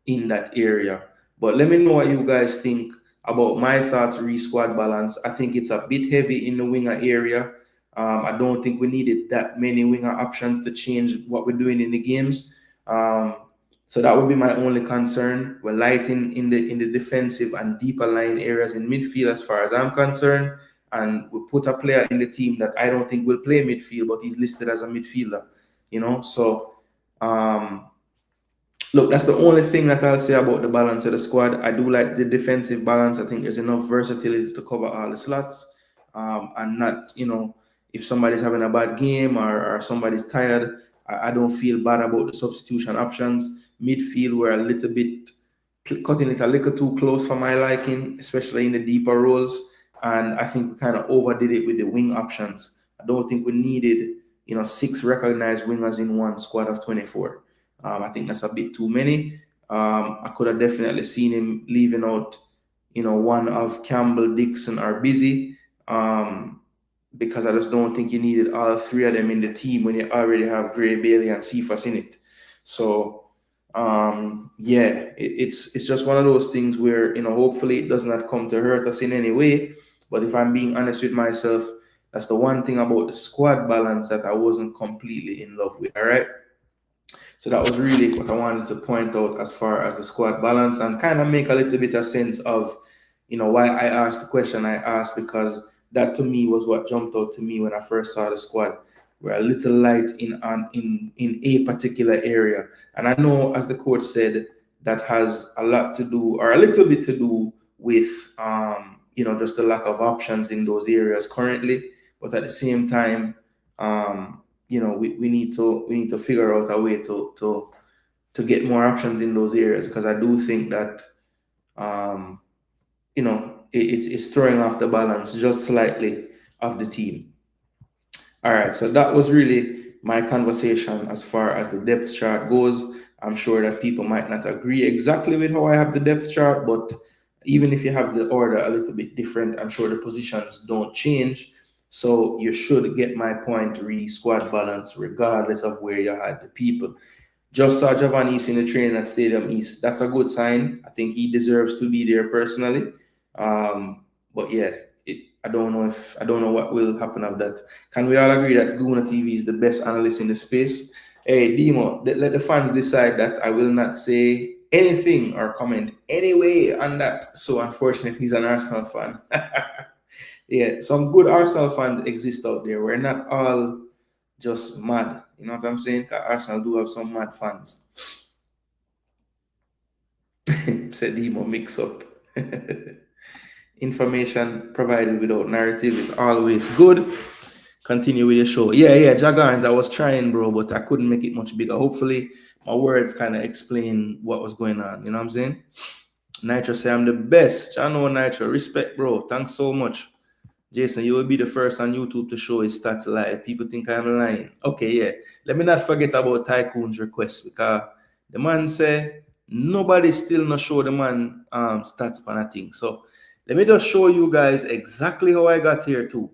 in that area. But let me know what you guys think about my thoughts re-squad balance. I think it's a bit heavy in the winger area. I don't think we needed that many winger options to change what we're doing in the games. So that would be my only concern. We're light in the defensive and deeper line areas in midfield as far as I'm concerned. And we put a player in the team that I don't think will play midfield, but he's listed as a midfielder, So, look, that's the only thing that I'll say about the balance of the squad. I do like the defensive balance. I think there's enough versatility to cover all the slots. And not, if somebody's having a bad game or somebody's tired, I don't feel bad about the substitution options. Midfield, we're a little bit cutting it a little too close for my liking, especially in the deeper roles. And I think we kind of overdid it with the wing options. I don't think we needed, 6 recognized wingers in one squad of 24. I think that's a bit too many. I could have definitely seen him leaving out, one of Campbell, Dixon, or Busy, because I just don't think you needed all 3 of them in the team when you already have Gray, Bailey, and Cephas in it. So, it's just one of those things where, hopefully it does not come to hurt us in any way. But if I'm being honest with myself, that's the one thing about the squad balance that I wasn't completely in love with, all right? So that was really what I wanted to point out as far as the squad balance, and kind of make a little bit of sense of, why I asked the question I asked, because that to me was what jumped out to me when I first saw the squad. We're a little light in a particular area. And I know, as the coach said, that has a lot to do, or a little bit to do with, just the lack of options in those areas currently. But at the same time, we need to figure out a way to get more options in those areas, because I do think that it's throwing off the balance just slightly of the team. All right, so that was really my conversation as far as the depth chart goes. I'm sure that people might not agree exactly with how I have the depth chart, but even if you have the order a little bit different, I'm sure the positions don't change. So you should get my point, squad balance, regardless of where you had the people. Just saw Javan East in the training at Stadium East. That's a good sign. I think he deserves to be there personally. But But yeah, I don't know what will happen of that. Can we all agree that Gooner TV is the best analyst in the space? Hey, Demo, let the fans decide that. I will not say anything or comment anyway on that. So unfortunately, he's an Arsenal fan. Yeah, some good Arsenal fans exist out there. We're not all just mad. You know what I'm saying? 'Cause Arsenal do have some mad fans. Said Demo, mix up. Information provided without narrative is always good. Continue with your show. Yeah, Jagarns, I was trying, bro, but I couldn't make it much bigger. Hopefully, my words kind of explain what was going on. You know what I'm saying? Nitro say I'm the best. I know Nitro. Respect, bro. Thanks so much. Jason, you will be the first on YouTube to show his stats live. People think I'm lying. Okay, yeah. Let me not forget about Tycoon's request, because the man say nobody still not show the man stats for nothing. So let me just show you guys exactly how I got here too.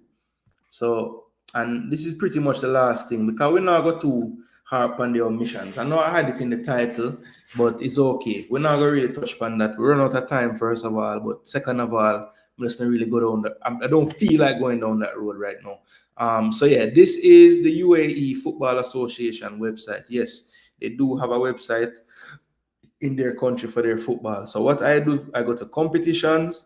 So, and this is pretty much the last thing, because we're not going to harp on the omissions. I know I had it in the title, but it's okay. We're not going to really touch on that. We run out of time, first of all, but second of all, I'm just not really go down that. I don't feel like going down that road right now. So yeah, this is the UAE Football Association website. Yes, they do have a website in their country for their football. So what I do, I go to competitions,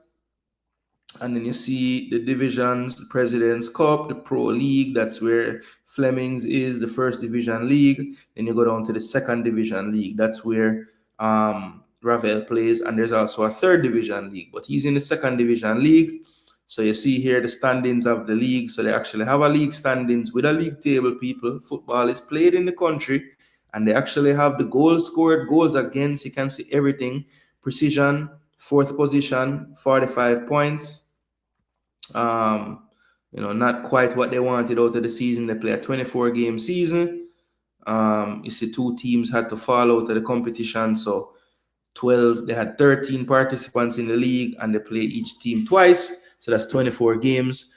and then you see the divisions, the President's Cup, the Pro League. That's where Fleming's is, the first division league. Then you go down to the second division league. That's where Ravel plays. And there's also a third division league, but he's in the second division league. So you see here the standings of the league. So they actually have a league standings with a league table, people. Football is played in the country, and they actually have the goals scored, goals against. You can see everything. Precision, 4th position, 45 points. Not quite what they wanted out of the season. They play a 24-game season. You see 2 teams had to fall out of the competition. So 12, they had 13 participants in the league, and they play each team twice. So that's 24 games.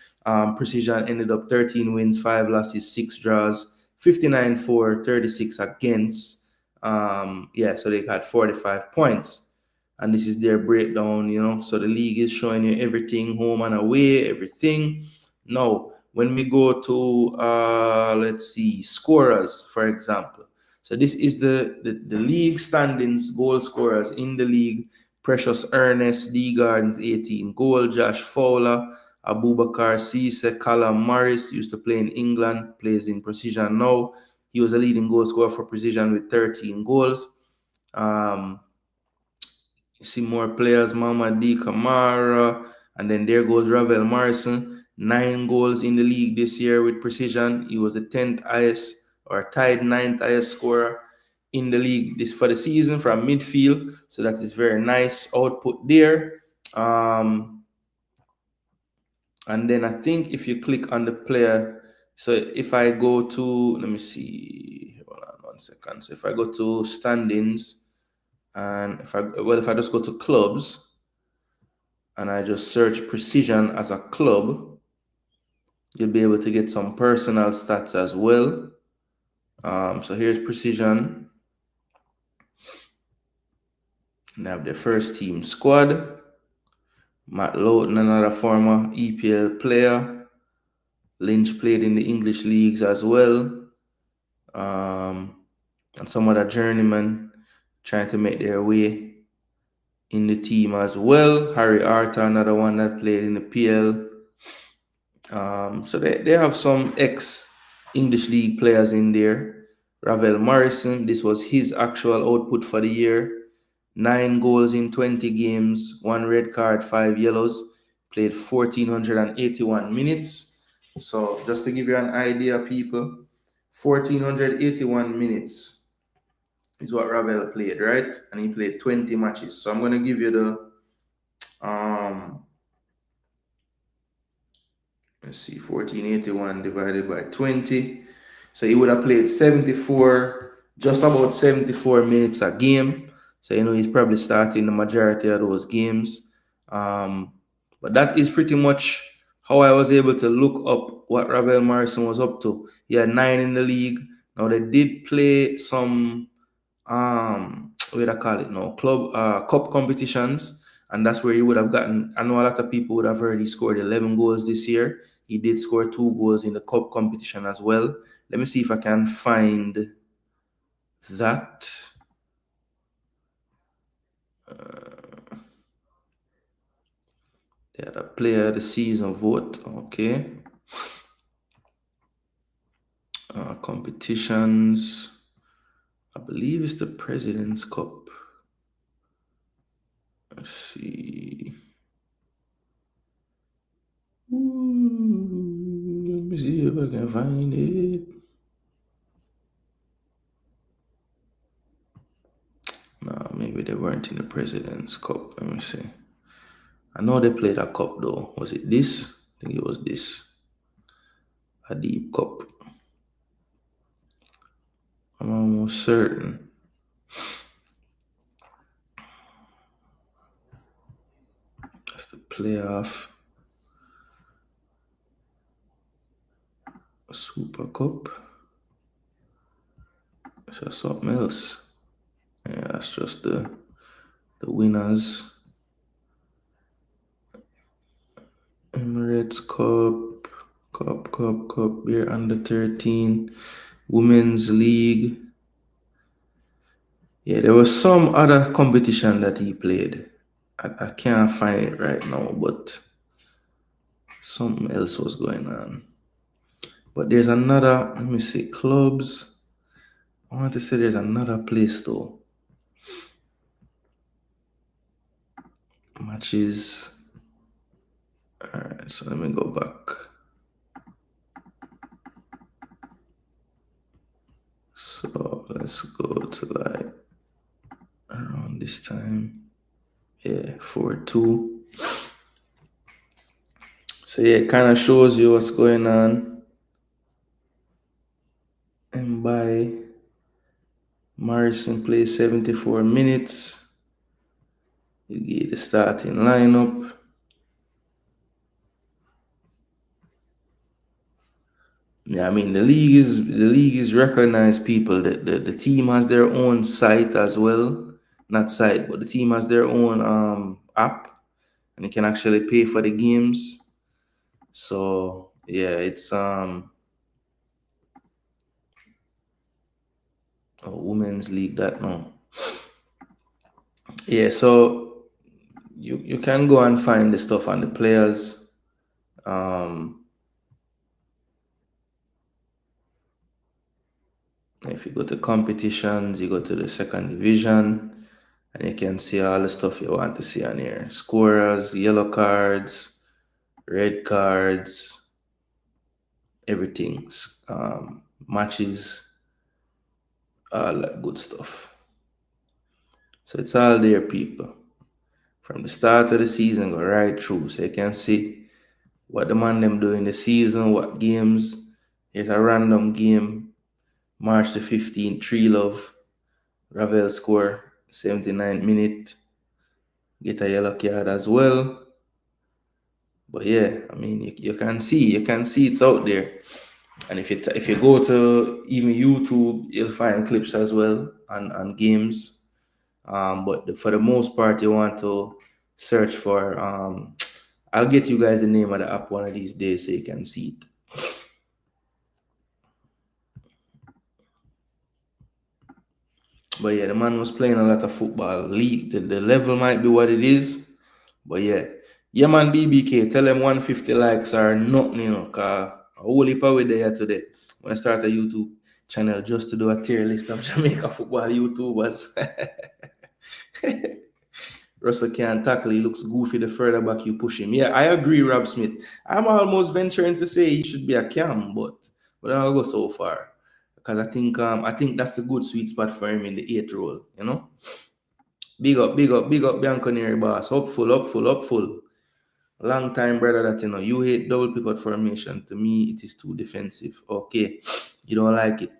Precision ended up 13 wins, 5 losses, 6 draws, 59 for, 36 against. So they had 45 points. And this is their breakdown, so the league is showing you everything, home and away, everything. Now, when we go to, let's see, scorers, for example. So this is the league standings, goal scorers in the league. Precious Ernest, D. Gardens, 18 goal. Josh Fowler, Abubakar Cisse, Callum Morris, used to play in England, plays in Precision now. He was a leading goal scorer for Precision with 13 goals. You see more players, Mama D. Kamara, and then there goes Ravel Morrison, 9 goals in the league this year with Precision. He was the 10th highest, or tied 9th highest scorer in the league this for the season from midfield. So that is very nice output there. And then I think if you click on the player, so if I go to, let me see, hold on 1 second. So if I go to standings, and if I just go to clubs and I just search Precision as a club, you'll be able to get some personal stats as well. So here's Precision. And they have their first team squad. Matt Lowton, another former EPL player. Lynch played in the English leagues as well. And some other journeymen trying to make their way in the team as well. Harry Arthur, another one that played in the PL. So they have some ex-English league players in there. Ravel Morrison, this was his actual output for the year. 9 goals in 20 games, 1 red card, 5 yellows. Played 1,481 minutes. So just to give you an idea, people, 1,481 minutes is what Ravel played, right? And he played 20 matches. So I'm going to give you the, let's see, 1481 divided by 20. So he would have played 74, just about 74 minutes a game. So, he's probably starting the majority of those games. But that is pretty much how I was able to look up what Ravel Morrison was up to. He had 9 in the league. Now, they did play some, what do I call it now? Club cup competitions. And that's where he would have gotten. I know a lot of people would have heard he scored 11 goals this year. He did score 2 goals in the cup competition as well. Let me see if I can find that. Yeah, the player of the season vote. Okay. Competitions. I believe it's the President's Cup. Let's see. Let me see if I can find it. No, maybe they weren't in the President's Cup. Let me see. I know they played a cup though. Was it this? I think it was this. A deep cup. I'm almost certain. That's the playoff. Super Cup. It's just something else. Yeah, that's just the winners. Emirates Cup, Beer Under 13, Women's League. Yeah, there was some other competition that he played. I can't find it right now, but something else was going on. But there's another, let me see, clubs. I want to say there's another place though. Matches. All right, so let me go back. So let's go to like around this time. Yeah, 4-2. So yeah, it kind of shows you what's going on. And by Morrison plays 74 minutes. You get the starting lineup. Yeah, I mean the league is recognized people. The team has their own site as well. Not site, but the team has their own app, and you can actually pay for the games. So yeah, it's a women's league that now. Yeah, so you can go and find the stuff on the players. If you go to competitions, you go to the second division, and you can see all the stuff you want to see on here. Scorers, yellow cards, red cards, everything. Matches, all that good stuff. So it's all there, people. From the start of the season, go right through. So you can see what the man them do in the season, what games. Here's a random game. March the 15th, 3 love. Ravel score, 79th minute. Get a yellow card as well. But yeah, I mean, you can see it's out there. And if you go to even YouTube, you'll find clips as well on games. But for the most part, you want to search for. I'll get you guys the name of the app one of these days so you can see it. But yeah, the man was playing a lot of football. League, the level might be what it is. But yeah. Yeah, man, BBK, tell them 150 likes are nothing, you know, because a whole heap of there today. When I start a YouTube channel just to do a tier list of Jamaica football YouTubers. Russell can't tackle. He looks goofy the further back you push him. Yeah, I agree, Rob Smith. I'm almost venturing to say he should be a cam, but I'll go so far. Because I think that's the good sweet spot for him in the 8th role, you know. Big up Bianconeri boss. Hopeful. Long time, brother, that you know you hate double pivot formation. To me, it is too defensive. Okay, you don't like it.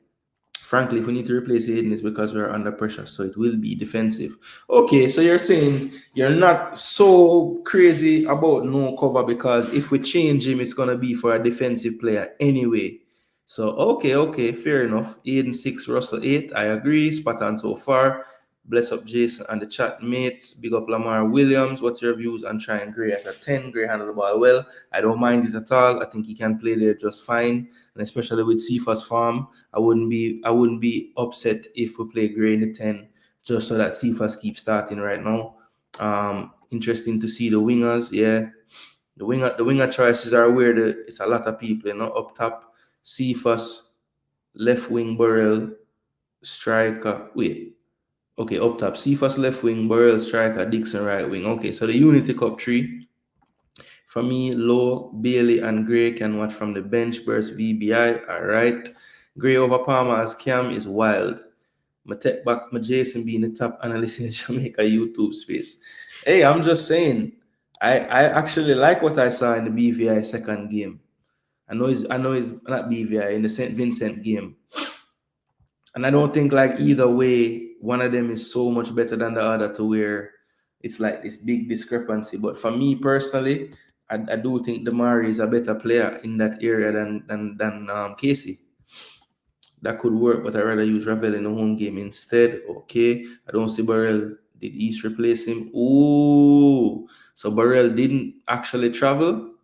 Frankly, if we need to replace Hayden, it's because we're under pressure, so it will be defensive. Okay, so you're saying you're not so crazy about no cover because if we change him, it's gonna be for a defensive player anyway. So okay, fair enough. Hayden 6, Russell 8. I agree. Spot on so far. Bless up Jason and the chat mates. Big up Lamar Williams. What's your views on trying Gray at a 10? Gray handle the ball well. I don't mind it at all. I think he can play there just fine. And especially with Cephas form, I wouldn't be upset if we play Gray in the 10 just so that Cephas keeps starting right now. Interesting to see the wingers. Yeah. The winger choices are weird. It's a lot of people, up top. Cephas, left wing Burrell, striker. Wait. Okay, up top. Cephas left wing, Burrell striker, Dixon right wing. Okay, so the Unity Cup 3. For me, Lowe, Bailey, and Gray can watch from the bench versus VBI. All right. Gray over Palmer as Cam is wild. My tech back, my Jason being the top analyst in Jamaica YouTube space. Hey, I'm just saying. I actually like what I saw in the BVI second game. I know it's not BVI, in the St. Vincent game. And I don't think like either way, one of them is so much better than the other to where it's like this big discrepancy. But for me personally, I do think Damari is a better player in that area than Casey. That could work, but I'd rather use Ravel in the home game instead. Okay. I don't see Burrell. Did East replace him? Ooh. So Burrell didn't actually travel.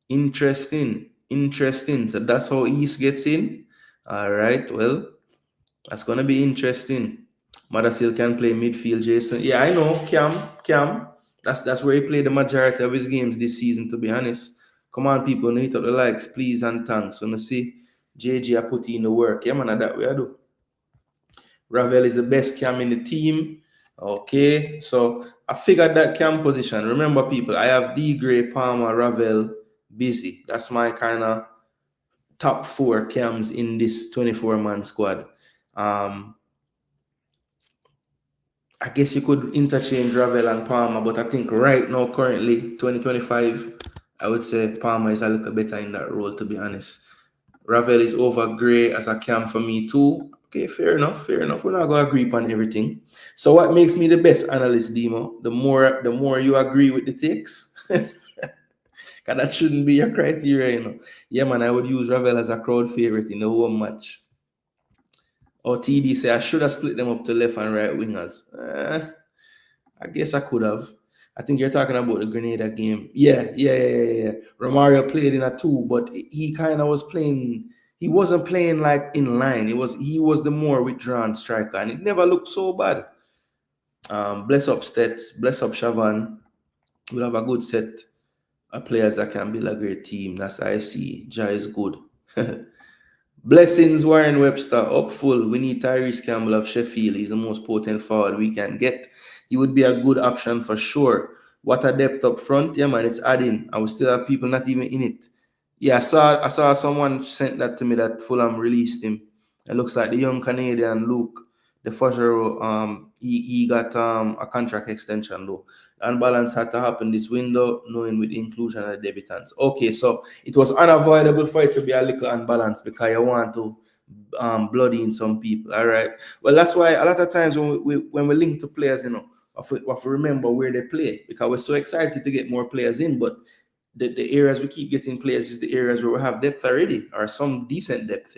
Interesting. So that's how East gets in. All right. Well, that's gonna be interesting. Madasil can play midfield, Jason. Yeah, I know. Cam. That's where he played the majority of his games this season, to be honest. Come on, people, hit up the likes, please, and thanks. So see JG I put in the work. Yeah, man, that way I do. Ravel is the best Cam in the team. Okay, so I figured that Cam position. Remember, people, I have D Gray, Palmer, Ravel, Busy. That's my kind of top 4 Cams in this 24-man squad. I guess you could interchange Ravel and Palmer, but I think right now, currently, 2025, I would say Palmer is a little better in that role, to be honest. Ravel is over Gray as a Cam for me too. Okay, fair enough. We're not going to agree on everything. So what makes me the best analyst, Demo? The more you agree with the takes. Because that shouldn't be your criteria, Yeah, man, I would use Ravel as a crowd favorite in the whole match. Or TD say I should have split them up to left and right wingers. I guess I could have. I think you're talking about the Grenada game. Yeah. Romario played in a 2, but he kind of was playing. He wasn't playing like in line. He was the more withdrawn striker, and it never looked so bad. Bless up Stets, bless up Shavan. We'll have a good set of players that can build a great team. That's I see. Ja is good. Blessings, Warren Webster, up full. We need Tyrese Campbell of Sheffield. He's the most potent forward we can get. He would be a good option for sure. What a depth up front. Yeah, man, it's adding. I will still have people not even in it. Yeah, I saw someone sent that to me that Fulham released him. It looks like the young Canadian Luke, the Fajero, he got a contract extension though. Unbalance had to happen this window, knowing with the inclusion of the debutants. Okay, so it was unavoidable for it to be a little unbalanced because you want to bloody in some people. All right. Well, that's why a lot of times when we link to players, we have to remember where they play because we're so excited to get more players in, but the areas we keep getting players is the areas where we have depth already or some decent depth,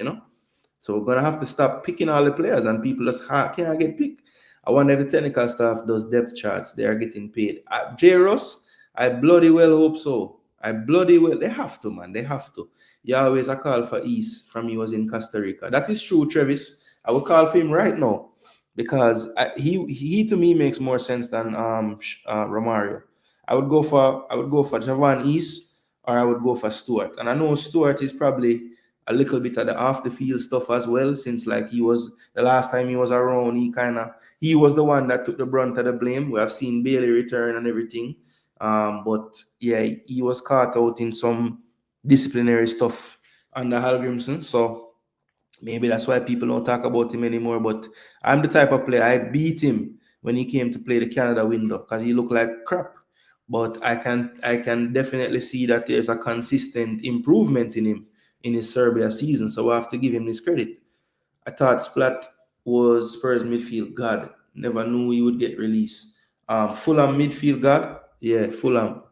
So we're gonna have to stop picking all the players and people just can't get picked. I wonder if the technical staff does depth charts. They are getting paid. J. Ross, I bloody well hope so. They have to, man. They have to. You always a call for East from he was in Costa Rica. That is true, Travis. I will call for him right now because he to me makes more sense than Romario. I would go for Javan East or I would go for Stewart. And I know Stewart is probably a little bit of the off the field stuff as well, since like he was the last time he was around, he was the one that took the brunt of the blame. We have seen Bailey return and everything. But yeah, he was caught out in some disciplinary stuff under Hallgrimson. So maybe that's why people don't talk about him anymore. But I'm the type of player, I beat him when he came to play the Canada window because he looked like crap. But I can definitely see that there's a consistent improvement in him in his Serbia season, so I have to give him this credit. I thought Splat was Spurs midfield god. Never knew he would get released. Fulham midfield god. Yeah, Fulham.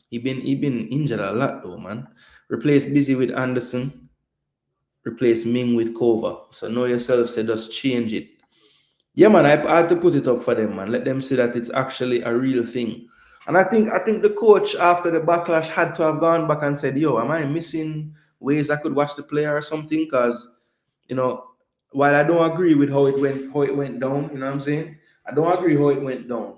He been injured a lot though, man. Replace Busy with Anderson. Replace Ming with Kova. So know yourself, say just change it. Yeah, man, I had to put it up for them, man. Let them see that it's actually a real thing. And I think the coach after the backlash had to have gone back and said, "Yo, am I missing ways I could watch the player or something?" Because while I don't agree with how it went down, you know what I'm saying? I don't agree how it went down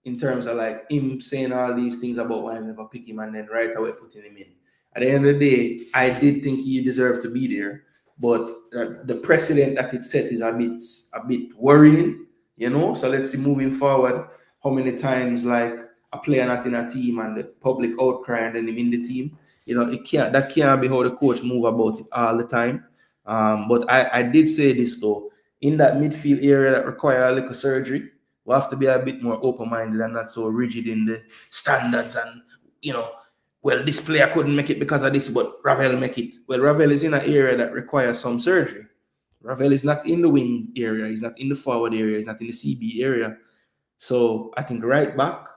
in terms of like him saying all these things about why I never pick him and then right away putting him in. At the end of the day, I did think he deserved to be there, but the precedent that it set is a bit worrying, So let's see moving forward how many times like a player not in a team and the public outcry and then him in the team. That can't be how the coach move about it all the time. But I did say this though, in that midfield area that require a little surgery, we have to be a bit more open-minded and not so rigid in the standards and, well, this player couldn't make it because of this, but Ravel make it. Well, Ravel is in an area that requires some surgery. Ravel is not in the wing area. He's not in the forward area. He's not in the CB area. So I think right back,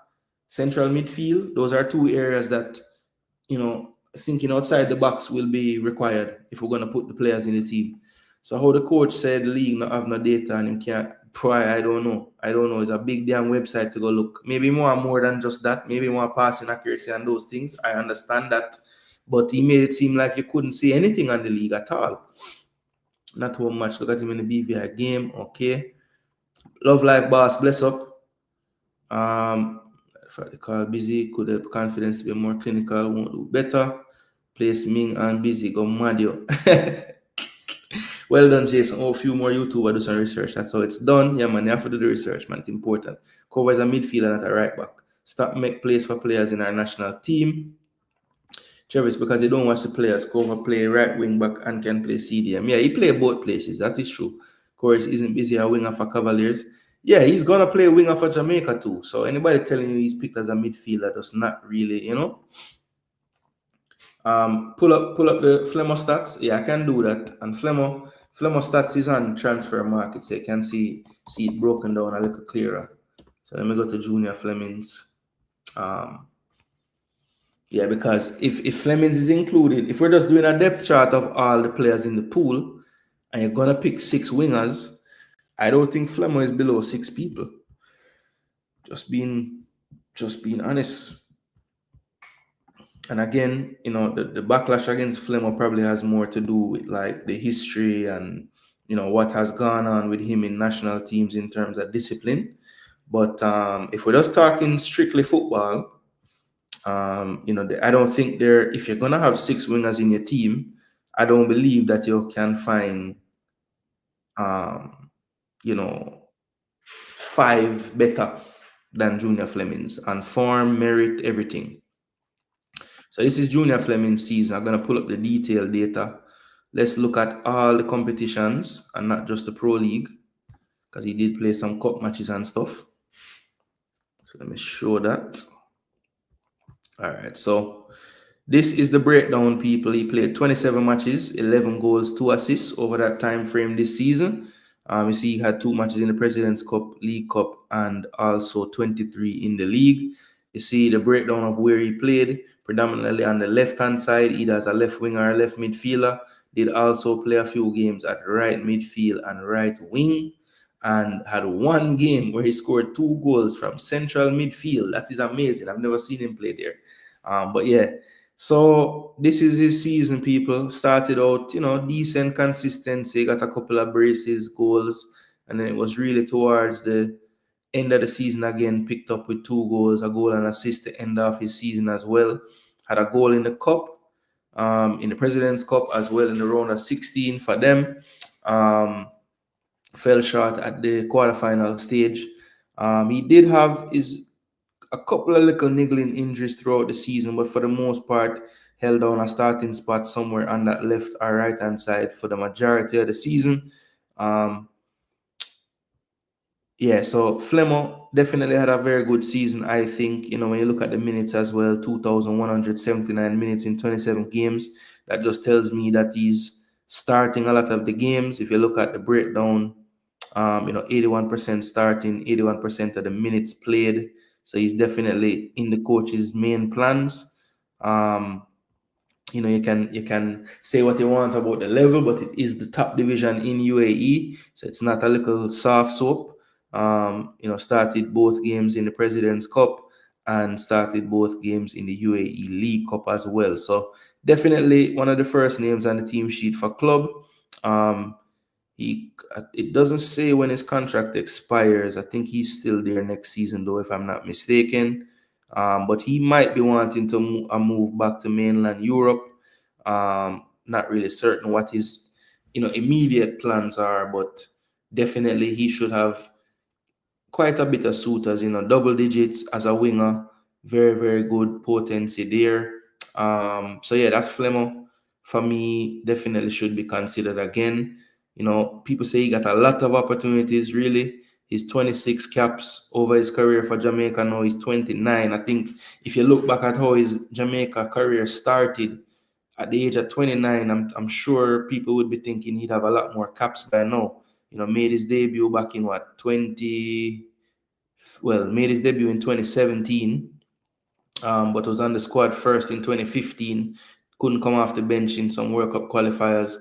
central midfield, those are two areas that, thinking outside the box will be required if we're going to put the players in the team. So how the coach said the league not have no data and him can't pry, I don't know. It's a big damn website to go look. Maybe more than just that. Maybe more passing accuracy and those things. I understand that. But he made it seem like you couldn't see anything on the league at all. Not too much. Look at him in the BVI game. Okay. Love life boss. Bless up. If I call busy, could help confidence to be more clinical, won't do better. Place Ming and busy, go mad yo. Well done, Jason. A few more YouTubers do some research. That's how it's done. Yeah, man, you have to do the research, man. It's important. Cover as a midfielder, not a right back. Stop make plays for players in our national team. Travis, because they don't watch the players, Cover play right wing back and can play CDM. Yeah, he play both places. That is true. Corey isn't busy a winger for Cavaliers. Yeah, he's gonna play winger for Jamaica too. So anybody telling you he's picked as a midfielder does not really, pull up the Flemo stats. Yeah, I can do that. And Flemo stats is on transfer market, so you can see it broken down a little clearer. So let me go to Junior Flemings. Yeah, because if Flemings is included, if we're just doing a depth chart of all the players in the pool, and you're gonna pick 6 wingers, I don't think Flemo is below 6 people. Just being honest. And again, the backlash against Flemo probably has more to do with like the history and what has gone on with him in national teams in terms of discipline. But if we're just talking strictly football, I don't think if you're gonna have 6 wingers in your team, I don't believe that you can find 5 better than Junior Flemings on form, merit, everything. So this is Junior Fleming's season. I'm going to pull up the detailed data. Let's look at all the competitions and not just the Pro League, because he did play some cup matches and stuff. So let me show that. All right, so this is the breakdown, people. He played 27 matches, 11 goals, 2 assists over that time frame this season. You see, he had 2 matches in the President's Cup, League Cup, and also 23 in the league. You see the breakdown of where he played, predominantly on the left-hand side, either as a left winger or left midfielder. Did also play a few games at right midfield and right wing, and had 1 game where he scored 2 goals from central midfield. That is amazing. I've never seen him play there. But yeah, so this is his season, people. Started out, decent consistency, got a couple of braces, goals, and then it was really towards the end of the season again, picked up with 2 goals, a goal and assist to end off his season as well. Had a goal in the cup, in the President's Cup as well in the round of 16 for them. Fell short at the quarterfinal stage. He did have a couple of little niggling injuries throughout the season, but for the most part, held down a starting spot somewhere on that left or right hand side for the majority of the season. Yeah, so Flemo definitely had a very good season, I think. When you look at the minutes as well, 2,179 minutes in 27 games. That just tells me that he's starting a lot of the games. If you look at the breakdown, 81% starting, 81% of the minutes played. So he's definitely in the coach's main plans. You can say what you want about the level, but it is the top division in UAE. So it's not a little soft soap. Started both games in the President's Cup and started both games in the UAE League Cup as well. So definitely one of the first names on the team sheet for club. It doesn't say when his contract expires. I think he's still there next season, though, if I'm not mistaken. But he might be wanting to move back to mainland Europe. Not really certain what his immediate plans are, but definitely he should have quite a bit of suitors, double digits as a winger. Very, very good potency there. So yeah, that's Flemo. For me, definitely should be considered again. People say he got a lot of opportunities, really. He's 26 caps over his career for Jamaica. Now he's 29. I think if you look back at how his Jamaica career started at the age of 29, I'm sure people would be thinking he'd have a lot more caps by now. Made his debut back in made his debut in 2017, but was on the squad first in 2015. Couldn't come off the bench in some World Cup qualifiers.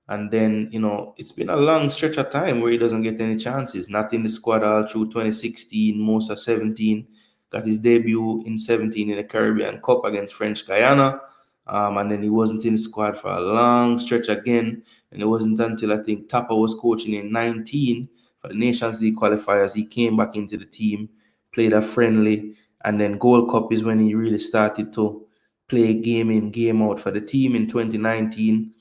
And then, it's been a long stretch of time where he doesn't get any chances. Not in the squad all through 2016, most of 17. Got his debut in 17 in the Caribbean Cup against French Guyana. And then he wasn't in the squad for a long stretch again. And it wasn't until I think Tapa was coaching in 19 for the Nations League qualifiers, he came back into the team, played a friendly, and then Gold Cup is when he really started to play game in, game out for the team in 2019.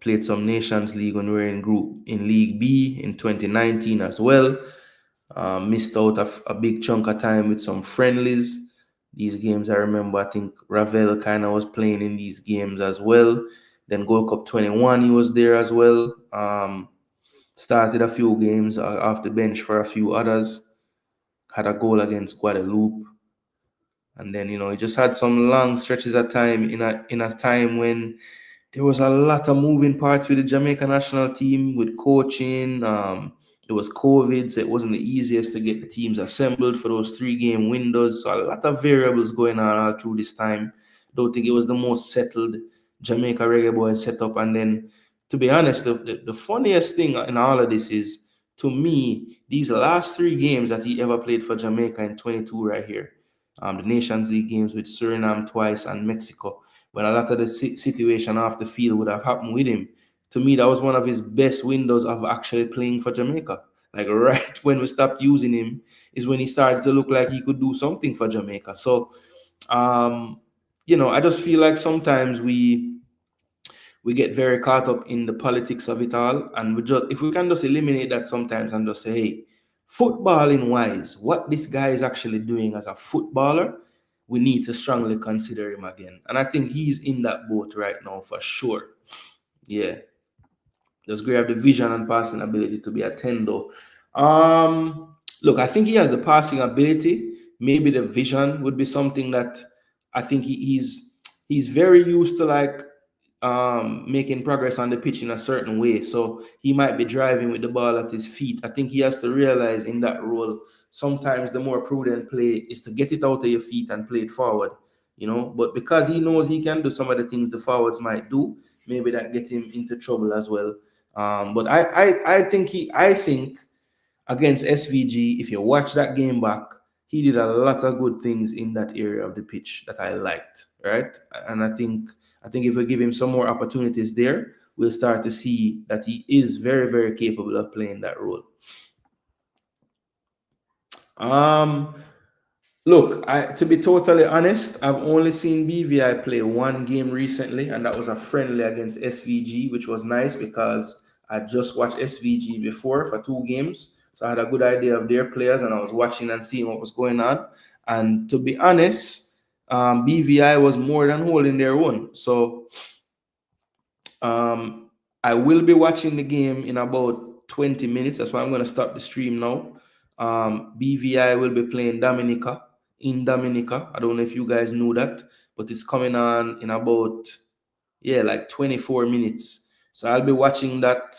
Played some Nations League when we were in League B in 2019 as well. Missed out a big chunk of time with some friendlies. These games, I remember, I think Ravel kind of was playing in these games as well. Then Gold Cup 21, he was there as well. Started a few games off the bench for a few others. Had a goal against Guadeloupe. And then, he just had some long stretches of time in a time when there was a lot of moving parts with the Jamaica national team, with coaching. It was COVID, so it wasn't the easiest to get the teams assembled for those 3-game windows. So a lot of variables going on all through this time. Don't think it was the most settled Jamaica Reggae Boys setup. And then, to be honest, the funniest thing in all of this is, to me, these last 3 games that he ever played for Jamaica in 22 right here, the Nations League games with Suriname twice and Mexico, when a lot of the situation off the field would have happened with him. To me, that was one of his best windows of actually playing for Jamaica. Like right when we stopped using him is when he started to look like he could do something for Jamaica. So, I just feel like sometimes we get very caught up in the politics of it all. And if we can just eliminate that sometimes and just say, hey, footballing wise, what this guy is actually doing as a footballer, we need to strongly consider him again. And I think he's in that boat right now for sure. Yeah. Does Gray have the vision and passing ability to be a 10 though? Look, I think he has the passing ability. Maybe the vision would be something that I think he's very used to, like making progress on the pitch in a certain way. So he might be driving with the ball at his feet. I think he has to realize in that role, sometimes the more prudent play is to get it out of your feet and play it forward, But because he knows he can do some of the things the forwards might do, maybe that gets him into trouble as well. But I think against SVG, if you watch that game back, he did a lot of good things in that area of the pitch that I liked, right? And I think if we give him some more opportunities there, we'll start to see that he is very, very capable of playing that role. Look, to be totally honest, I've only seen BVI play 1 game recently, and that was a friendly against SVG, which was nice because I just watched SVG before for 2 games. So I had a good idea of their players, and I was watching and seeing what was going on. And to be honest, BVI was more than holding their own. So I will be watching the game in about 20 minutes. That's why I'm going to stop the stream now. BVI will be playing Dominica in Dominica. I don't know if you guys knew that, but it's coming on in about, like 24 minutes. So I'll be watching that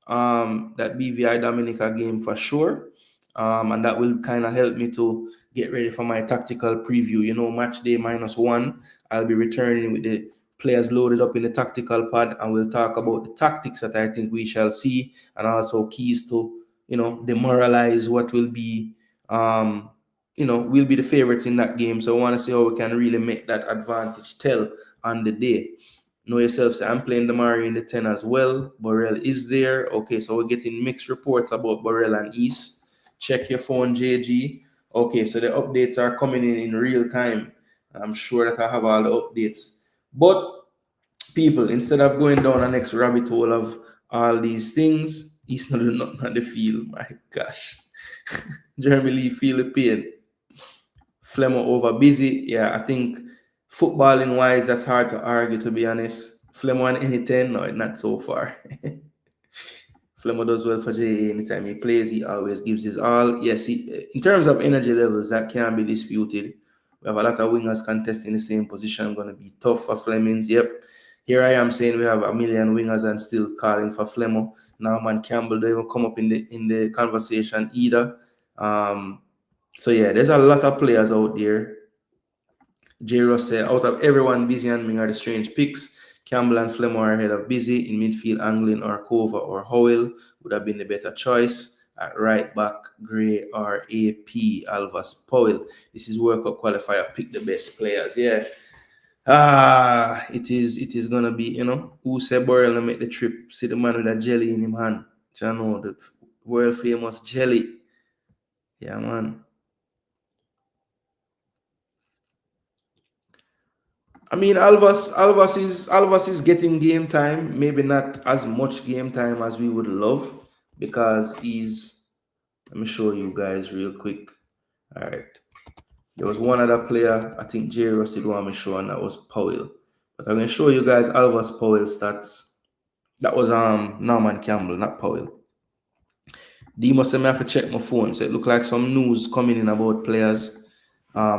BVI Dominica game for sure. And that will kind of help me to get ready for my tactical preview. Match day -1. I'll be returning with the players loaded up in the tactical pod, and we'll talk about the tactics that I think we shall see, and also keys to, demoralize what will be, we'll be the favorites in that game. So I want to see how we can really make that advantage tell on the day. Know yourself, so I'm playing Damari in the 10 as well. Burrell is there. Okay, so we're getting mixed reports about Burrell and East. Check your phone, JG. Okay, so the updates are coming in real time. I'm sure that I have all the updates. But people, instead of going down the next rabbit hole of all these things, he's not doing nothing on the field. My gosh. Jeremy Lee feel the pain. Flemmo over busy. Yeah, I think footballing wise, that's hard to argue, to be honest. Flemmo on any 10, no, not so far. Flemmo does well for JA anytime he plays. He always gives his all. Yes, in terms of energy levels, that can't be disputed. We have a lot of wingers contesting the same position. Going to be tough for Flemings. Yep. Here I am saying we have a million wingers and still calling for Flemmo. Norman Campbell don't even come up in the conversation either. So yeah, there's a lot of players out there. J. Ross said, out of everyone, Busy and Ming are the strange picks. Campbell and Flemmo are ahead of Busy. In midfield, Anglin or Kova or Howell would have been the better choice. At right back, Gray or AP, Alvas Powell. This is World Cup qualifier. Pick the best players. Yeah. It is gonna be, who said Burrell to make the trip? See the man with a jelly in him hand. You know, the world famous jelly. Yeah, man. I mean, Alvas is getting game time. Maybe not as much game time as we would love, because let me show you guys real quick. All right. There was one other player, I think J. Ross did want me to show, and that was Powell. But I'm going to show you guys Alvas Powell stats. That was Norman Campbell, not Powell. D must have to check my phone, so it looked like some news coming in about players.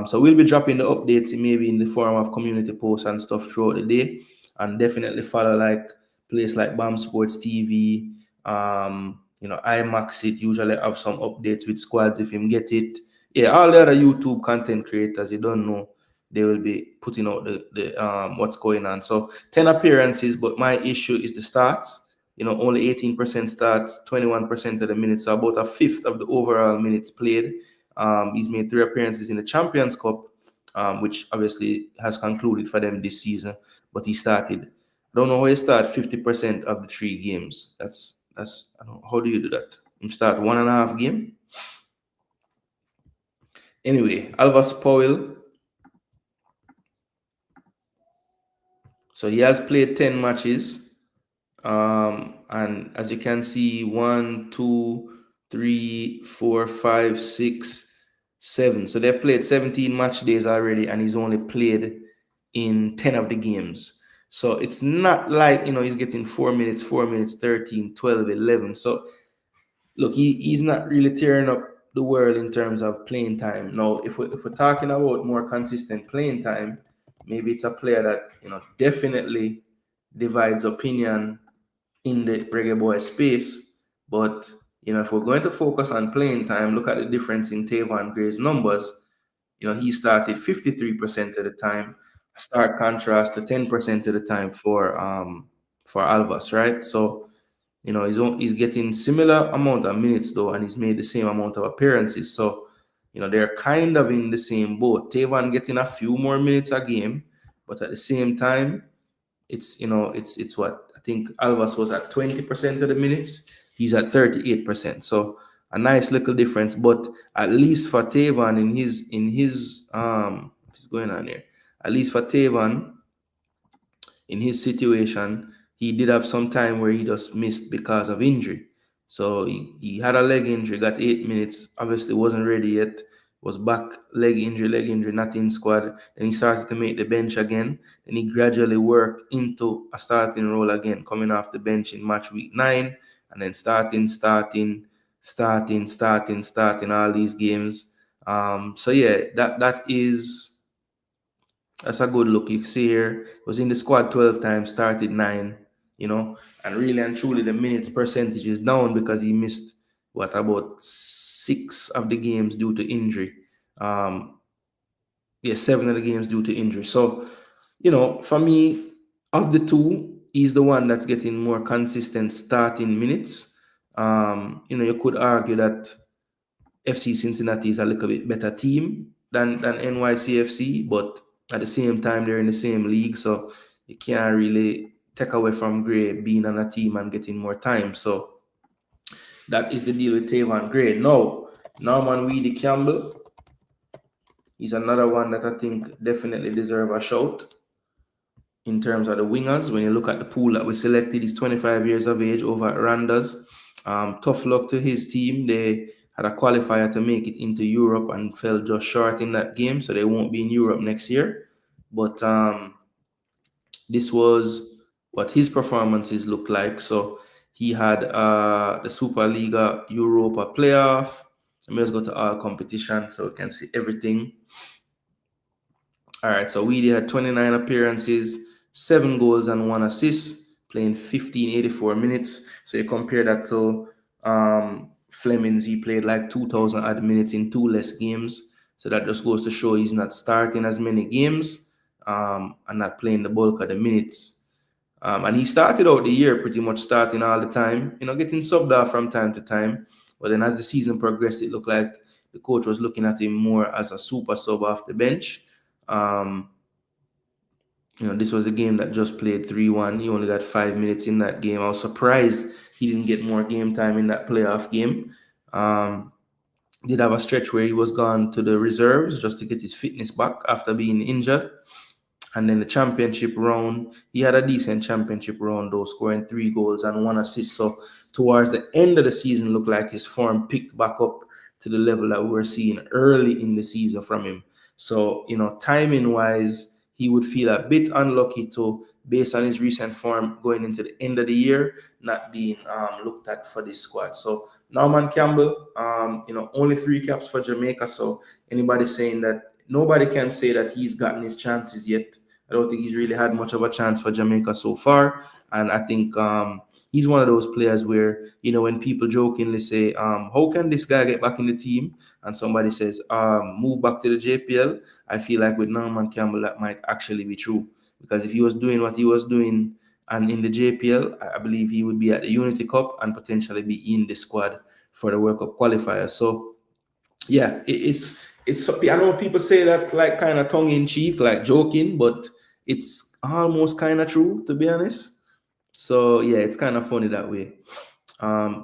So we'll be dropping the updates maybe in the form of community posts and stuff throughout the day, and definitely follow like place like BAM Sports TV. IMAX it usually have some updates with squads if him get it. Yeah, all the other YouTube content creators, you don't know, they will be putting out the what's going on. So 10 appearances, but my issue is the starts. Only 18% starts, 21% of the minutes, so about a fifth of the overall minutes played. He's made 3 appearances in the Champions Cup, which obviously has concluded for them this season. But he started. I don't know how he started 50% of the 3 games. That's I don't know, how do you do that? You start 1.5 game. Anyway, Alvas Powell. So he has played 10 matches. And as you can see, 1, 2, 3, 4, 5, 6, 7. So they've played 17 match days already, and he's only played in 10 of the games. So it's not like, he's getting 4 minutes, 13, 12, 11. So look, he's not really tearing up the world in terms of playing time. Now, if we're talking about more consistent playing time, maybe it's a player that, definitely divides opinion in the Reggae Boy space. But if we're going to focus on playing time, look at the difference in Tavon Gray's numbers. He started 53% of the time. Stark contrast to 10% of the time for Alvas, right? So he's getting similar amount of minutes though, and he's made the same amount of appearances. So they're kind of in the same boat. Tavon getting a few more minutes a game, but at the same time, it's what I think Alvas was at 20% of the minutes. He's at 38%. So a nice little difference, but at least for Tavon in his what's going on here? At least for Tavon in his situation, he did have some time where he just missed because of injury. So he had a leg injury, got 8 minutes, obviously wasn't ready yet, was back, leg injury, not in squad. Then he started to make the bench again. Then he gradually worked into a starting role again, coming off the bench in match week 9, and then starting all these games. So yeah, that's a good look. You see here, was in the squad 12 times, started 9, and really and truly the minutes percentage is down because he missed about 6 of the games due to injury. 7 of the games due to injury. So, for me, of the two, he's the one that's getting more consistent starting minutes. You could argue that FC Cincinnati is a little bit better team than NYCFC, but at the same time, they're in the same league, so you can't really take away from Gray being on a team and getting more time. So that is the deal with Tavon Gray. Now, Norman Weedy Campbell, he's another one that I think definitely deserves a shout in terms of the wingers. When you look at the pool that we selected, he's 25 years of age over at Randers. Tough luck to his team. They had a qualifier to make it into Europe and fell just short in that game, so they won't be in Europe next year. But this was what his performances looked like. So he had the Superliga Europa playoff. Let me just go to all competition so we can see everything. All right, so Weedy had 29 appearances, 7 goals and 1 assist, playing 1584 minutes. So you compare that to Fleming's, he played like 2,000 odd minutes in 2 less games. So that just goes to show he's not starting as many games and not playing the bulk of the minutes. And he started out the year pretty much starting all the time, getting subbed off from time to time. But then as the season progressed, it looked like the coach was looking at him more as a super sub off the bench. This was a game that just played 3-1. He only got 5 minutes in that game. I was surprised he didn't get more game time in that playoff game. Did have a stretch where he was gone to the reserves just to get his fitness back after being injured. And then the championship round, he had a decent championship round though, scoring 3 goals and 1 assist. So towards the end of the season, looked like his form picked back up to the level that we were seeing early in the season from him. So, timing-wise, he would feel a bit unlucky to, based on his recent form going into the end of the year, not being looked at for this squad. So Norman Campbell, only 3 caps for Jamaica. So anybody saying that, nobody can say that he's gotten his chances yet. I don't think he's really had much of a chance for Jamaica so far. And I think he's one of those players where, when people jokingly say, how can this guy get back in the team? And somebody says, move back to the JPL. I feel like with Norman Campbell, that might actually be true. Because if he was doing what he was doing and in the JPL, I believe he would be at the Unity Cup and potentially be in the squad for the World Cup qualifier. So, yeah, it's I know people say that like kind of tongue in cheek, like joking, but it's almost kind of true, to be honest. So yeah, it's kind of funny that way.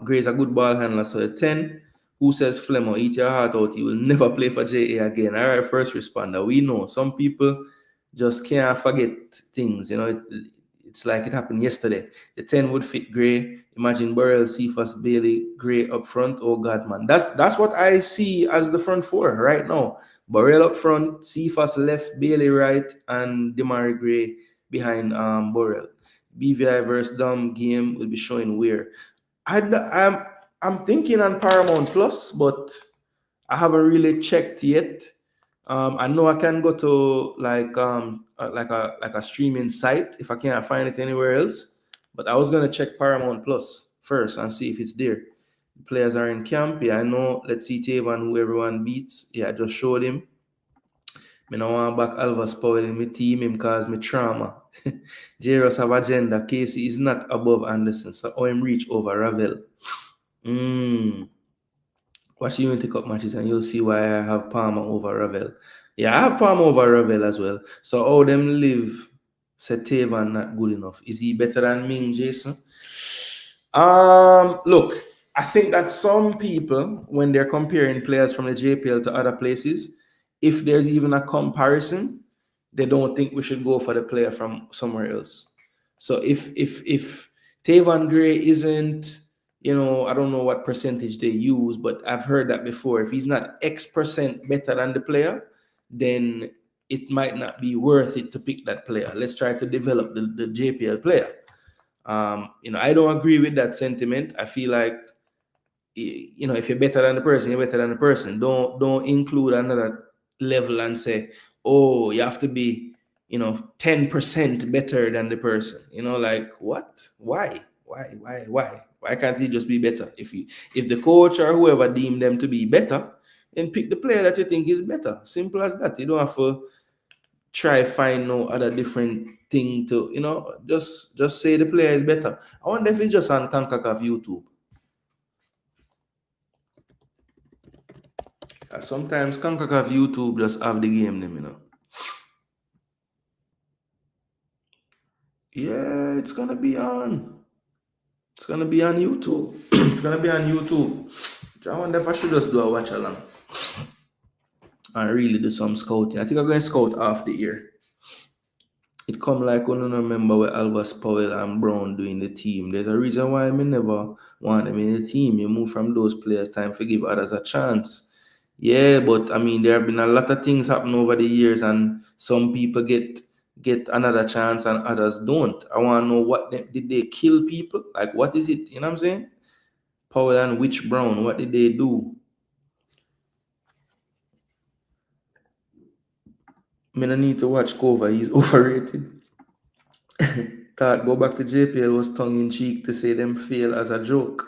Gray's a good ball handler, so a 10. Who says Flemo, eat your heart out, he will never play for JA again? All right, first responder. We know some people just can't forget things. It's like it happened yesterday. The 10 would fit Gray. Imagine Burrell, Cephas, Bailey, Gray up front. Oh God, man. That's what I see as the front 4 right now. Burrell up front, Cephas left, Bailey right, and Demari Gray behind Burrell. BVI versus Dom game will be showing where. I'm thinking on Paramount Plus, but I haven't really checked yet. I know I can go to like a streaming site if I can't find it anywhere else. But I was gonna check Paramount Plus first and see if it's there. The players are in camp. Yeah, I know. Let's see Tavon, who everyone beats. Yeah, I just showed him. I don't want back Alvas Powell in my team. Him cause me trauma. Jairus have agenda. Casey is not above Anderson, so him reach over Ravel. Watch the Unity Cup matches and you'll see why I have Palmer over Ravel. Yeah, I have Palmer over Ravel as well. So how them live, said Tavon not good enough. Is he better than Ming, Jason? Look, I think that some people, when they're comparing players from the JPL to other places, if there's even a comparison, they don't think we should go for the player from somewhere else. So if Tavon Gray isn't, I don't know what percentage they use, but I've heard that before. If he's not X% better than the player, then it might not be worth it to pick that player. Let's try to develop the JPL player. I don't agree with that sentiment. I feel like, if you're better than the person, you're better than the person. Don't include another level and say, oh, you have to be, 10% better than the person. Like what? Why? Why can't he just be better? If the coach or whoever deemed them to be better, then pick the player that you think is better. Simple as that. You don't have to try find no other different thing to, just say the player is better. I wonder if it's just on CONCACAF YouTube. Sometimes CONCACAF YouTube just have the game them, Yeah, it's gonna be on. It's gonna be on YouTube. It's gonna be on YouTube. I wonder if I should just do a watch along and really do some scouting. I think I'm going to scout half the year. It come like when I remember where Albus Powell and Brown doing the team. There's a reason why I never want them in the team. You move from those players, time to give others a chance. Yeah, but I mean, there have been a lot of things happen over the years, and some people get another chance and others don't. I want to know did they kill people? Like, what is it? You know what I'm saying? Powell and Witch Brown, what did they do? I mean, I need to watch Cover. He's overrated. Thought go back to JPL was tongue-in-cheek to say them fail as a joke.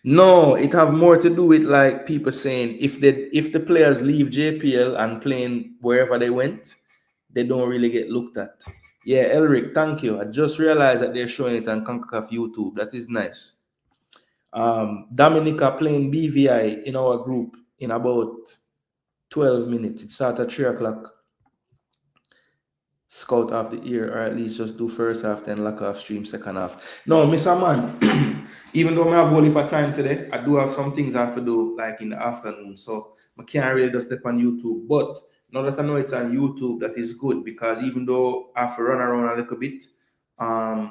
No, it have more to do with like people saying if the players leave JPL and playing wherever they went, they don't really get looked at. Yeah, Elric, thank you. I just realized that they're showing it on CONCACAF YouTube. That is nice. Dominica playing BVI in our group in about 12 minutes. It starts at 3 o'clock. Scout half the year, or at least just do first half, then lock off stream second half. No, Mr. Man, even though I have a whole heap of time today, I do have some things I have to do like in the afternoon. So I can't really just step on YouTube. But now that I know it's on YouTube, that is good, because even though I have to run around a little bit, my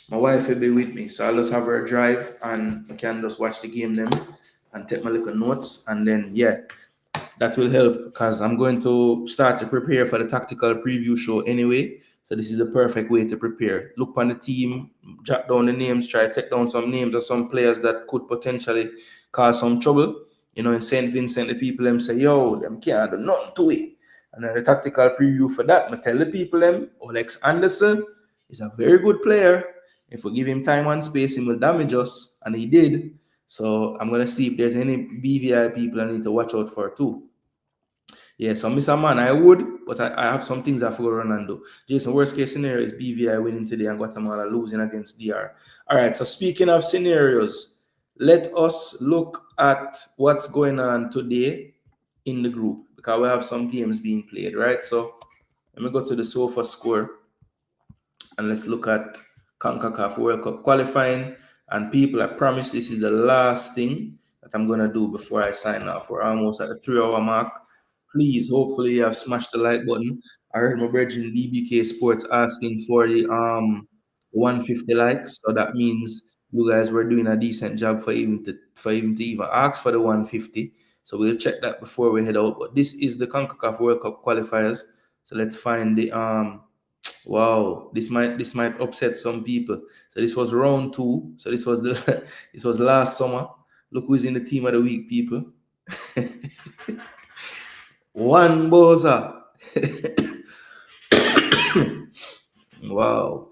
wife will be with me. So I'll just have her drive and I can just watch the game then and take my little notes, and then yeah. That will help because I'm going to start to prepare for the tactical preview show anyway. So this is the perfect way to prepare. Look on the team, jot down the names, try to take down some names of some players that could potentially cause some trouble. In St. Vincent, the people them say, yo, them can't do nothing to it. And then the tactical preview for that, I tell the people them, Alex Anderson is a very good player. If we give him time and space, he will damage us. And he did. So I'm going to see if there's any BVI people I need to watch out for too. Yeah, so Mr. Man, I would, but I have some things I forgot to run and do. Jason, worst case scenario is BVI winning today and Guatemala losing against DR. All right, so speaking of scenarios, let us look at what's going on today in the group, because we have some games being played, right? So let me go to the sofa score and let's look at CONCACAF World Cup qualifying. And people, I promise this is the last thing that I'm going to do before I sign off. We're almost at the 3-hour mark. Please, hopefully you have smashed the like button. I heard my brethren DBK Sports asking for the 150 likes. So that means you guys were doing a decent job for even to even ask for the 150. So we'll check that before we head out. But this is the CONCACAF World Cup qualifiers. So let's find the wow, this might upset some people. So this was round 2. So this was last summer. Look who's in the team of the week, people. One Boza. Wow.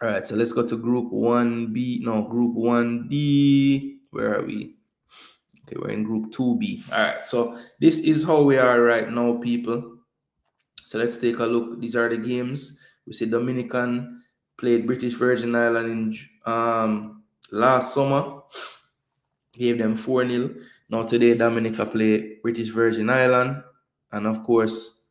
All right, so let's go to Group 1B. No, Group 1D. Where are we? Okay, we're in Group 2B. All right, so this is how we are right now, people. So let's take a look. These are the games. We see Dominican played British Virgin Island in last summer. Gave them 4-0. Now today, Dominica play British Virgin Island. And of course,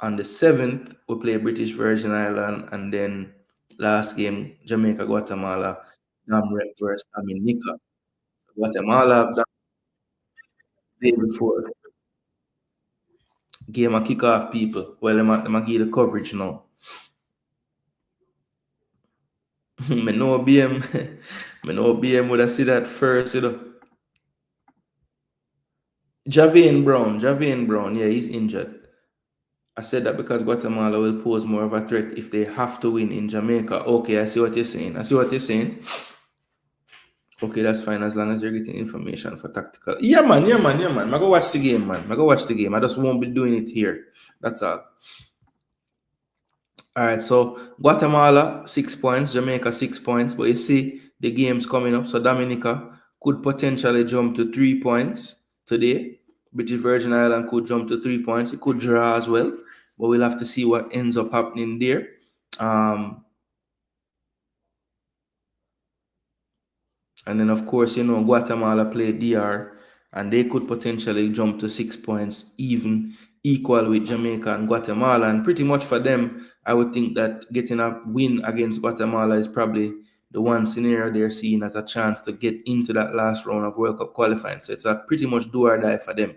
on the 7th, we play British Virgin Island. And then last game, Jamaica, Guatemala, Damrep versus Dominica. Guatemala, the day before. Game a kick-off, people. Well, I'm give the coverage now. Me know BM would have see that first, Javian Brown, yeah, he's injured. I said that because Guatemala will pose more of a threat if they have to win in Jamaica. Okay, I see what you're saying. Okay, that's fine as long as you're getting information for tactical. Yeah, man. I go watch the game, man. I just won't be doing it here. That's all. All right, so Guatemala 6 points, Jamaica 6 points, but you see the games coming up. So Dominica could potentially jump to 3 points today. British Virgin Island could jump to 3 points. It could draw as well. but we'll have to see what ends up happening there. And then, of course, you know, Guatemala play DR, and they could potentially jump to 6 points, even equal with Jamaica and Guatemala. And pretty much for them, I would think that getting a win against Guatemala is probably the one scenario they're seeing as a chance to get into that last round of World Cup qualifying. So it's a pretty much do or die for them.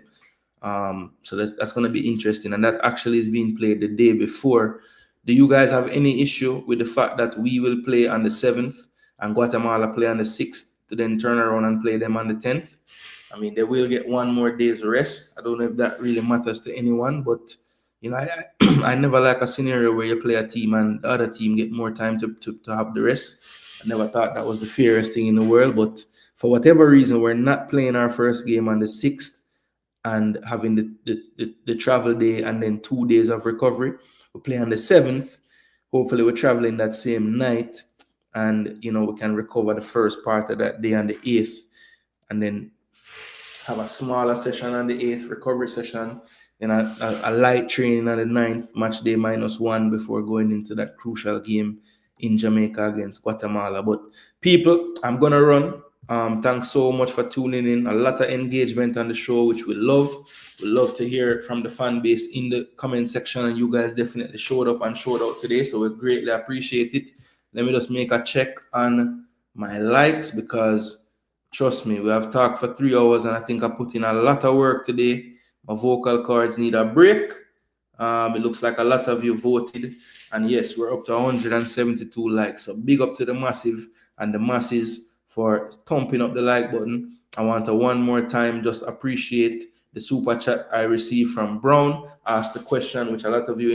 So that's going to be interesting. And that actually is being played the day before. Do you guys have any issue with the fact that we will play on the 7th and Guatemala play on the 6th to then turn around and play them on the 10th? I mean, they will get one more day's rest. I don't know if that really matters to anyone, but you know, I never like a scenario where you play a team and the other team get more time to have the rest. I never thought that was the fairest thing in the world, but for whatever reason, we're not playing our first game on the 6th and having the travel day and then 2 days of recovery. We play on the 7th. Hopefully we're traveling that same night, and you know, we can recover the first part of that day on the 8th, and then have a smaller session on the 8th, recovery session, then a light training on the 9th, match day -1 before going into that crucial game in Jamaica against Guatemala. But people, I'm gonna run. Thanks so much for tuning in. A lot of engagement on the show, which we love. We love to hear it from the fan base in the comment section, and you guys definitely showed up and showed out today, so we greatly appreciate it. Let me just make a check on my likes, because trust me, we have talked for 3 hours and I think I put in a lot of work today. My vocal cords need a break. It looks like a lot of you voted, and yes, we're up to 172 likes. So big up to the massive and the masses for thumping up the like button. I want to one more time just appreciate the super chat I received from Brown. Asked the question, which a lot of you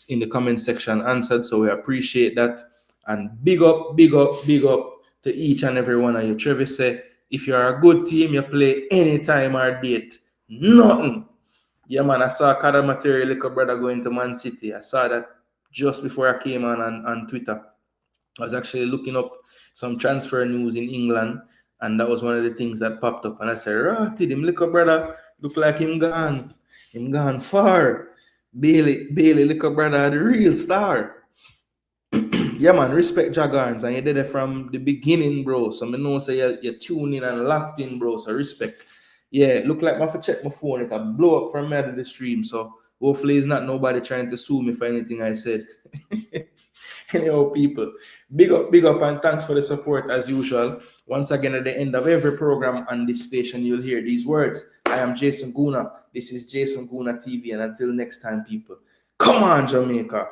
in the comment section answered, so we appreciate that. And big up to each and every one of you. Travis said, if you're a good team, you play any time or date. Nothing. Yeah, man, I saw Kada Material little brother going to Man City. I saw that just before I came on Twitter. I was actually looking up some transfer news in England, and that was one of the things that popped up. And I said, Ratty, him little brother look like him gone. Him gone far. Bailey little brother, the real star. Yeah, man, respect Jaguars, and you did it from the beginning, bro. So I know say you're tuned in and locked in, bro. So respect. Yeah, look like I have to check my phone. It can blow up from me out the stream. So hopefully it's not nobody trying to sue me for anything I said. Anyhow, people, big up, and thanks for the support as usual. Once again, at the end of every program on this station, you'll hear these words. I am Jason Gooner. This is Jason Gooner TV, and until next time, people, come on, Jamaica.